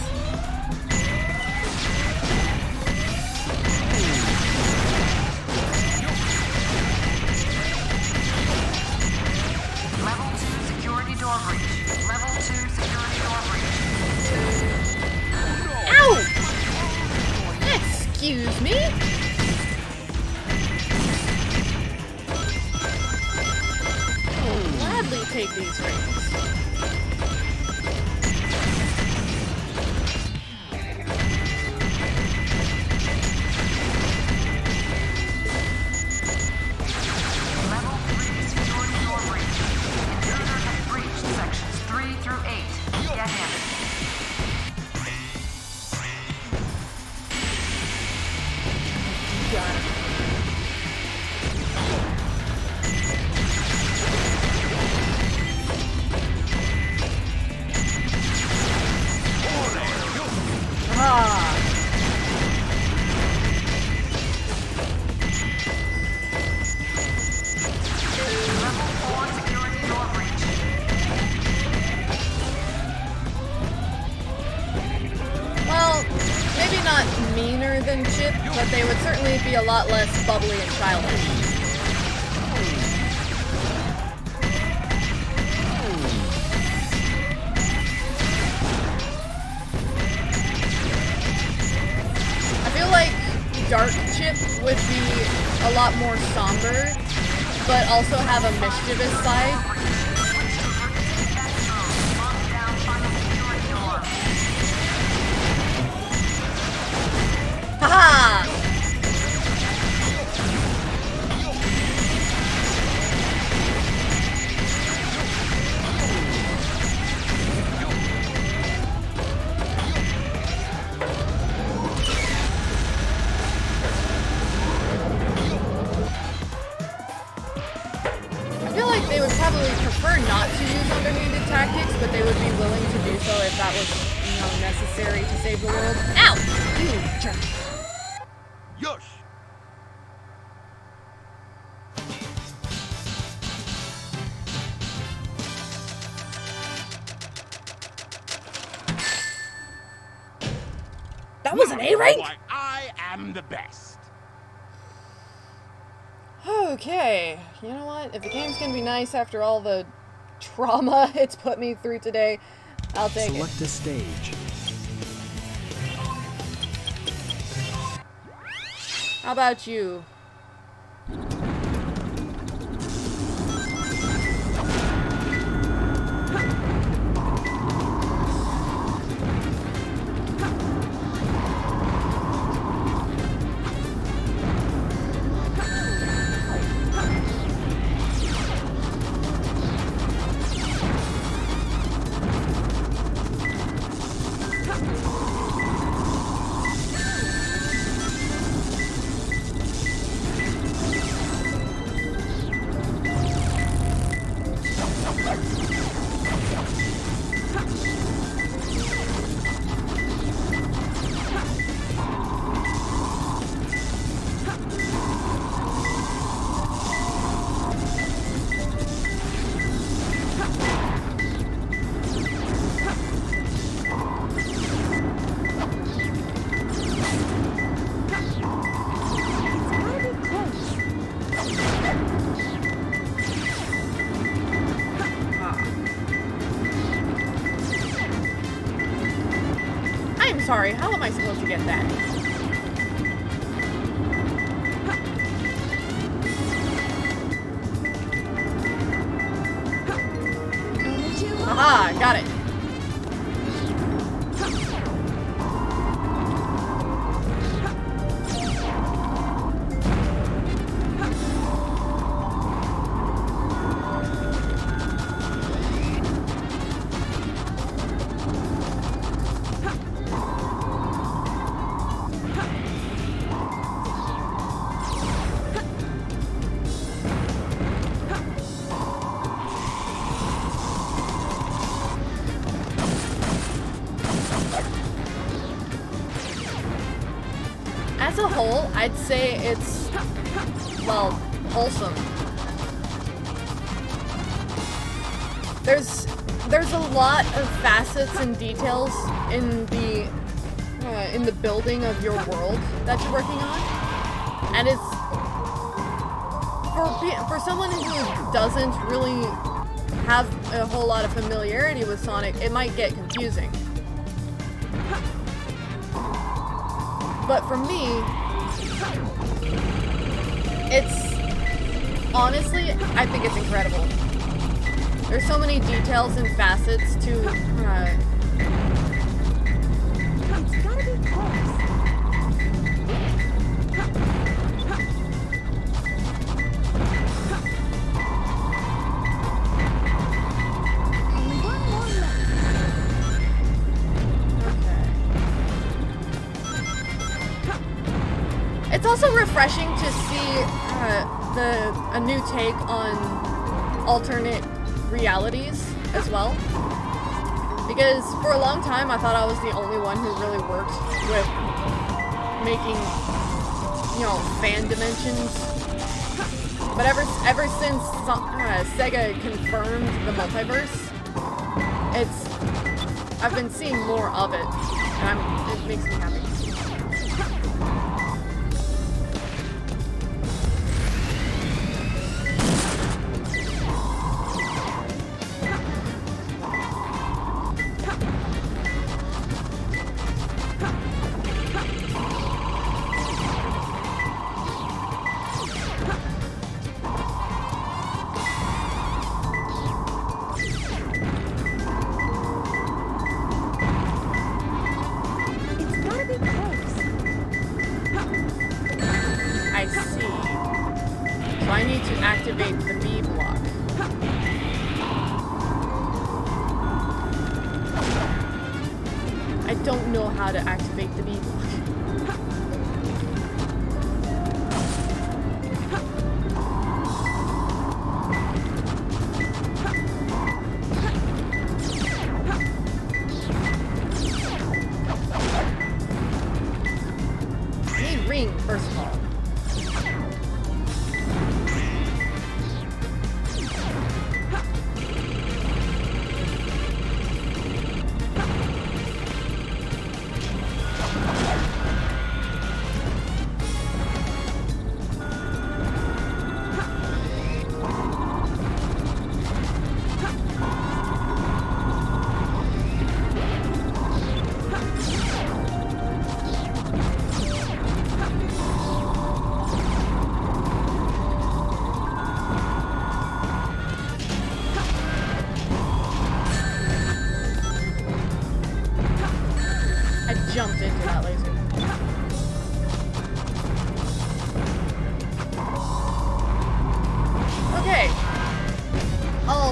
Level 2 security door breach. Level 2 security door breach. Ow! Excuse me? I'll gladly take these rings. Level 3 security door breach. Intruder has breached sections 3 through 8. Get him. Got it. Ah. Level 4 security door breach. Well, maybe not meaner than Chip, but they would certainly be a lot less bubbly and childish. I feel like Dark Chip would be a lot more somber, but also have a mischievous side. Lock down final security door. Haha! I feel like they would probably prefer not to use underhanded tactics, but they would be willing to do so if that was necessary to save the world. Ow! You jerk. Yush! That was an A rank? Why, I am the best. Okay, you know what? If the game's gonna be nice after all the trauma it's put me through today, I'll take it. Select a stage. How about you? I'm sorry, how am I supposed to get that? Aha, got it. As a whole, I'd say it's, well, wholesome. There's a lot of facets and details in the building of your world that you're working on, and it's for someone who doesn't really have a whole lot of familiarity with Sonic, it might get confusing. But for me, it's honestly, I think it's incredible. There's so many details and facets to It's gotta be close. Only one more left. It's also refreshing to see a new take on alternate realities as well. Because for a long time I thought I was the only one who really worked with making, you know, fan dimensions. But ever since Sega confirmed the multiverse, I've been seeing more of it, and it makes me happy. Activate the B block. I don't know how to activate the B block.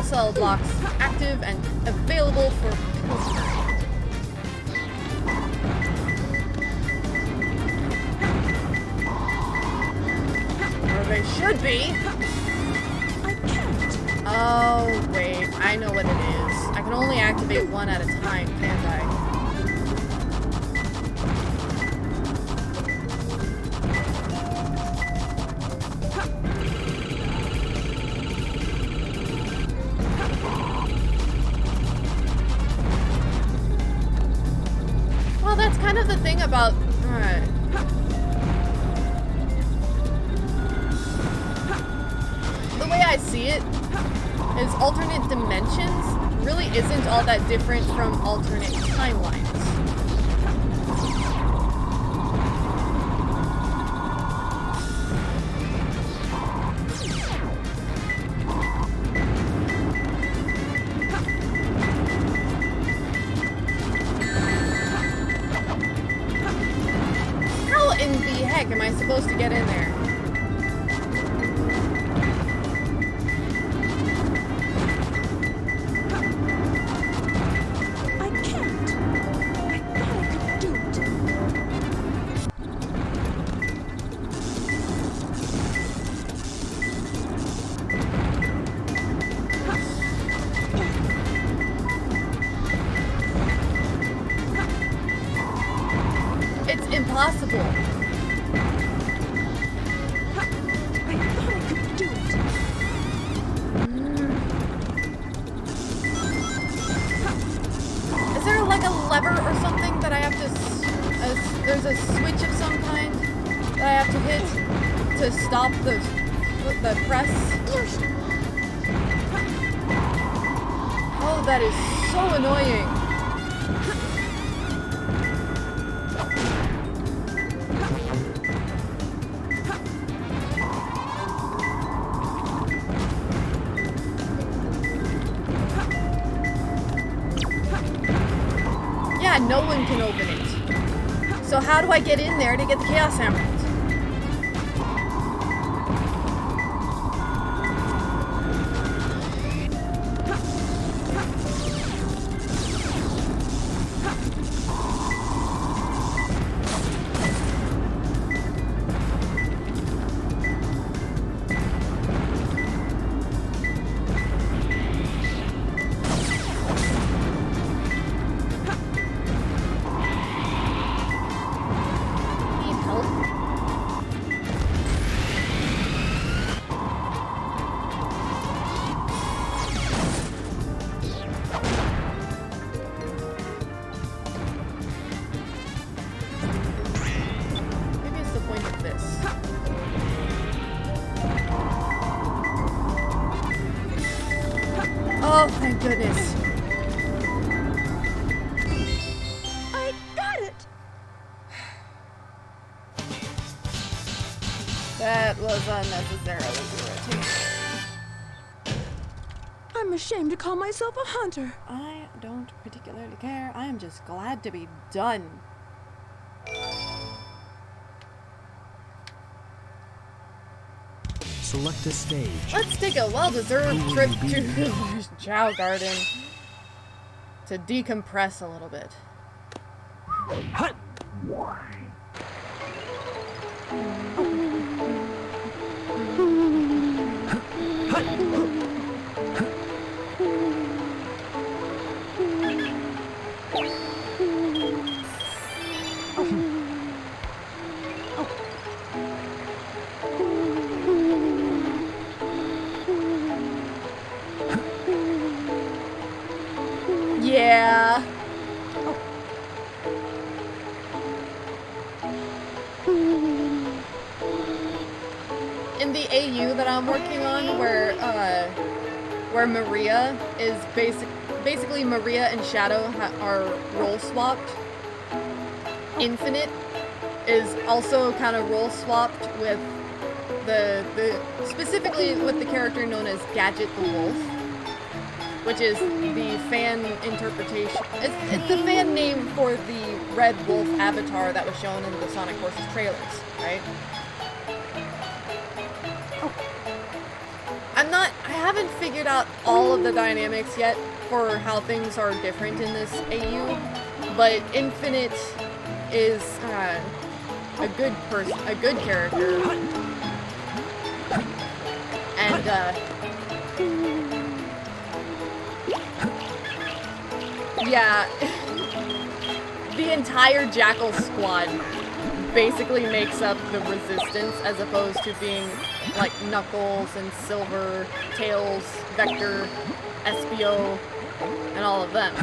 cell blocks active and available for pilfering. Or they should be. I can't. Oh, wait. I know what it is. I can only activate one at a time, can't I? Well, that's kind of the thing about... Alright. The way I see it is alternate dimensions really isn't all that different from alternate timelines. How in the heck am I supposed to get in there? Impossible. Is there like a lever or something that I have to... there's a switch of some kind that I have to hit to stop the press? Oh, that is so annoying. No one can open it. So how do I get in there to get the Chaos Emerald? Oh, thank goodness. I got it! That was unnecessarily irritating. I'm ashamed to call myself a hunter. I don't particularly care. I am just glad to be done. Select a stage. Let's take a well-deserved trip to Chow Garden to decompress a little bit. Hut! Yeah. In the AU that I'm working on, where Maria is basically Maria and Shadow are role swapped. Infinite is also kind of role swapped with the specifically with the character known as Gadget the Wolf, which is the fan interpretation. It's the fan name for the Red Wolf avatar that was shown in the Sonic Forces trailers, right? I haven't figured out all of the dynamics yet for how things are different in this AU, but Infinite is a good person, a good character, and yeah, the entire Jackal squad basically makes up the Resistance, as opposed to being like Knuckles and Silver, Tails, Vector, Espio, and all of them.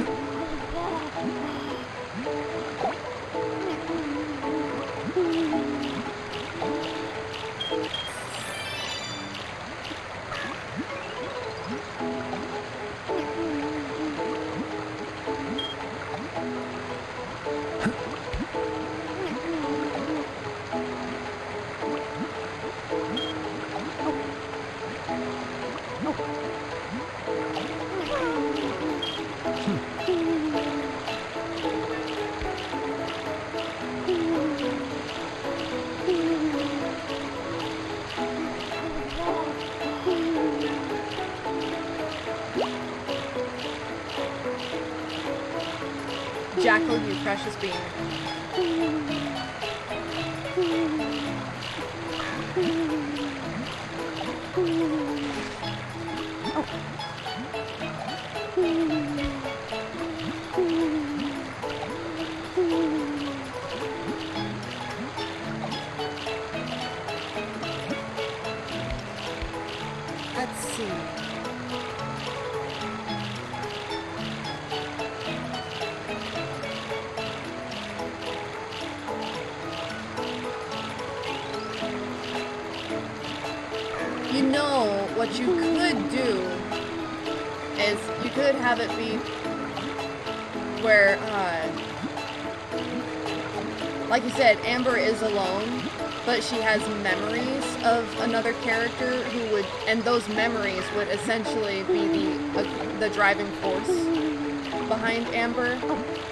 Jackal, you precious being. Let's see. You know, what you could do is you could have it be where, like you said, Amber is alone, but she has memories of another character who would, and those memories would essentially be the driving force behind Amber.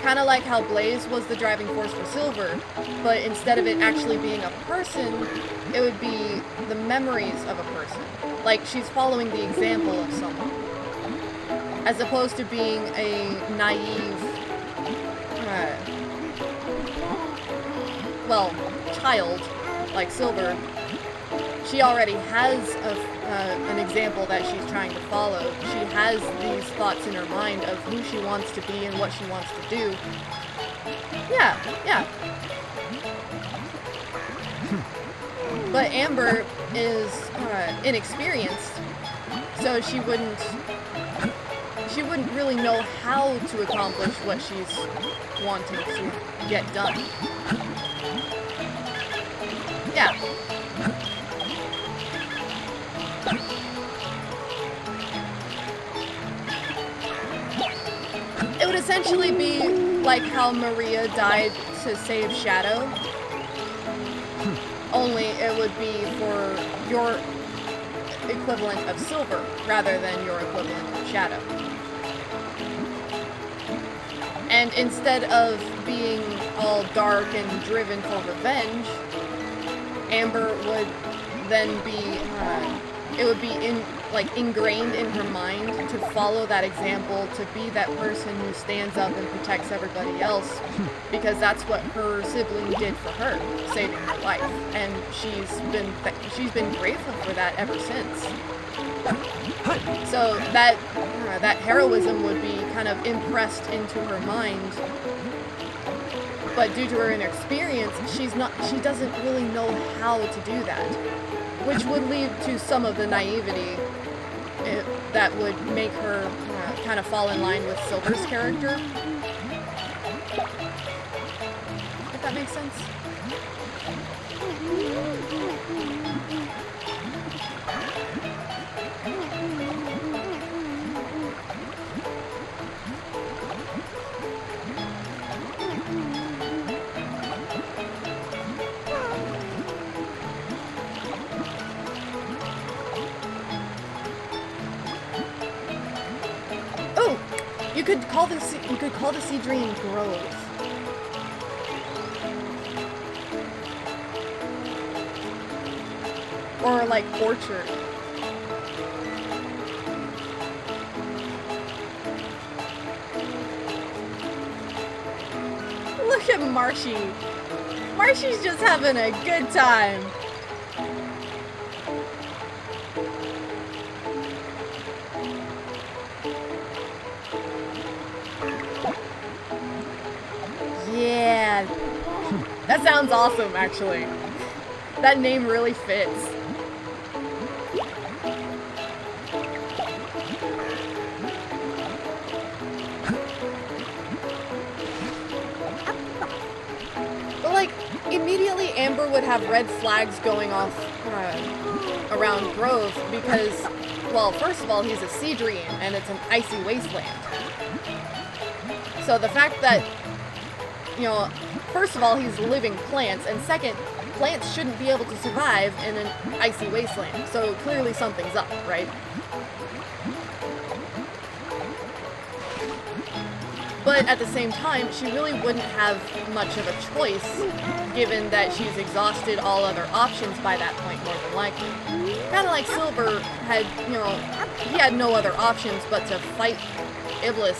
Kind of like how Blaze was the driving force for Silver, but instead of it actually being a person, it would be the memories of a person. Like, she's following the example of someone. As opposed to being a naive, well, child, like Silver. She already has an example that she's trying to follow. She has these thoughts in her mind of who she wants to be and what she wants to do. Yeah. But Amber is inexperienced, so she wouldn't really know how to accomplish what she's wanting to get done. Yeah. It would essentially be like how Maria died to save Shadow. Only it would be for your equivalent of Silver rather than your equivalent of Shadow. And instead of being all dark and driven for revenge, Amber would then be, it would be ingrained in her mind to follow that example, to be that person who stands up and protects everybody else, because that's what her sibling did for her, saving her life, and she's been grateful for that ever since. So that heroism would be kind of impressed into her mind, but due to her inexperience, she doesn't really know how to do that, which would lead to some of the naivety that would make her kind of fall in line with Silver's character. If that makes sense. You could call the Cedrian Grove. Or like Orchard. Marshy. Marshy's just having a good time. Yeah. That sounds awesome, actually. That name really fits. But like, immediately Amber would have red flags going off around Grove because, well, first of all, he's a Seedrian and it's an icy wasteland. So the fact that, you know, first of all, he's living plants, and second, plants shouldn't be able to survive in an icy wasteland. So clearly something's up, right? But at the same time, she really wouldn't have much of a choice, given that she's exhausted all other options by that point, more than likely. Kind of like Silver had, you know, he had no other options but to fight Iblis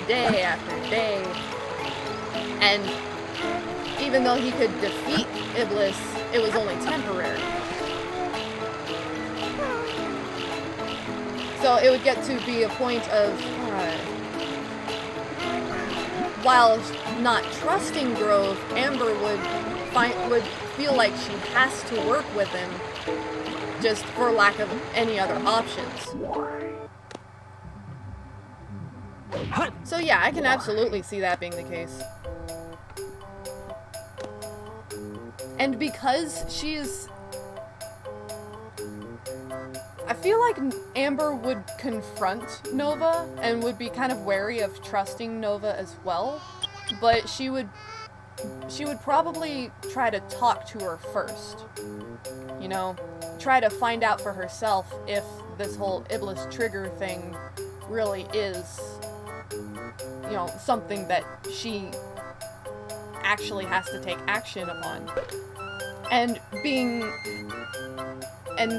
day after day. And even though he could defeat Iblis, it was only temporary. So it would get to be a point of, while not trusting Grove, Amber would feel like she has to work with him just for lack of any other options. So yeah, I can absolutely see that being the case. And because she's... I feel like Amber would confront Nova and would be kind of wary of trusting Nova as well, but she would probably try to talk to her first. You know, try to find out for herself if this whole Iblis trigger thing really is, you know, something that she actually has to take action upon. And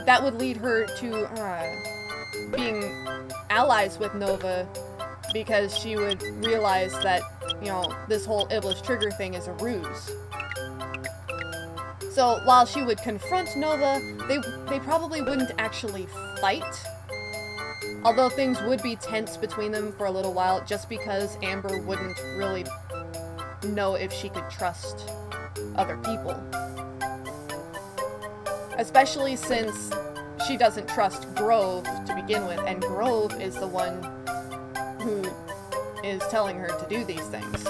that would lead her to being allies with Nova, because she would realize that, you know, this whole Iblis trigger thing is a ruse. So while she would confront Nova, they probably wouldn't actually fight. Although things would be tense between them for a little while, just because Amber wouldn't really know if she could trust other people. Especially since she doesn't trust Grove to begin with, and Grove is the one who is telling her to do these things.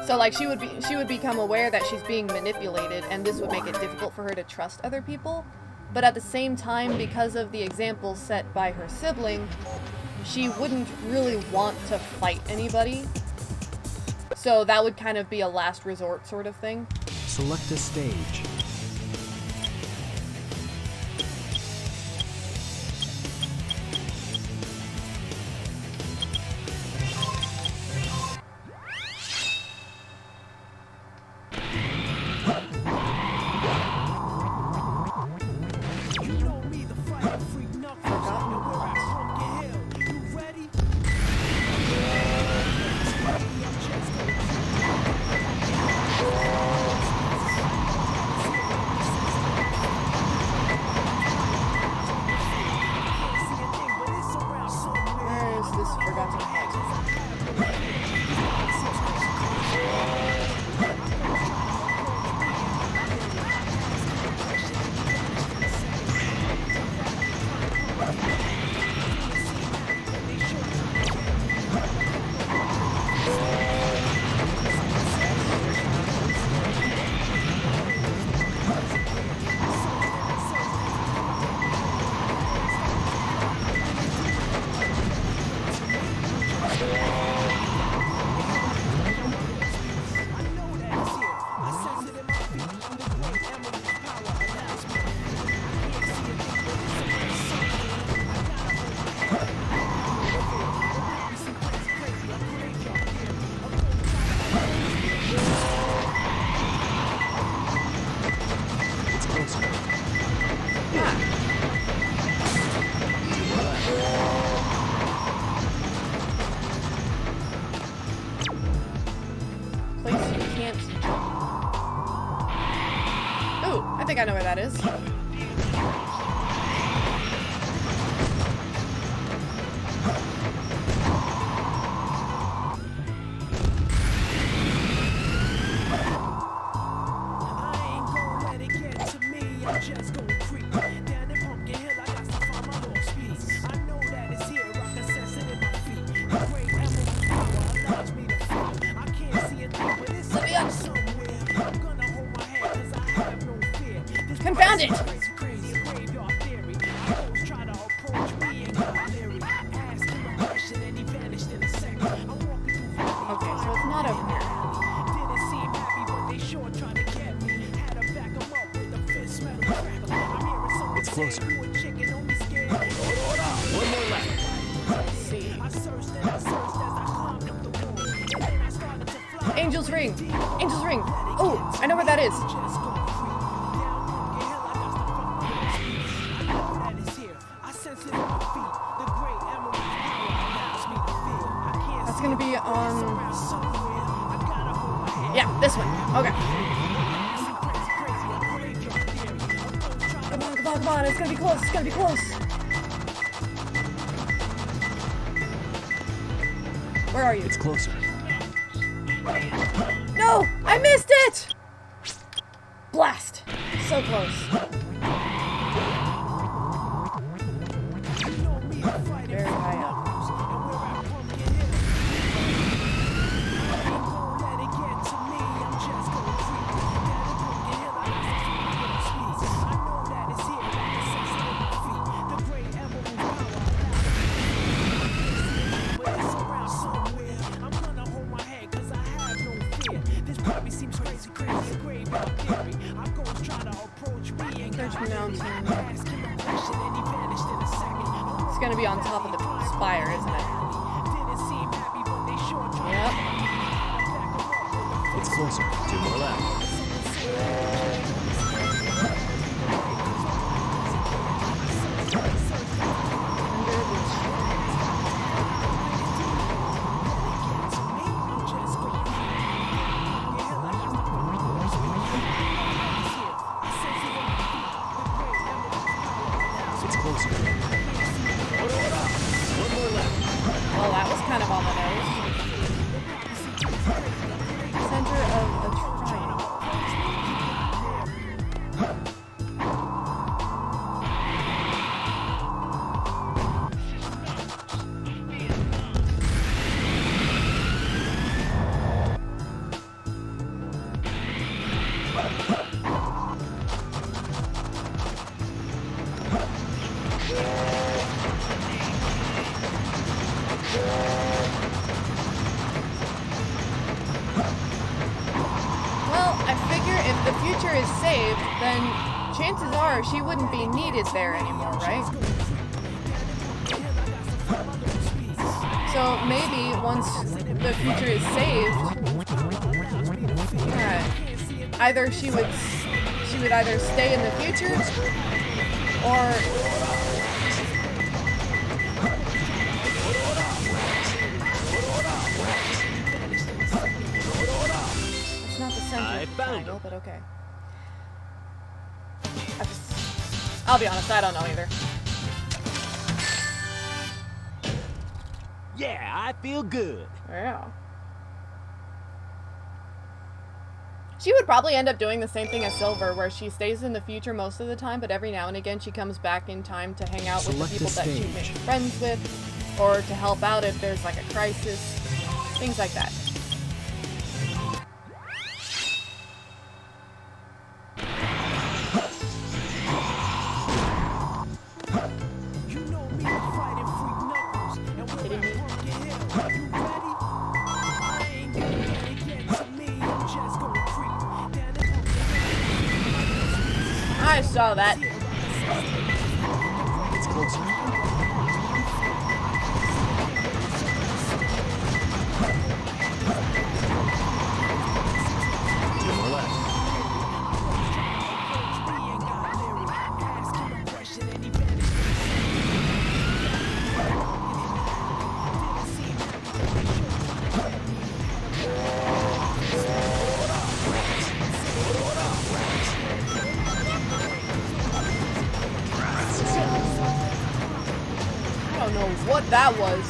So like she would become aware that she's being manipulated, and this would make it difficult for her to trust other people. But at the same time, because of the example set by her sibling, she wouldn't really want to fight anybody. So that would kind of be a last resort sort of thing. Select a stage. is. I ain't gon' let it get to me. I'm just gon' creep down in Pumpkin Hill. I got to find my lost piece. I know that it's here. I can sense it in my feet. The great emerald power allows me to feel. I can't see it through, but it's somewhere. I'm gonna hold my head 'cause I have no fear. This Confound it! crazy, crazy graveyard theory. I always try to approach me and got leery. Ask him a question and he vanished in a second. I'm walking through valley. Okay, so it's not over here. Didn't seem happy, but they sure tried to get me. Had to back 'em up with the fist smell of crackle. I'm hearing someone It's closer. say, "You a chicken, don't be scared." One more left. Let's see. I searched and I searched as I climbed up the wall. And then I started to fly. Angel's ring. Angel's ring. Oh, I know where that is. Just gonna creep down Pumpkin Hill. I got to find my lost piece. I know that it's here. I sense it in my feet. The great emerald power allows me to feel. I can't That's see gonna be it, but it's on. around somewhere. I gotta hold my head. Yeah, this one. Okay. Some crazy, crazy, a graveyard theory. I'm gonna try to Come on, come on, come on. It's gonna be close. It's gonna be close. Where are you? It's closer. No! I missed it! Blast! So close. Very high up. Church Mountain. It's gonna be on top of the spire, isn't it? Yep. It's closer. Two more left. It's closer. One more left. Well, that was kind of on the nose. Center of a triangle. Well, I figure if the future is saved, then chances are she wouldn't be needed there anymore, right? So maybe once the future is saved, either she would either stay in the future or it's not the center I of the found triangle, him. but okay. I'll be honest, I don't know either. Yeah, I feel good. Yeah. She would probably end up doing the same thing as Silver, where she stays in the future most of the time, but every now and again she comes back in time to hang out with the Select a people that she stage. makes friends with, or to help out if there's like a crisis, things like that. You know me, fighting freak knuckles, and we're Kidding me? at Pumpkin Hill. You ready? I ain't gonna let it get to me. I'm just gonna creep down in Pumpkin Hill. I saw that. It's closer. Two more left. know what that was.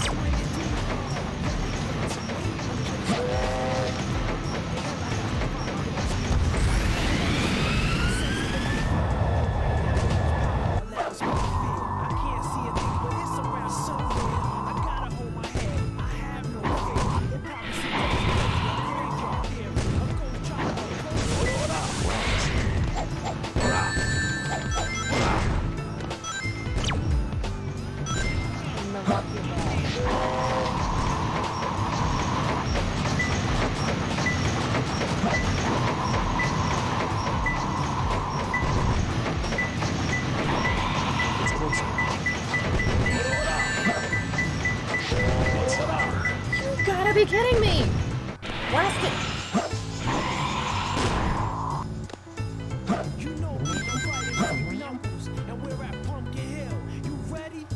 You gotta be kidding me! Blast it! You know me, I'm fighting with numbers, and we're at Pumpkin Hill. You ready?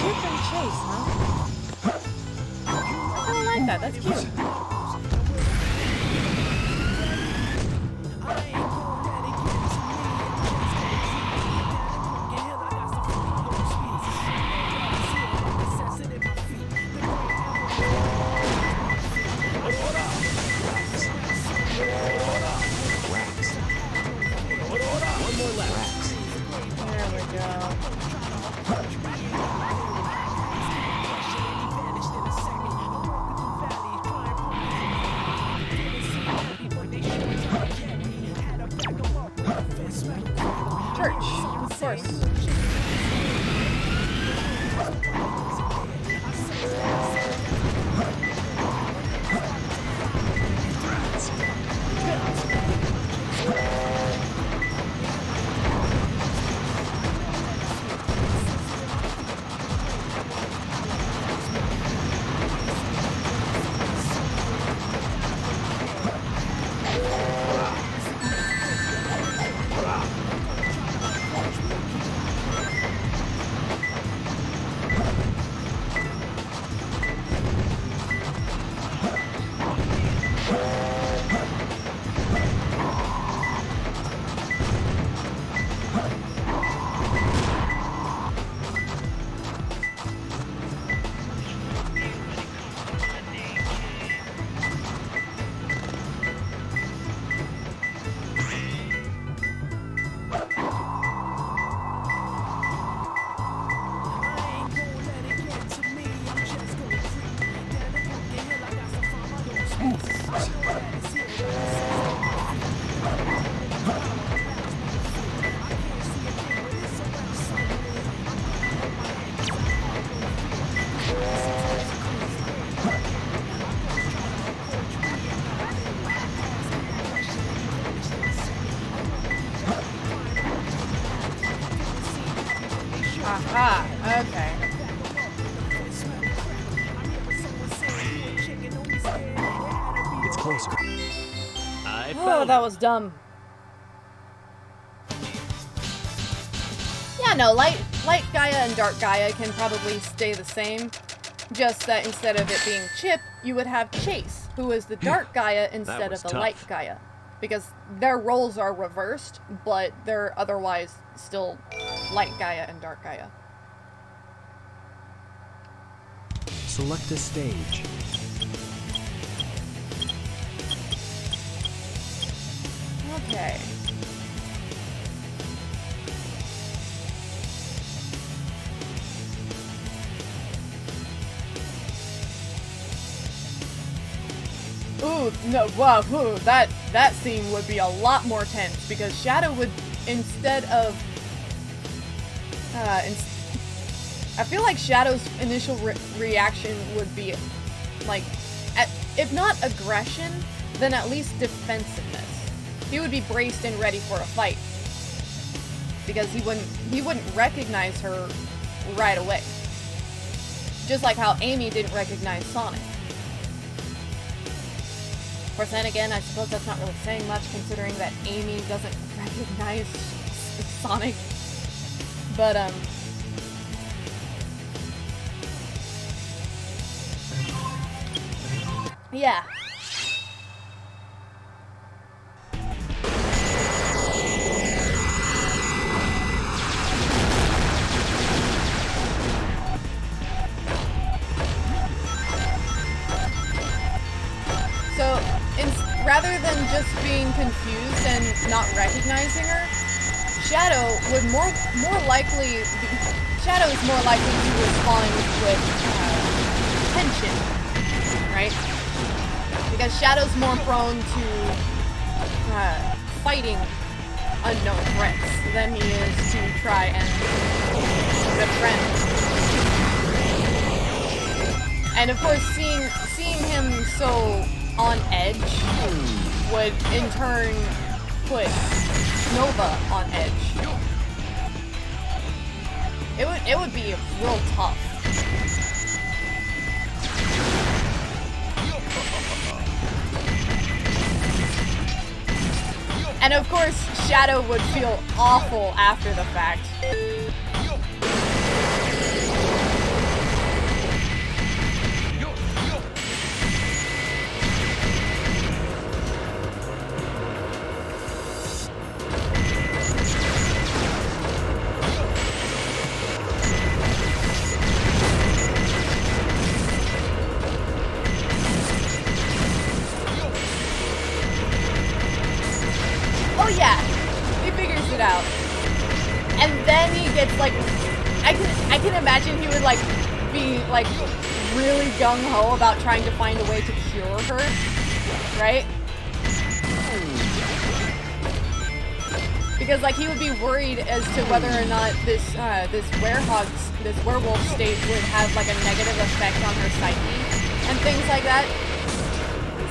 Chip and chase, huh? I kinda like that, that's cute. There we go. Church, of course. Aha, okay. It's closer. Oh, that was dumb. Yeah, no, light Gaia and dark Gaia can probably stay the same. Just that instead of it being Chip, you would have Chase, who is the dark Gaia instead was of the tough. light Gaia. Because their roles are reversed, but they're otherwise still light Gaia and dark Gaia. Select a stage. Okay. Ooh, no, wow, ooh, that scene would be a lot more tense because Shadow would, instead of, I feel like Shadow's initial reaction would be, like, if not aggression, then at least defensiveness. He would be braced and ready for a fight because he wouldn't recognize her right away. Just like how Amy didn't recognize Sonic. Of course, then again, I suppose that's not really saying much considering that Amy doesn't recognize Sonic. But, Yeah. So, rather than just being confused and not recognizing her, Shadow would more likely Shadow is more likely to respond with tension, right? Because Shadow's more prone to fighting unknown threats than he is to try and befriend. And of course, seeing him so on edge would in turn put Nova on edge. It would be real tough. And of course, Shadow would feel awful after the fact. Out. And then he gets like, I can imagine he would like be like really gung-ho about trying to find a way to cure her, right? Because like he would be worried as to whether or not this werewolf state would have like a negative effect on her psyche and things like that.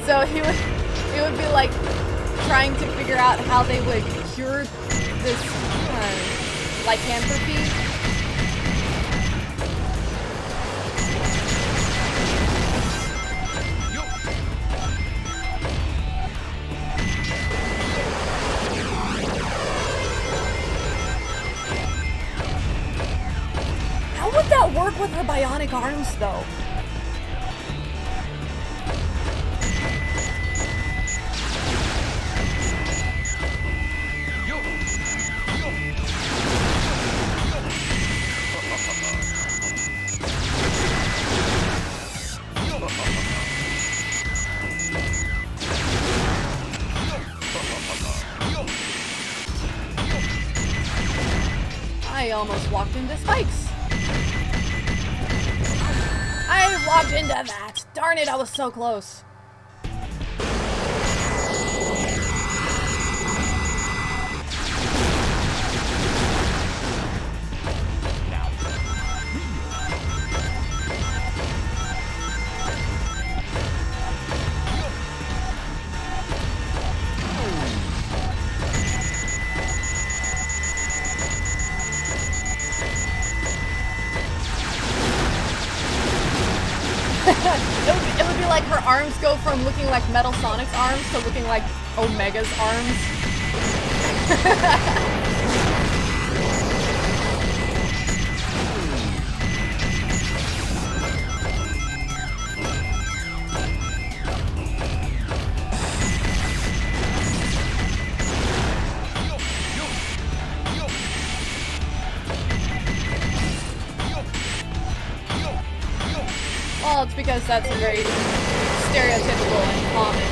So he would be like trying to figure out how they would cure this lycanthropy. How would that work with her bionic arms, though? I almost walked into spikes. I walked into that. Darn it, I was so close. It would be like her arms go from looking like Metal Sonic's arms to looking like Omega's arms. Well, it's because that's a very stereotypical and common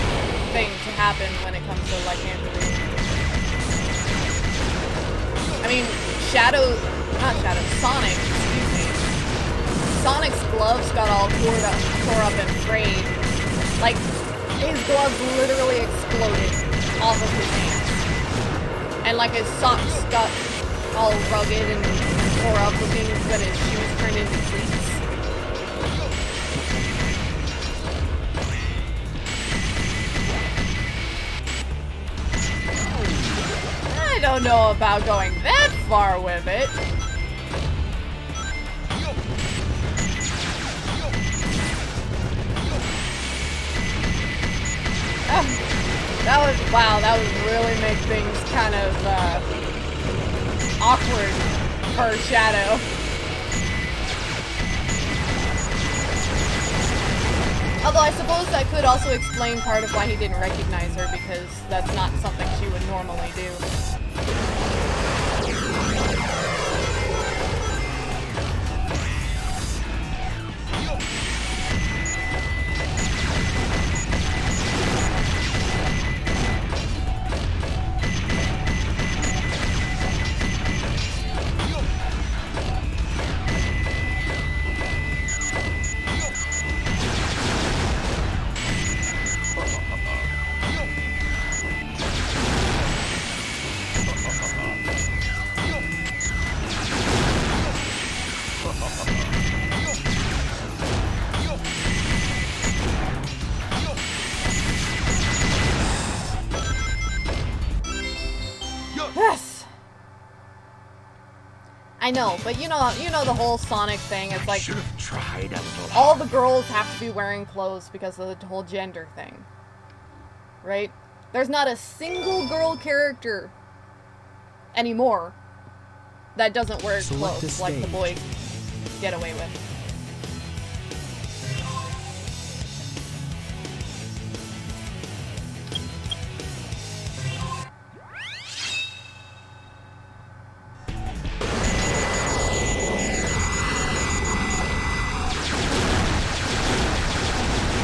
thing to happen when it comes to lycanthropy. I mean, Sonic, excuse me. Sonic's gloves got all tore up and frayed. Like, his gloves literally exploded off of his hands. And like his socks got all rugged and tore up looking when his shoes turned into cleats. I don't know about going that far with it. That would really make things kind of awkward for Shadow. Although I suppose that could also explain part of why he didn't recognize her, because that's not something she would normally do. Yes! I know, but you know the whole Sonic thing. It's like Should have tried a little. all the girls have to be wearing clothes because of the whole gender thing. Right? There's not a single girl character anymore that doesn't wear Select a clothes like the stage. boys get away with.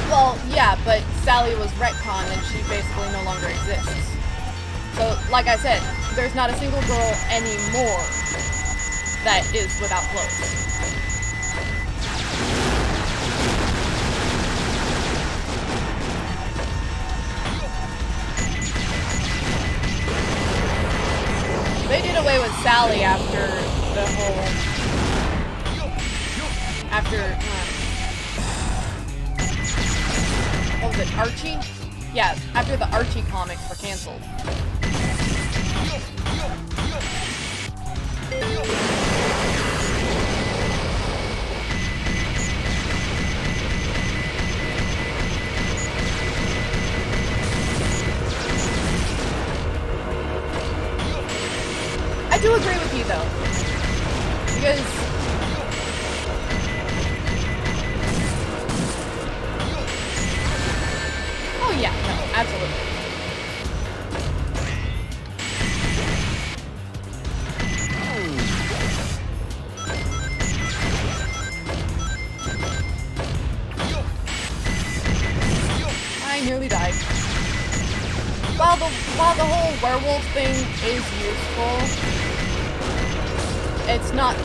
Well, yeah, but Sally was retconned and she basically no longer exists. So, like I said, there's not a single girl anymore that is without clothes. They did away with Sally after the whole... what was it, Archie? Yeah, after the Archie comics were canceled. I do agree with you though, because oh yeah, no, absolutely. I nearly died. While the whole werewolf thing is useful, it's not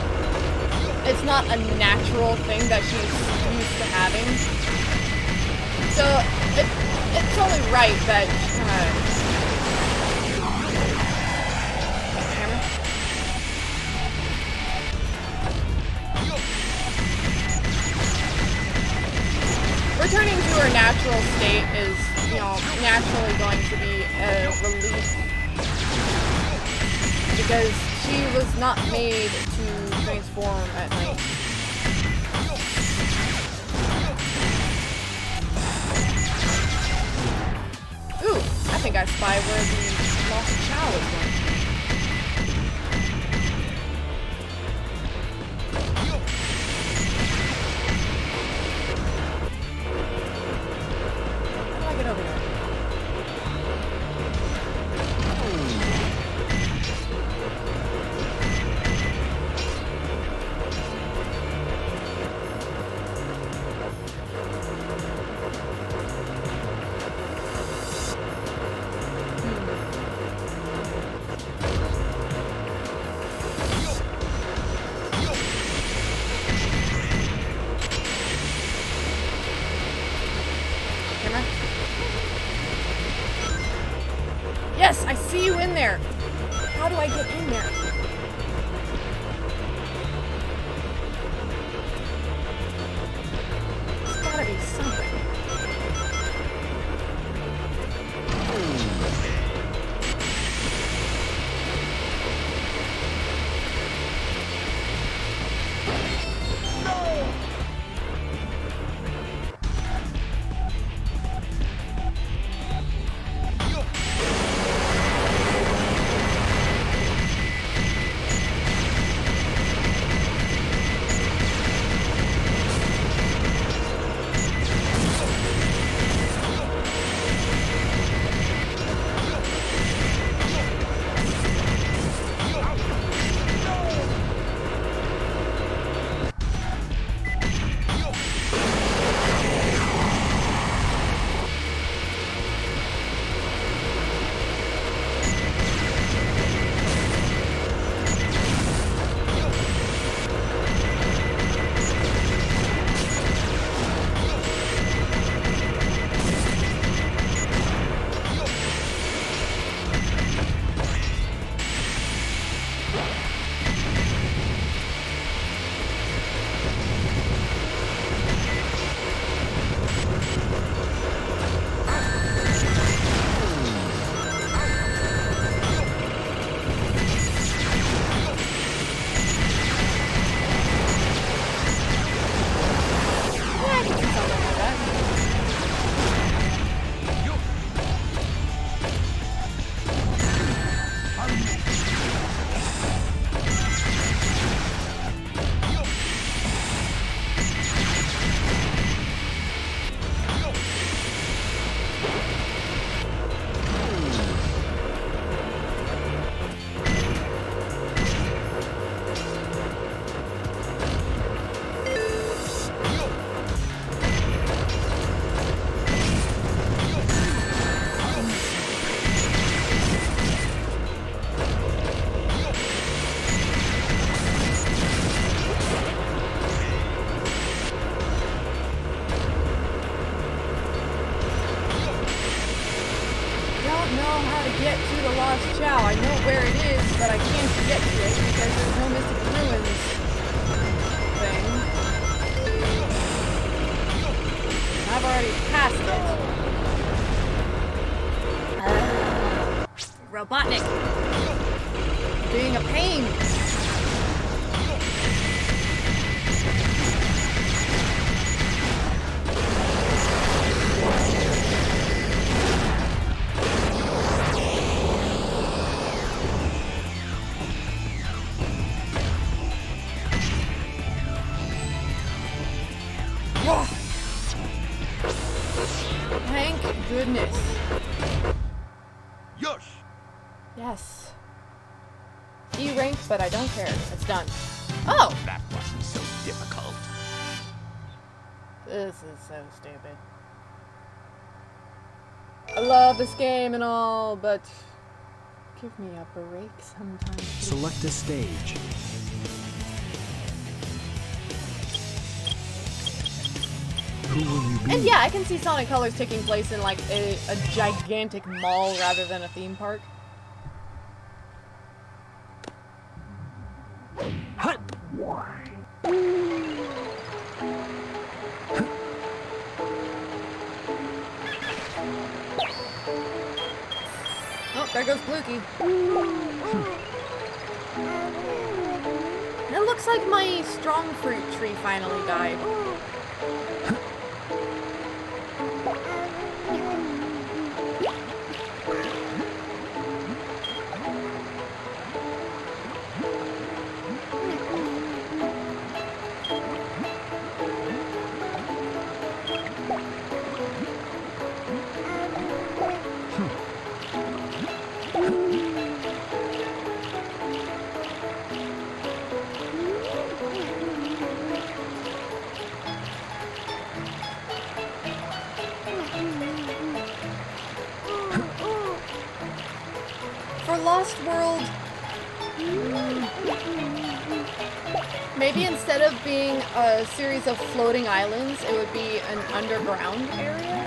a natural thing that she's used to having. So it's only right that camera? Returning to her natural state is, naturally going to be a relief, because she was not made to transform at night. Ooh, I think I spy where the lost child is going. How do I get over there? Camera? Yes, I see you in there. How do I get in there? There's gotta be something. pain. Thank goodness. Yosh! Yes. E rank, but I don't care. It's done. Oh! That wasn't so difficult. This is so stupid. I love this game and all, but give me a break sometimes. Select a stage. Who will you be? And yeah, I can see Sonic Colors taking place in like a gigantic mall rather than a theme park. Hut! Oh, there goes Blukey. It looks like my strong fruit tree finally died. For Lost World, maybe instead of being a series of floating islands, it would be an underground area.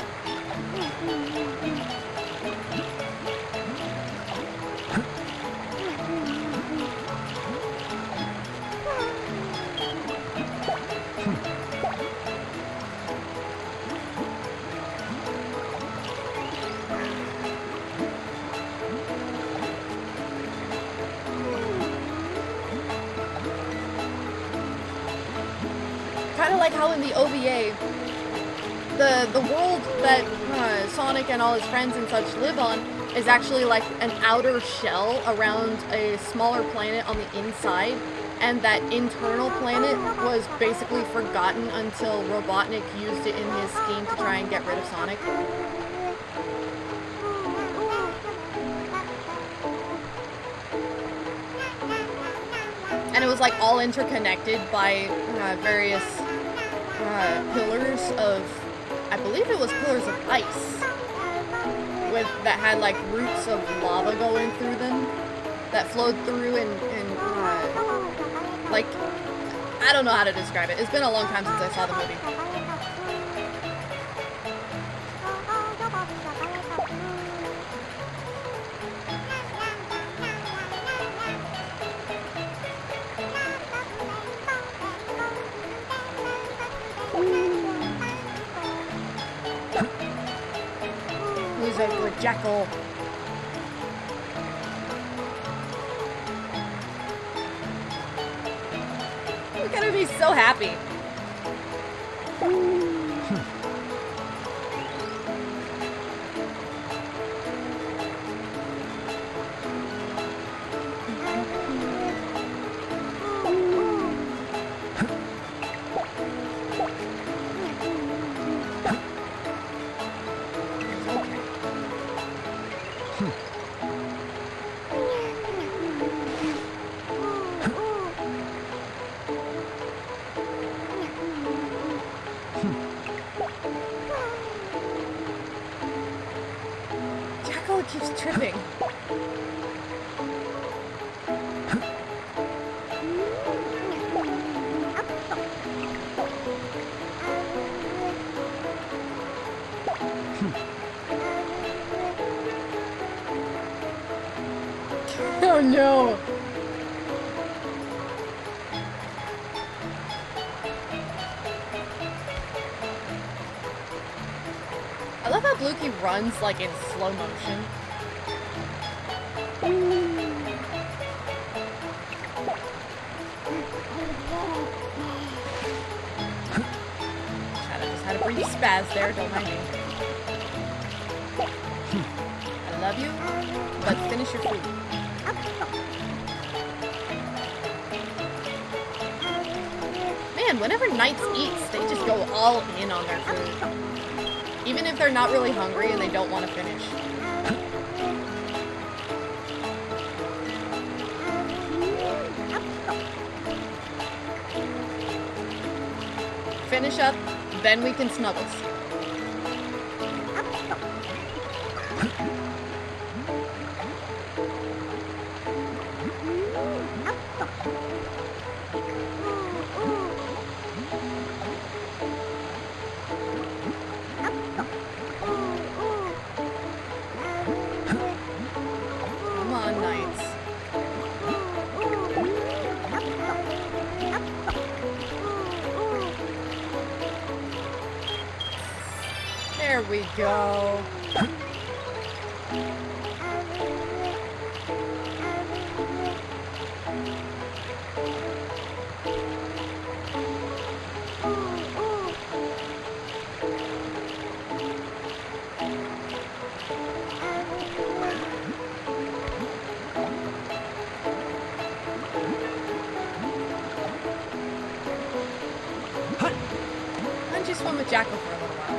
Kind of like how in the OVA, the world that Sonic and all his friends and such live on is actually like an outer shell around a smaller planet on the inside, and that internal planet was basically forgotten until Robotnik used it in his scheme to try and get rid of Sonic. And it was like all interconnected by various pillars of, I believe it was pillars of ice, with that had like roots of lava going through them that flowed through and like, I don't know how to describe it. It's been a long time since I saw the movie. Who's a good jackal? We're gonna be so happy. Jacko keeps tripping. Oh no! I love how Blukey runs like in slow motion. brief spaz there, don't mind me. I love you, but finish your food. Man, whenever Knights eats, they just go all in on their food. Even if they're not really hungry and they don't want to finish. Finish up, then we can snuggles. Come on, Knights. There we go. Why don't you swim with Jackal for a little while?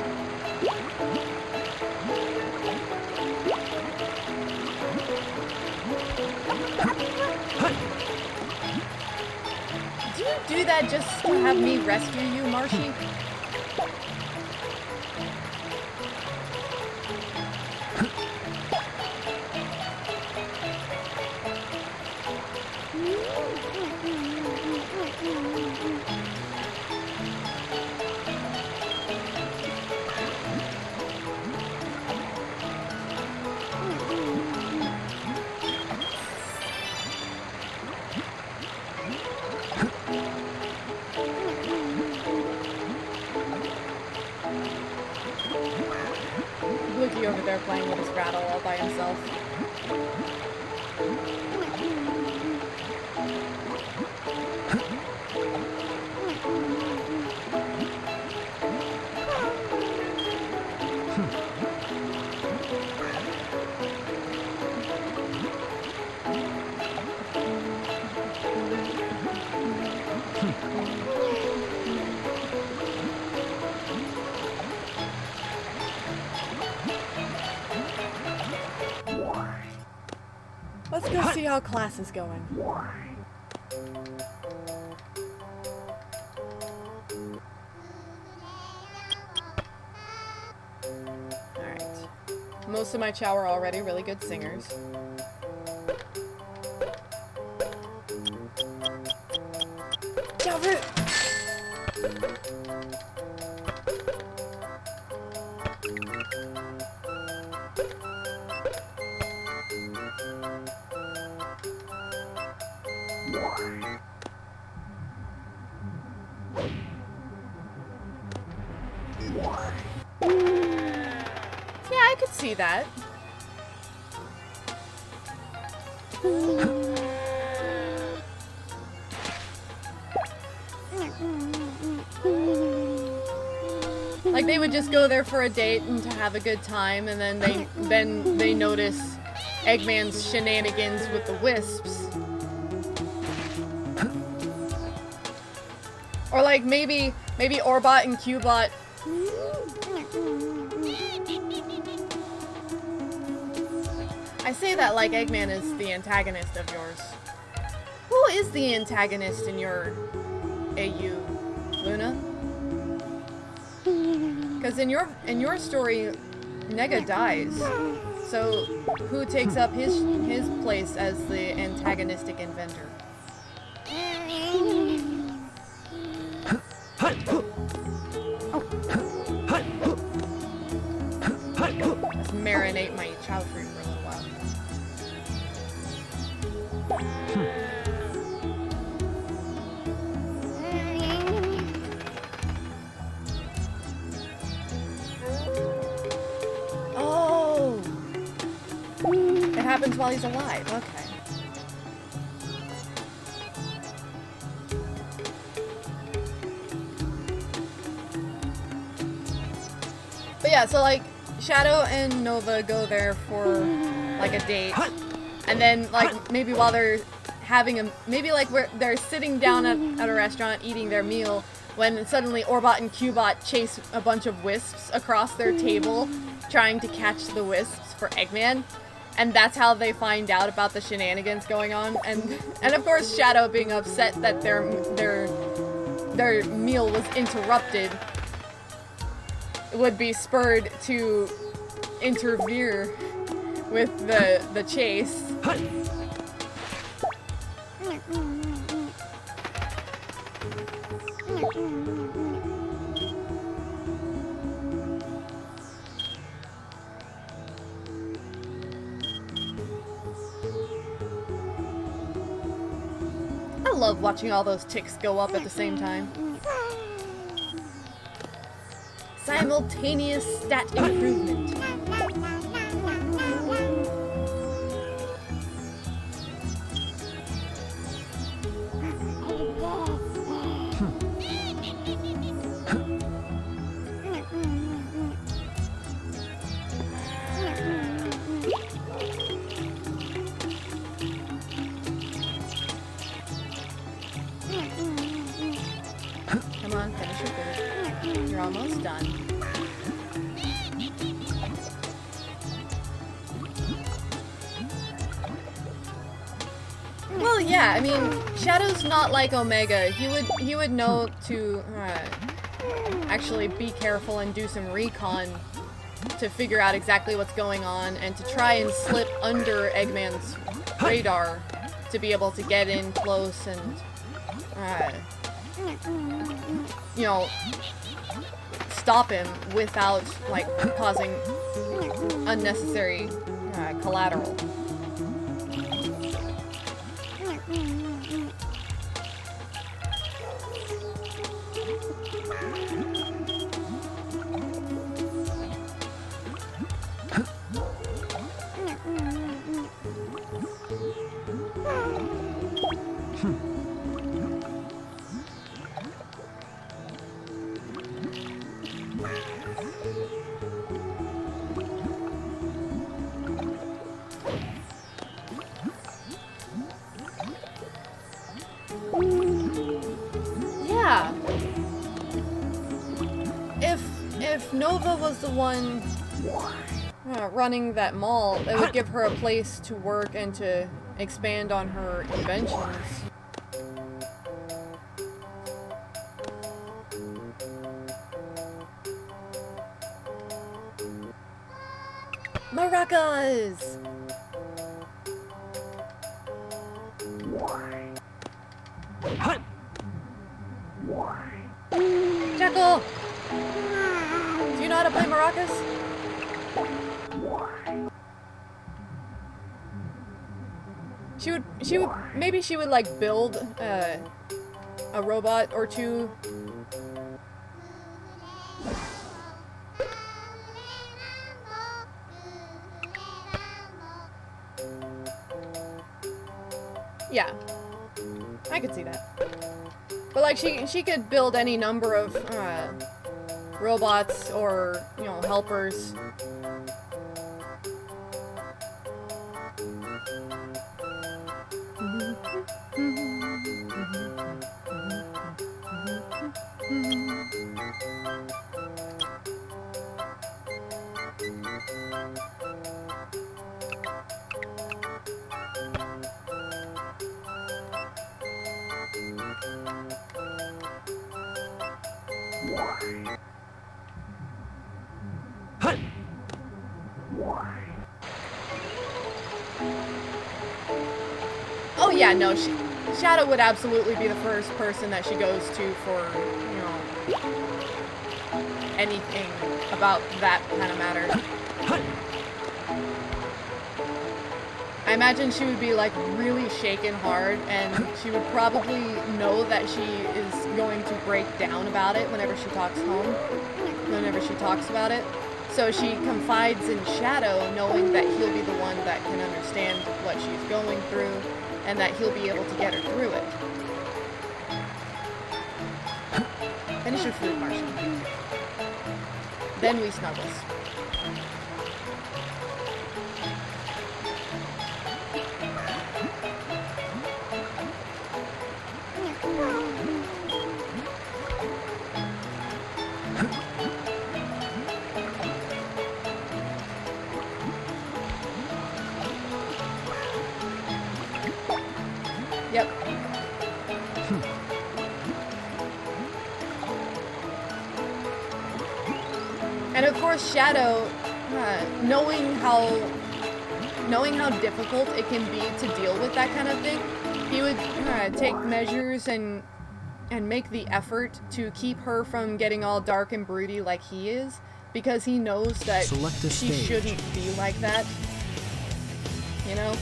Do you do that just to have me rescue you, Marshy? Looky over there playing with his rattle all by himself. Let's go see how class is going. Alright. Most of my chow are already really good singers. Chow fruit! Yeah, I could see that. Like they would just go there for a date and to have a good time, and then they notice Eggman's shenanigans with the wisps. Or like maybe Orbot and Cubot. I say that like Eggman is the antagonist of yours. Who is the antagonist in your AU, Luna? Because in your story, Nega dies. So who takes up his place as the antagonistic inventor? Let's marinate my chow fruit for a little while. Oh! It happens while he's alive, okay. yeah, so like Shadow and Nova go there for like a date, and then like maybe while they're having a they're sitting down at a restaurant eating their meal, when suddenly Orbot and Cubot chase a bunch of wisps across their table, trying to catch the wisps for Eggman, and that's how they find out about the shenanigans going on, and of course Shadow being upset that their meal was interrupted would be spurred to interfere with the chase. I love watching all those ticks go up at the same time. Simultaneous stat improvement. Come on, finish your food. You're almost done. Well, yeah, I mean, Shadow's not like Omega. He would know to actually be careful and do some recon to figure out exactly what's going on and to try and slip under Eggman's radar to be able to get in close and you know, stop him without like causing unnecessary collateral. Yeah. If Nova was the one running that mall, it would give her a place to work and to expand on her inventions. Maracas! Jackal! Do you know how to play maracas? Maybe she would like build a robot or two. Yeah, I could see that. But like she could build any number of robots or, you know, helpers. Oh yeah, no, Shadow would absolutely be the first person that she goes to for, you know, anything about that kind of matter. I imagine she would be like really shaken hard, and she would probably know that she is going to break down about it whenever she talks about it. So she confides in Shadow, knowing that he'll be the one that can understand what she's going through, and that he'll be able to get her through it. Finish your food, Marshall. Then we snuggles. Yep. And of course, Shadow, knowing how difficult it can be to deal with that kind of thing, he would take measures and make the effort to keep her from getting all dark and broody like he is, because he knows that Select a she stage. shouldn't be like that. You know?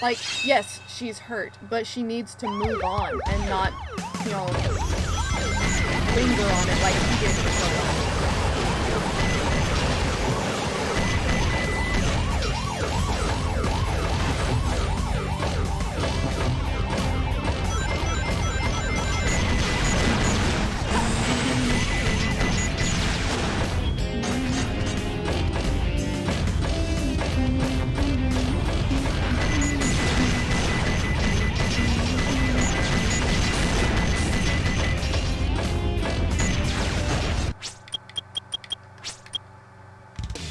Like, yes, she's hurt, but she needs to move on and not, you know, linger on it like he did for so long.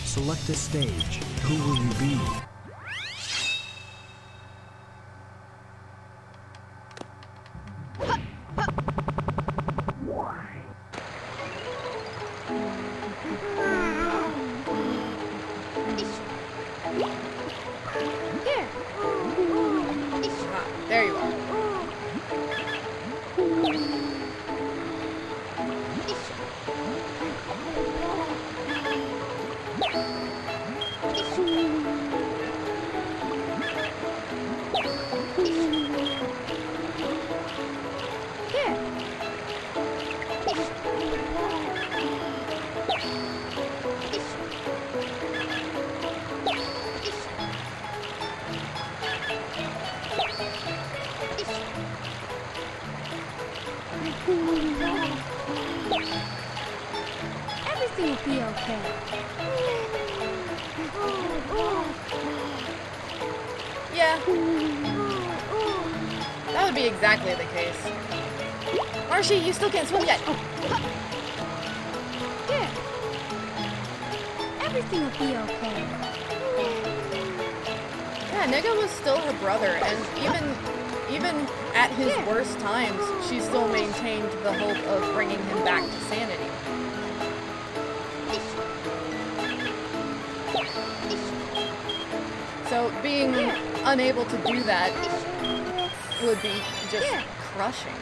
Select a stage. Who will you be? Ah, there you are. Everything will be okay. Yeah, that would be exactly the case. Marshy, you still can't swim yet. Yeah. Everything will be okay. Yeah, Nigga was still her brother, and even at his worst times, she still maintained the hope of bringing him back to sanity. So being unable to do that would be just crushing.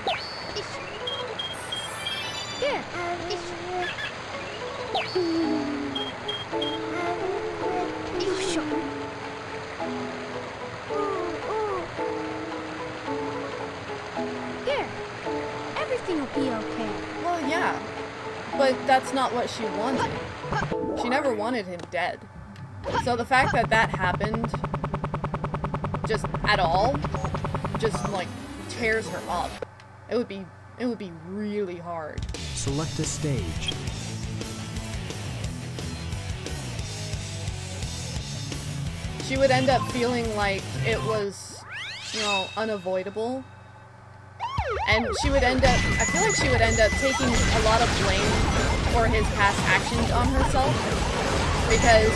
Everything will be okay. Well, yeah, but that's not what she wanted. She never wanted him dead. So the fact that that happened, just at all, just like tears her up. It would be really hard. Select a stage. She would end up feeling like it was, you know, unavoidable. And she would end up, I feel like she would end up taking a lot of blame for his past actions on herself. Because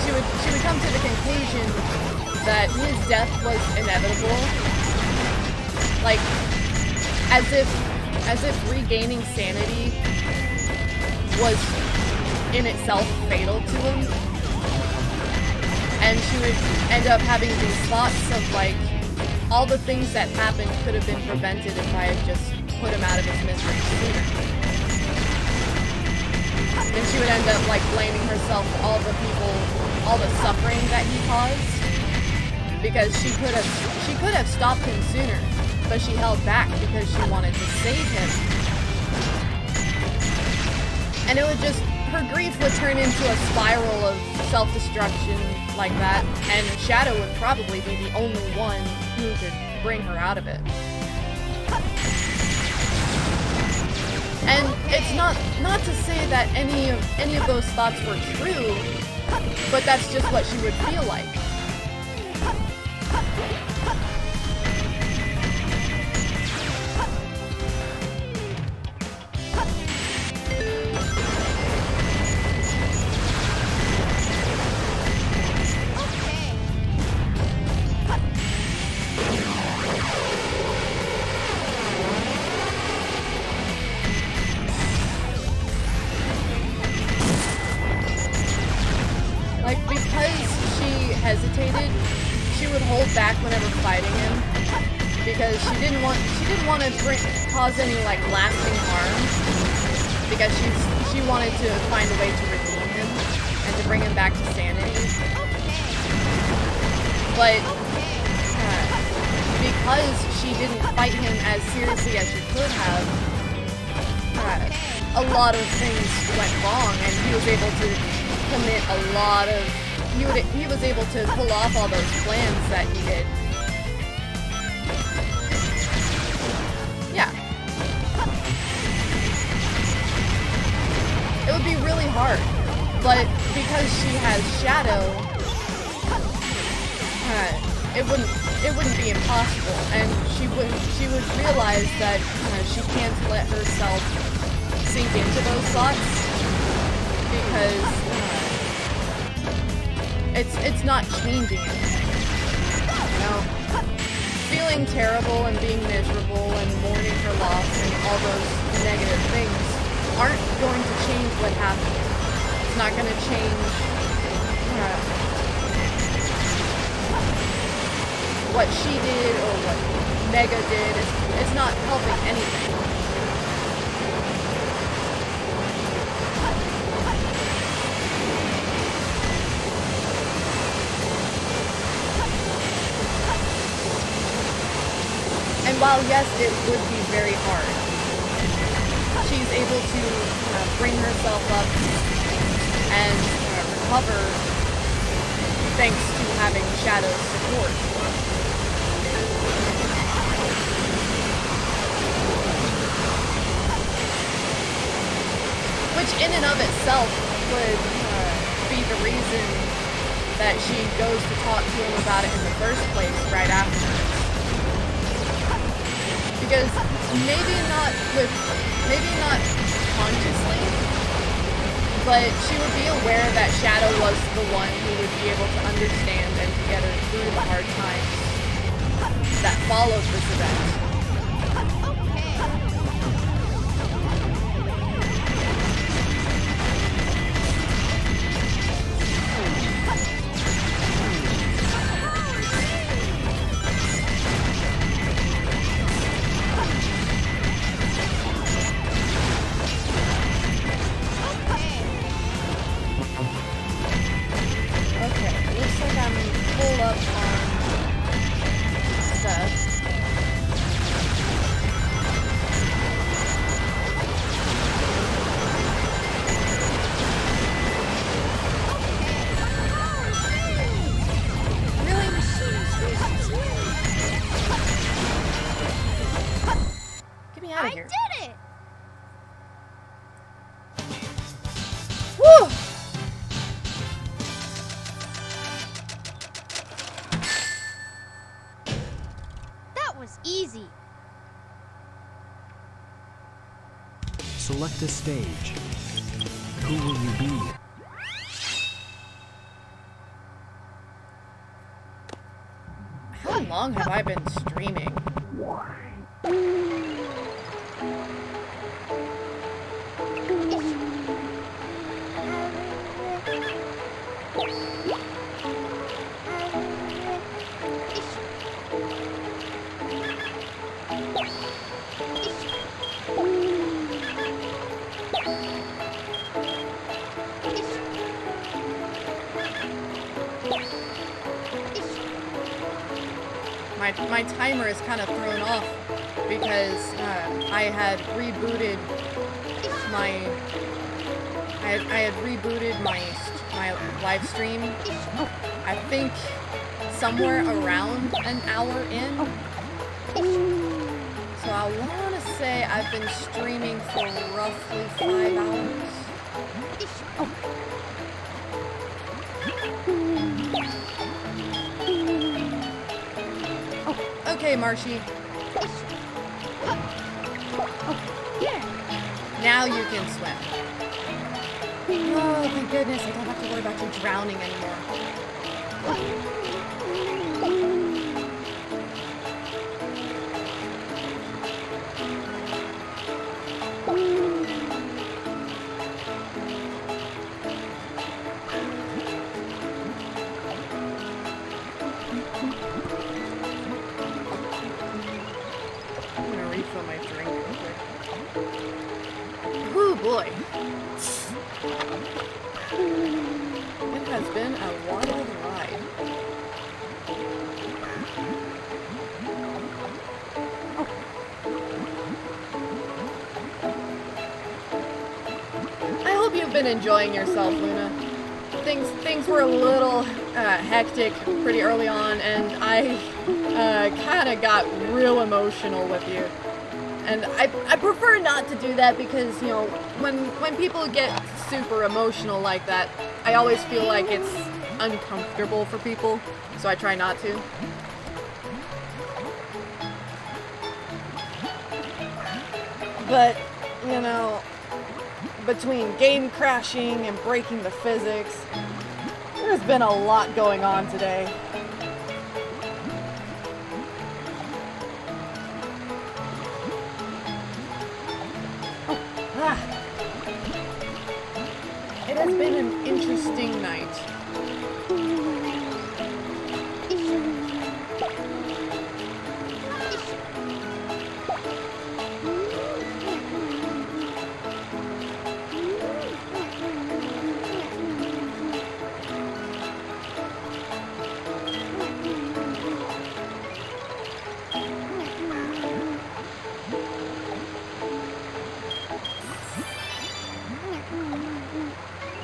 she would come to the conclusion that his death was inevitable. Like, as if regaining sanity was in itself fatal to him. And she would end up having these thoughts of like, all the things that happened could have been prevented if I had just put him out of his misery sooner. Then she would end up like blaming herself for all the people, all the suffering that he caused. Because she could have stopped him sooner, but she held back because she wanted to save him. And it would just, her grief would turn into a spiral of self-destruction like that, and Shadow would probably be the only one who could bring her out of it. And it's not to say that any of those thoughts were true, but that's just what she would feel like. Like, because she hesitated, she would hold back whenever fighting him, because she didn't want to cause any like lasting harm, because she wanted to find a way to redeem him and to bring him back to sanity. But because she didn't fight him as seriously as she could have, a lot of things went wrong, and he was able to commit a lot of... He was able to pull off all those plans that he did. Yeah. It would be really hard, but because she has Shadow, it wouldn't be impossible, and she would realize that she can't let herself sink into those thoughts, because it's not changing anything. You know? Feeling terrible and being miserable and mourning her loss and all those negative things aren't going to change what happened. It's not going to change what she did or what Mega did. It's not helping anything. And while yes, it would be very hard, she's able to bring herself up and recover thanks to having Shadow's support. Which in and of itself would be the reason that she goes to talk to him about it in the first place right after. Because maybe not consciously, but she would be aware that Shadow was the one who would be able to understand and to get her through the hard times that followed this event. Easy. Select a stage. Who will you be? How long have I been streaming? My timer is kind of thrown off because I had rebooted my my live stream. I think somewhere around an hour in. So I want to say I've been streaming for roughly 5 hours. Okay, Marshy. Now you can swim. Oh, thank goodness, I don't have to worry about you drowning anymore. I'm gonna refill my drink real quick. Oh boy. It has been a wild ride. I hope you've been enjoying yourself, Luna. Things were a little hectic pretty early on, and I kind of got real emotional with you. And I prefer not to do that because, you know, when people get super emotional like that, I always feel like it's uncomfortable for people, so I try not to. But, you know, between game crashing and breaking the physics, there's been a lot going on today. It has been an interesting night.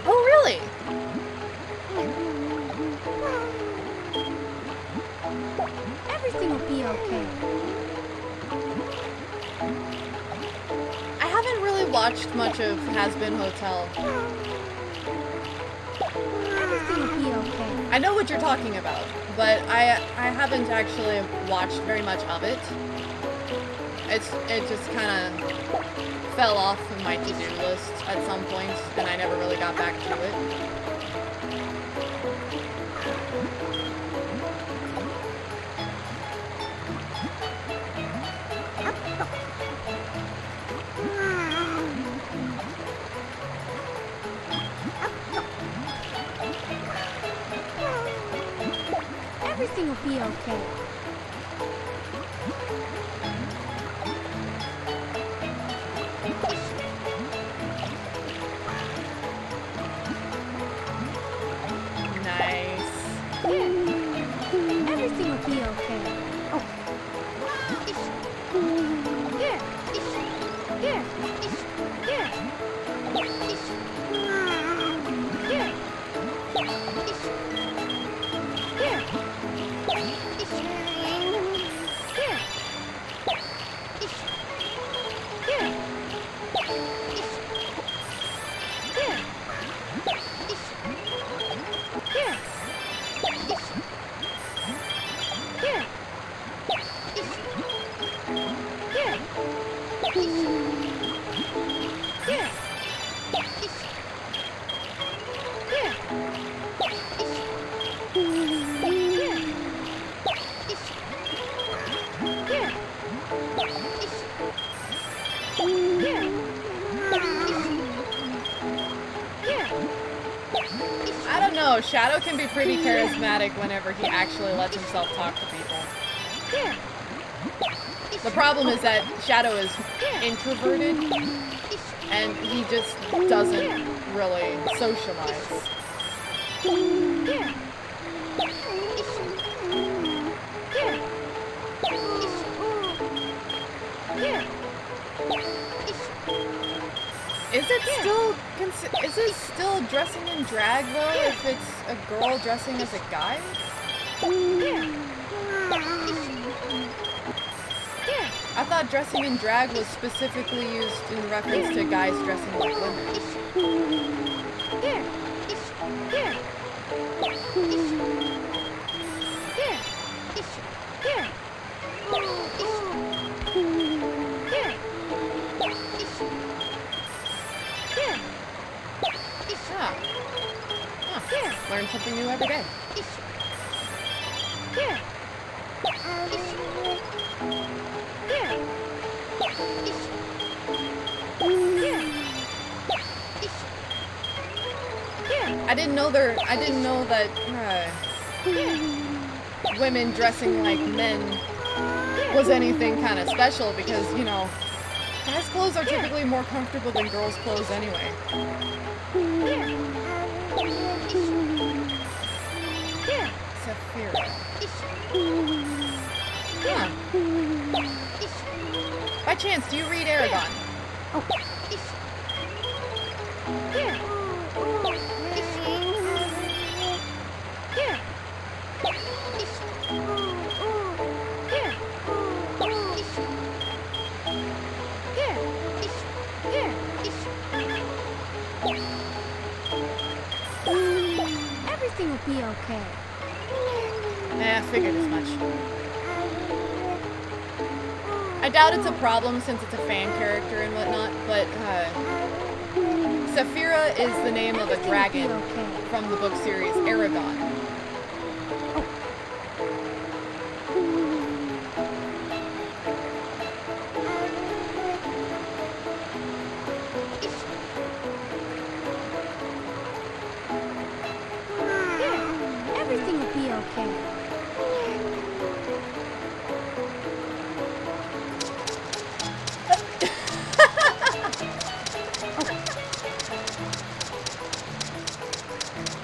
Oh, really? Everything will be okay. I haven't really watched much of Has-Been Hotel. Everything will be okay. I know what you're talking about, but I haven't actually watched very much of it. It just kind of fell off of my to-do list at some point, and I never really got back to it. Everything will be okay. Nice. Yeah. Everything will be okay. Oh. Yeah. Yeah. Yeah. Yeah. Yeah. I don't know, Shadow can be pretty charismatic whenever he actually lets himself talk to people. The problem is that Shadow is introverted, and he just doesn't really socialize. Is it still dressing in drag though if it's a girl dressing as a guy? I thought dressing in drag was specifically used in reference to guys dressing like women. Here. Here. Here. Here. Here. Here. Here. Ah. Huh. Learn something new every day. Here. Here. I didn't know that women dressing like men was anything kind of special because, you know, guys' clothes are typically more comfortable than girls' clothes anyway. Saphira. Huh. By chance, do you read Aragon? Everything will be okay. I figured as much. I doubt it's a problem since it's a fan character and whatnot, but Saphira is the name of a dragon from the book series Aragon. Everything will be okay.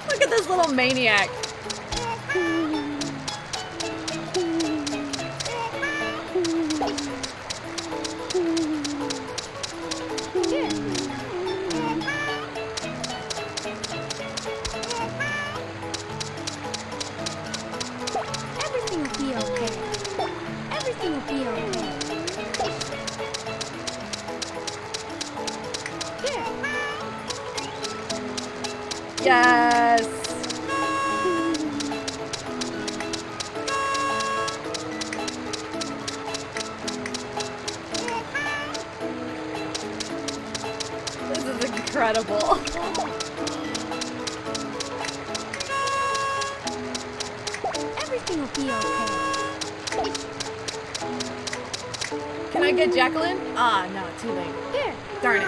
Look at this little maniac. Everything will be okay. Everything will be okay. Yes. This is incredible. Everything will be okay. Can I get Jacqueline? Ah, no, too late. Here. Darn it.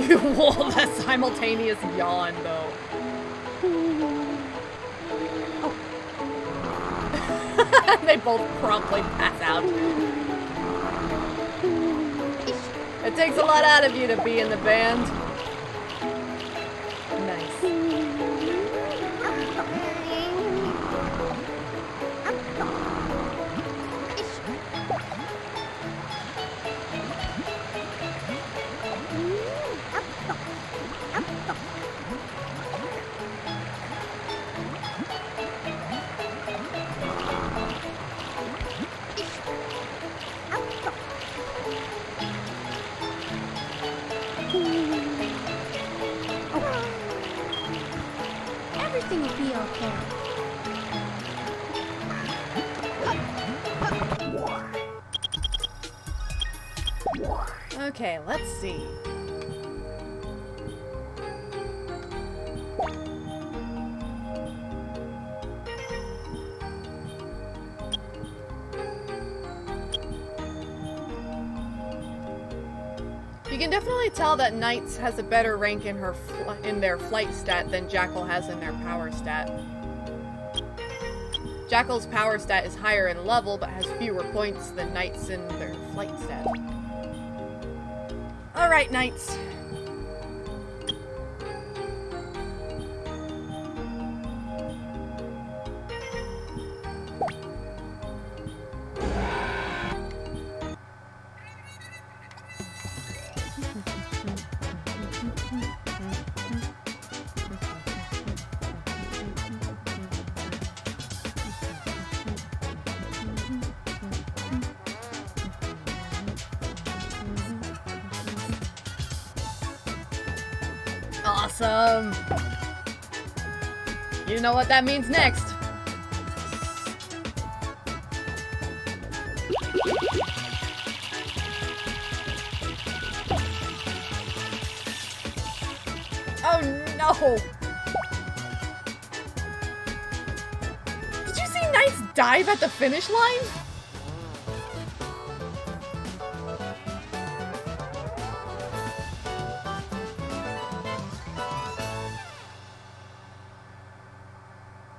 Whoa, that simultaneous yawn, though. They both promptly pass out. It takes a lot out of you to be in the band. Nice. Everything will be okay. Okay, let's see. You can definitely tell that Knights has a better rank in their flight stat than Jackal has in their power stat. Jackal's power stat is higher in level, but has fewer points than Knights in their flight stat. Alright, Knights. Awesome! You know what that means next. Oh no! Did you see Knight's dive at the finish line?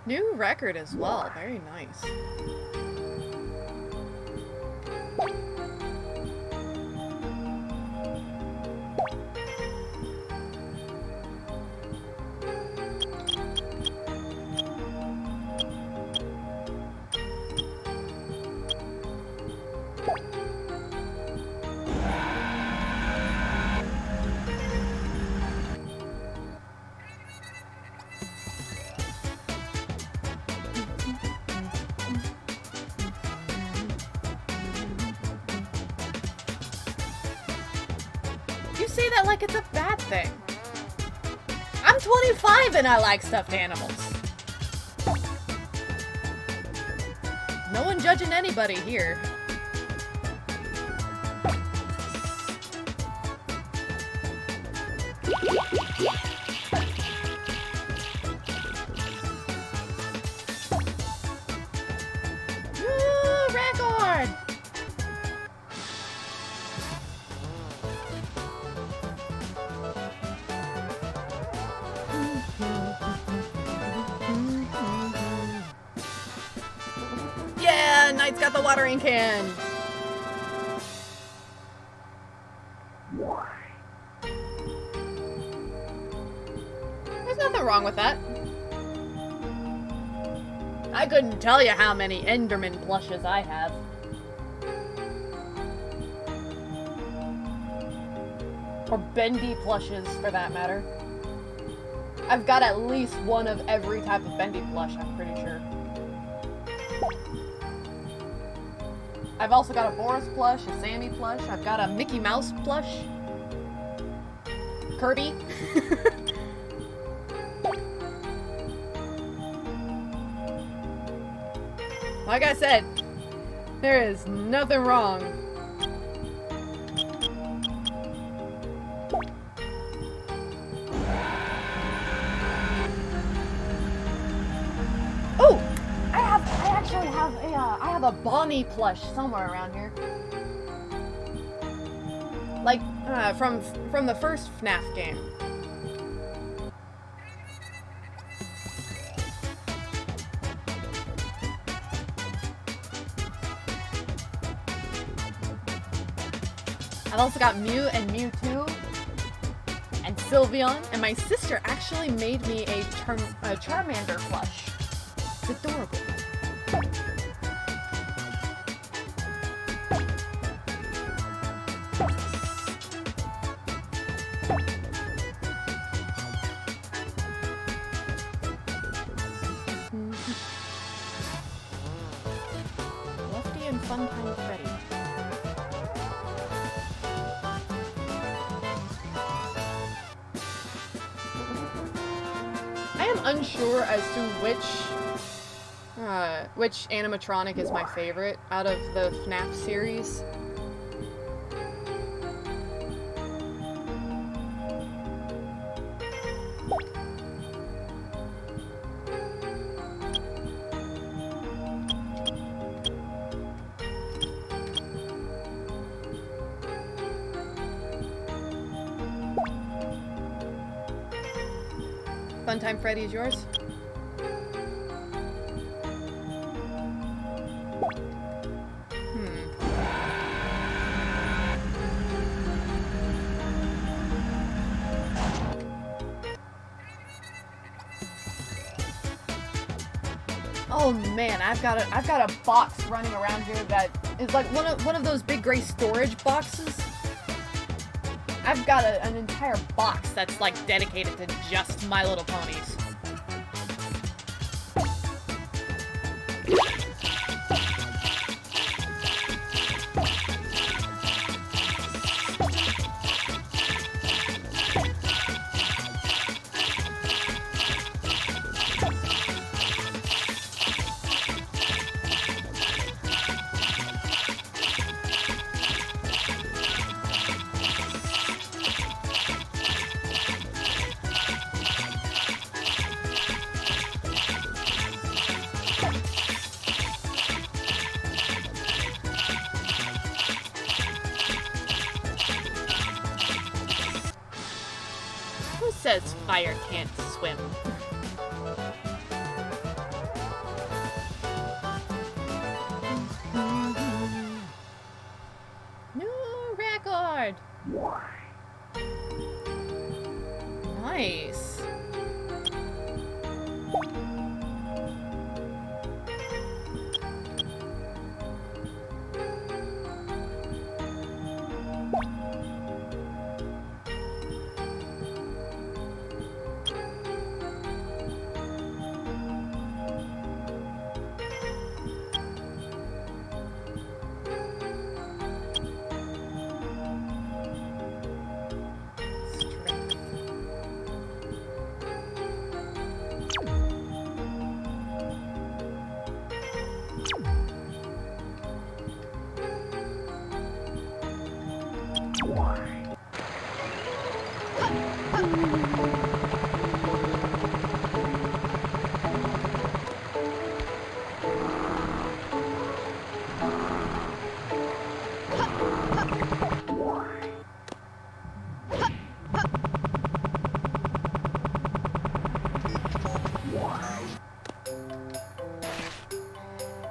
New record as well. Very nice. You say that like it's a bad thing. I'm 25 and I like stuffed animals. No one judging anybody here. Woo, record! Yeah, Knight's got the watering can. There's nothing wrong with that. I couldn't tell you how many Enderman plushes I have. Or Bendy plushes, for that matter. I've got at least one of every type of Bendy plush, I'm pretty sure. I've also got a Boris plush, a Sammy plush, I've got a Mickey Mouse plush. Kirby. Like I said, there is nothing wrong. Oh! I actually have a Bonnie plush somewhere around here. Like, from the first FNAF game. I've also got Mew and Mewtwo, and Sylveon, and my sister actually made me a Charmander plush. It's adorable. Lefty and Funtime Freddy. I am unsure as to which animatronic is my favorite out of the FNAF series. Funtime Freddy is yours? Oh man, I've got a box running around here that is like one of those big gray storage boxes. I've got an entire box that's like dedicated to just My Little Ponies. says fire can't swim? New record! Nice.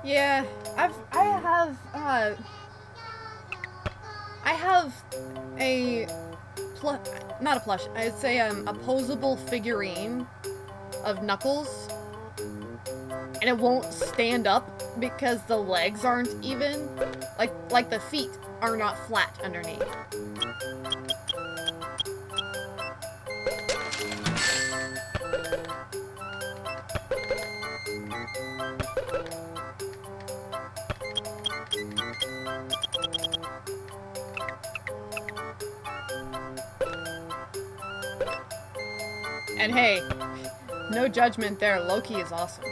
Yeah, I have a not a plush, I'd say a posable figurine of Knuckles, and it won't stand up because the legs aren't even, like the feet are not flat underneath. And hey, no judgment there, Loki is awesome.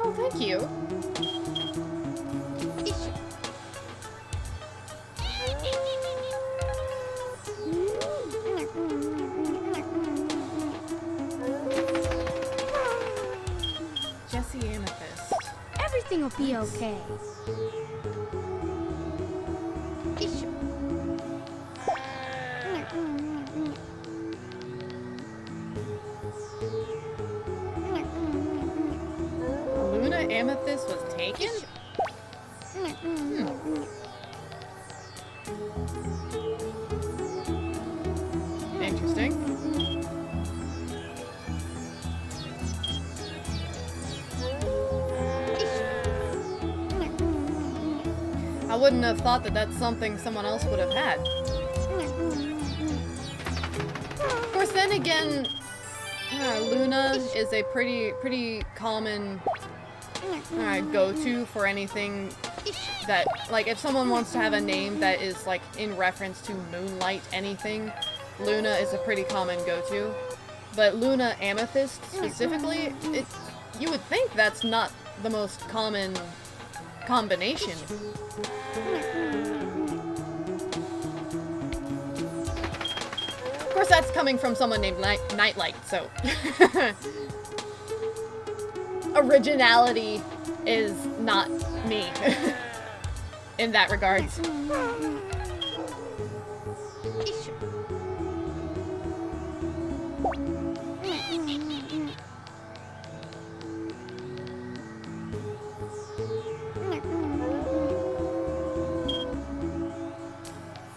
Oh, thank you. Jesse Amethyst. Everything will be okay. Luna Amethyst was taken? Interesting. I wouldn't have thought that that's something someone else would have had. Of course, then again, Luna is a pretty common go-to for anything that, like, if someone wants to have a name that is, like, in reference to Moonlight anything, Luna is a pretty common go-to. But Luna Amethyst, specifically, you would think that's not the most common combination. Of course, that's coming from someone named Nightlight, so... Originality is not me in that regards.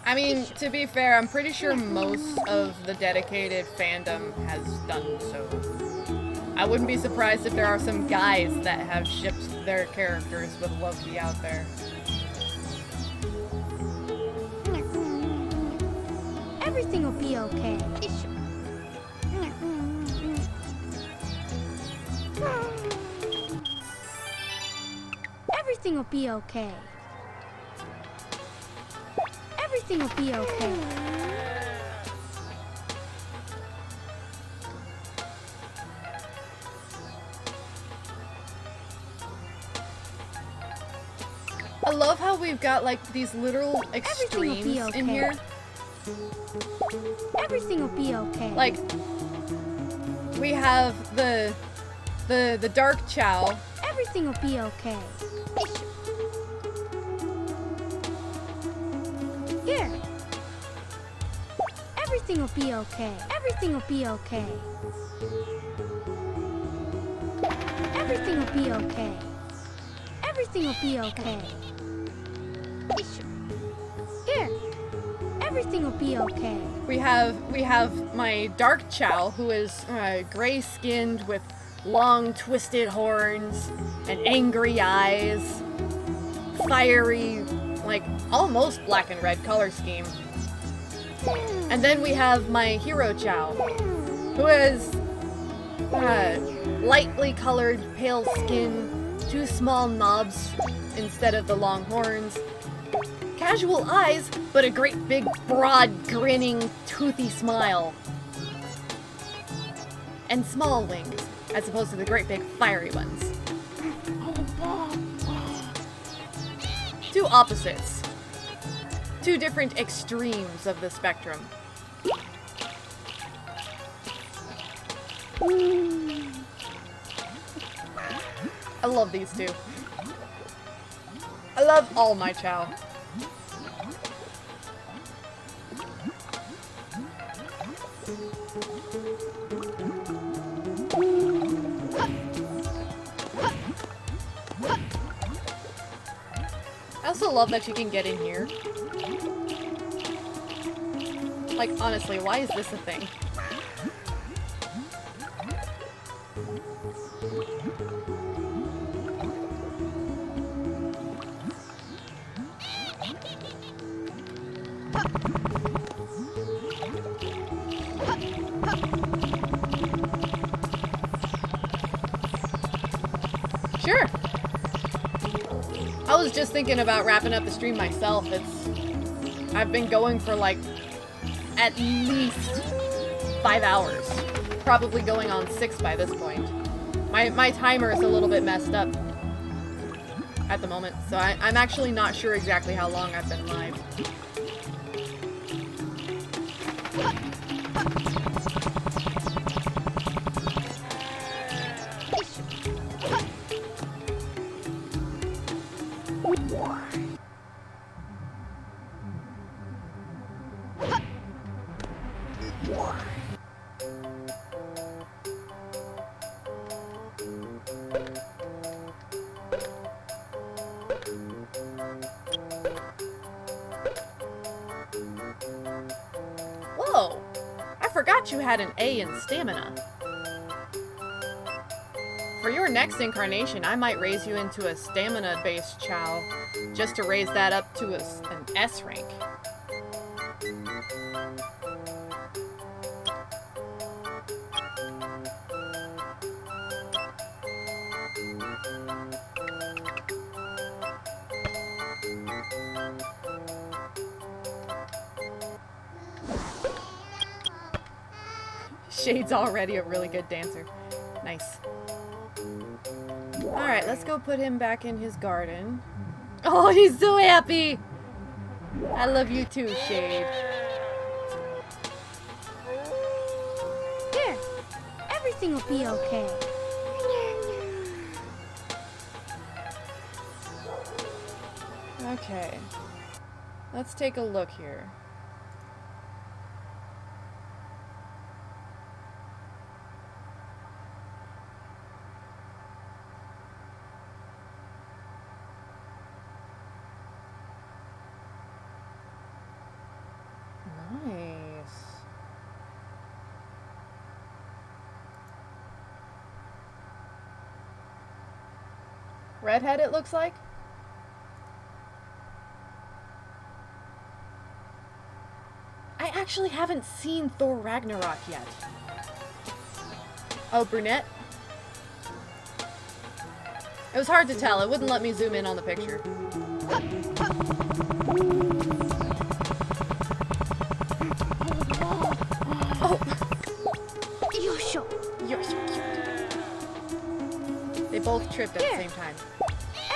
I mean, to be fair, I'm pretty sure most of the dedicated fandom has done so. I wouldn't be surprised if there are some guys that have shipped their characters with Loki out there. Everything will be okay. Everything will be okay. Everything will be okay. we've got like these literal Everything will be extremes in okay. here. Everything will be okay. Like, we have the Dark Chow. Everything will be okay. Here. Everything will be okay. Everything will be okay. Everything will be okay. Everything will be okay. Here. Everything will be okay. We have my Dark Chow, who is gray-skinned with long twisted horns and angry eyes, fiery, like almost black and red color scheme. And then we have my Hero Chow, who is lightly colored, pale skin, 2 small knobs instead of the long horns, casual eyes, but a great big, broad, grinning, toothy smile. And small wings, as opposed to the great big, fiery ones. 2 opposites. 2 different extremes of the spectrum. I love these 2. I love all my Chow. I also love that you can get in here. Like, honestly, why is this a thing? Sure. I was just thinking about wrapping up the stream myself. I've been going for like at least 5 hours. Probably going on 6 by this point. My timer is a little bit messed up at the moment, so I'm actually not sure exactly how long I've been live. Whoa! I forgot you had an A in stamina. For your next incarnation, I might raise you into a stamina-based Chow, just to raise that up to an S rank. Shade's already a really good dancer. Nice. Alright, let's go put him back in his garden. Oh, he's so happy! I love you too, Shade. Here. Everything will be okay. Okay. Let's take a look here. Nice. Redhead, it looks like? I actually haven't seen Thor Ragnarok yet. Oh, brunette? It was hard to tell. It wouldn't let me zoom in on the picture. Oh! You're so cute. They both tripped at the same time.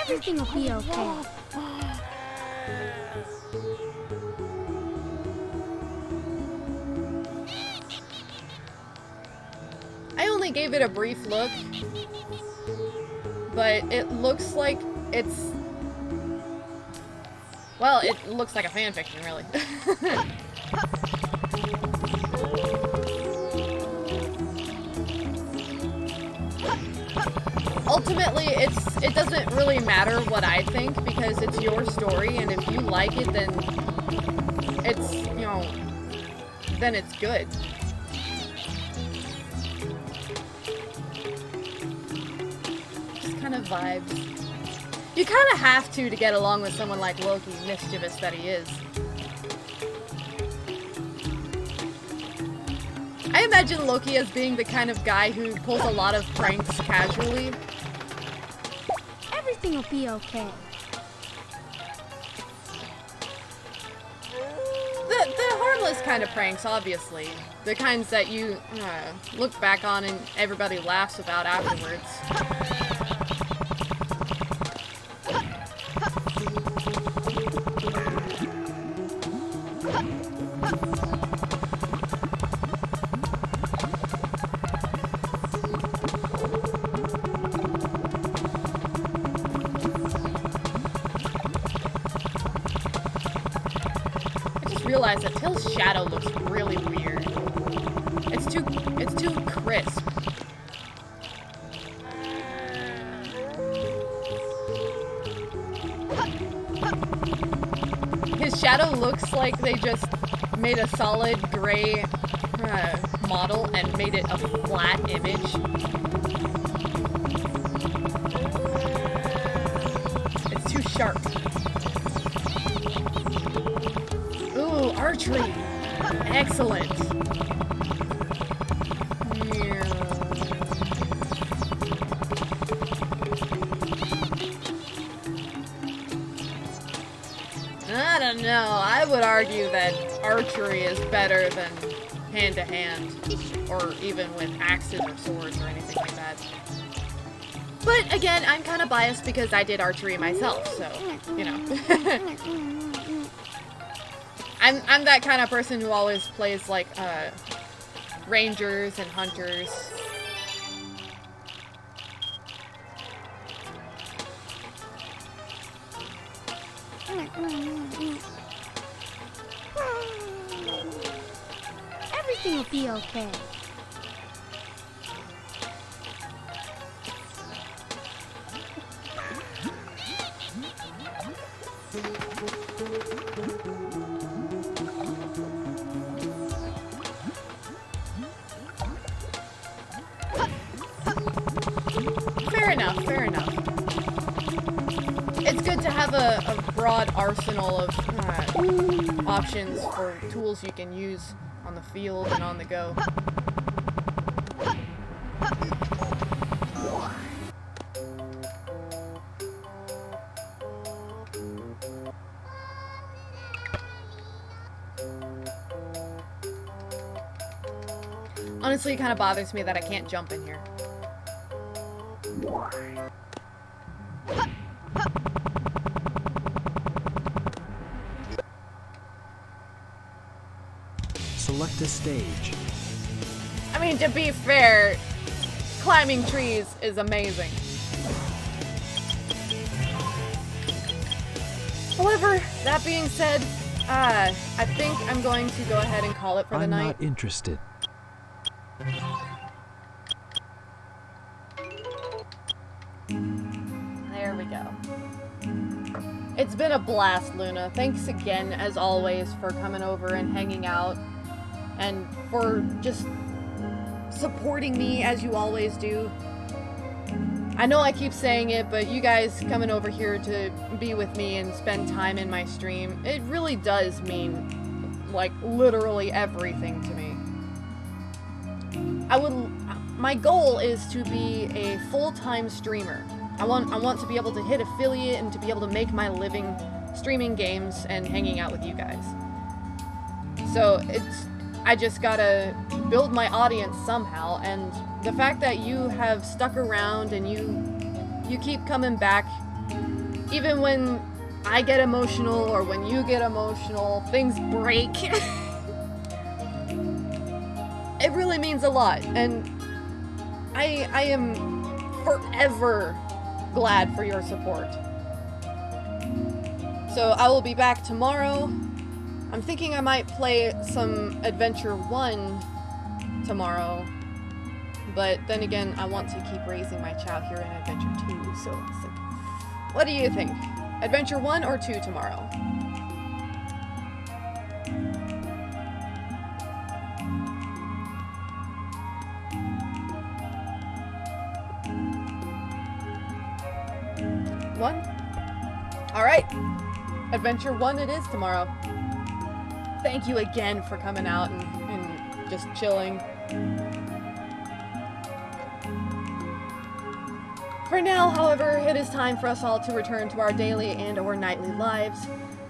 Everything will be okay. only gave it a brief look, but it looks like it's... Well, it looks like a fanfiction, really. Ultimately, it doesn't really matter what I think, because it's your story, and if you like it, then it's, you know, then it's good. Just kind of vibes. You kind of have to get along with someone like Loki, mischievous that he is. I imagine Loki as being the kind of guy who pulls a lot of pranks casually. Everything will be okay. The harmless kind of pranks, obviously. The kinds that you look back on and everybody laughs about afterwards. That Till's shadow looks really weird. It's too crisp. His shadow looks like they just made a solid gray model and made it a flat image. It's too sharp. Archery! Excellent! I don't know. I would argue that archery is better than hand-to-hand, or even with axes or swords or anything like that. But again, I'm kind of biased because I did archery myself, so, you know. I'm that kind of person who always plays, like, rangers and hunters. Everything will be okay. Fair enough. It's good to have a broad arsenal of options for tools you can use on the field and on the go. Honestly, it kind of bothers me that I can't jump in here. Select a stage. I mean, to be fair, climbing trees is amazing. However, that being said, I think I'm going to go ahead and call it for the night. I'm not interested. There we go. It's been a blast, Luna. Thanks again, as always, for coming over and hanging out. And for just supporting me as you always do. I know I keep saying it, but you guys coming over here to be with me and spend time in my stream, it really does mean, like, literally everything to me. My goal is to be a full-time streamer. I want to be able to hit affiliate and to be able to make my living streaming games and hanging out with you guys. So I just gotta build my audience somehow, and the fact that you have stuck around and you keep coming back, even when I get emotional or when you get emotional, things break. It really means a lot, and I am forever glad for your support. So I will be back tomorrow. I'm thinking I might play some Adventure 1 tomorrow. But then again, I want to keep raising my child here in Adventure 2, so it's like, what do you think? Adventure 1 or 2 tomorrow? One? Alright. Adventure 1 it is tomorrow. Thank you again for coming out and just chilling. For now, however, it is time for us all to return to our daily and or nightly lives,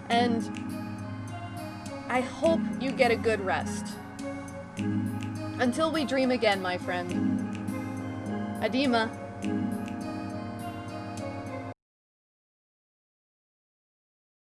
and I hope you get a good rest. Until we dream again, my friend. Adema.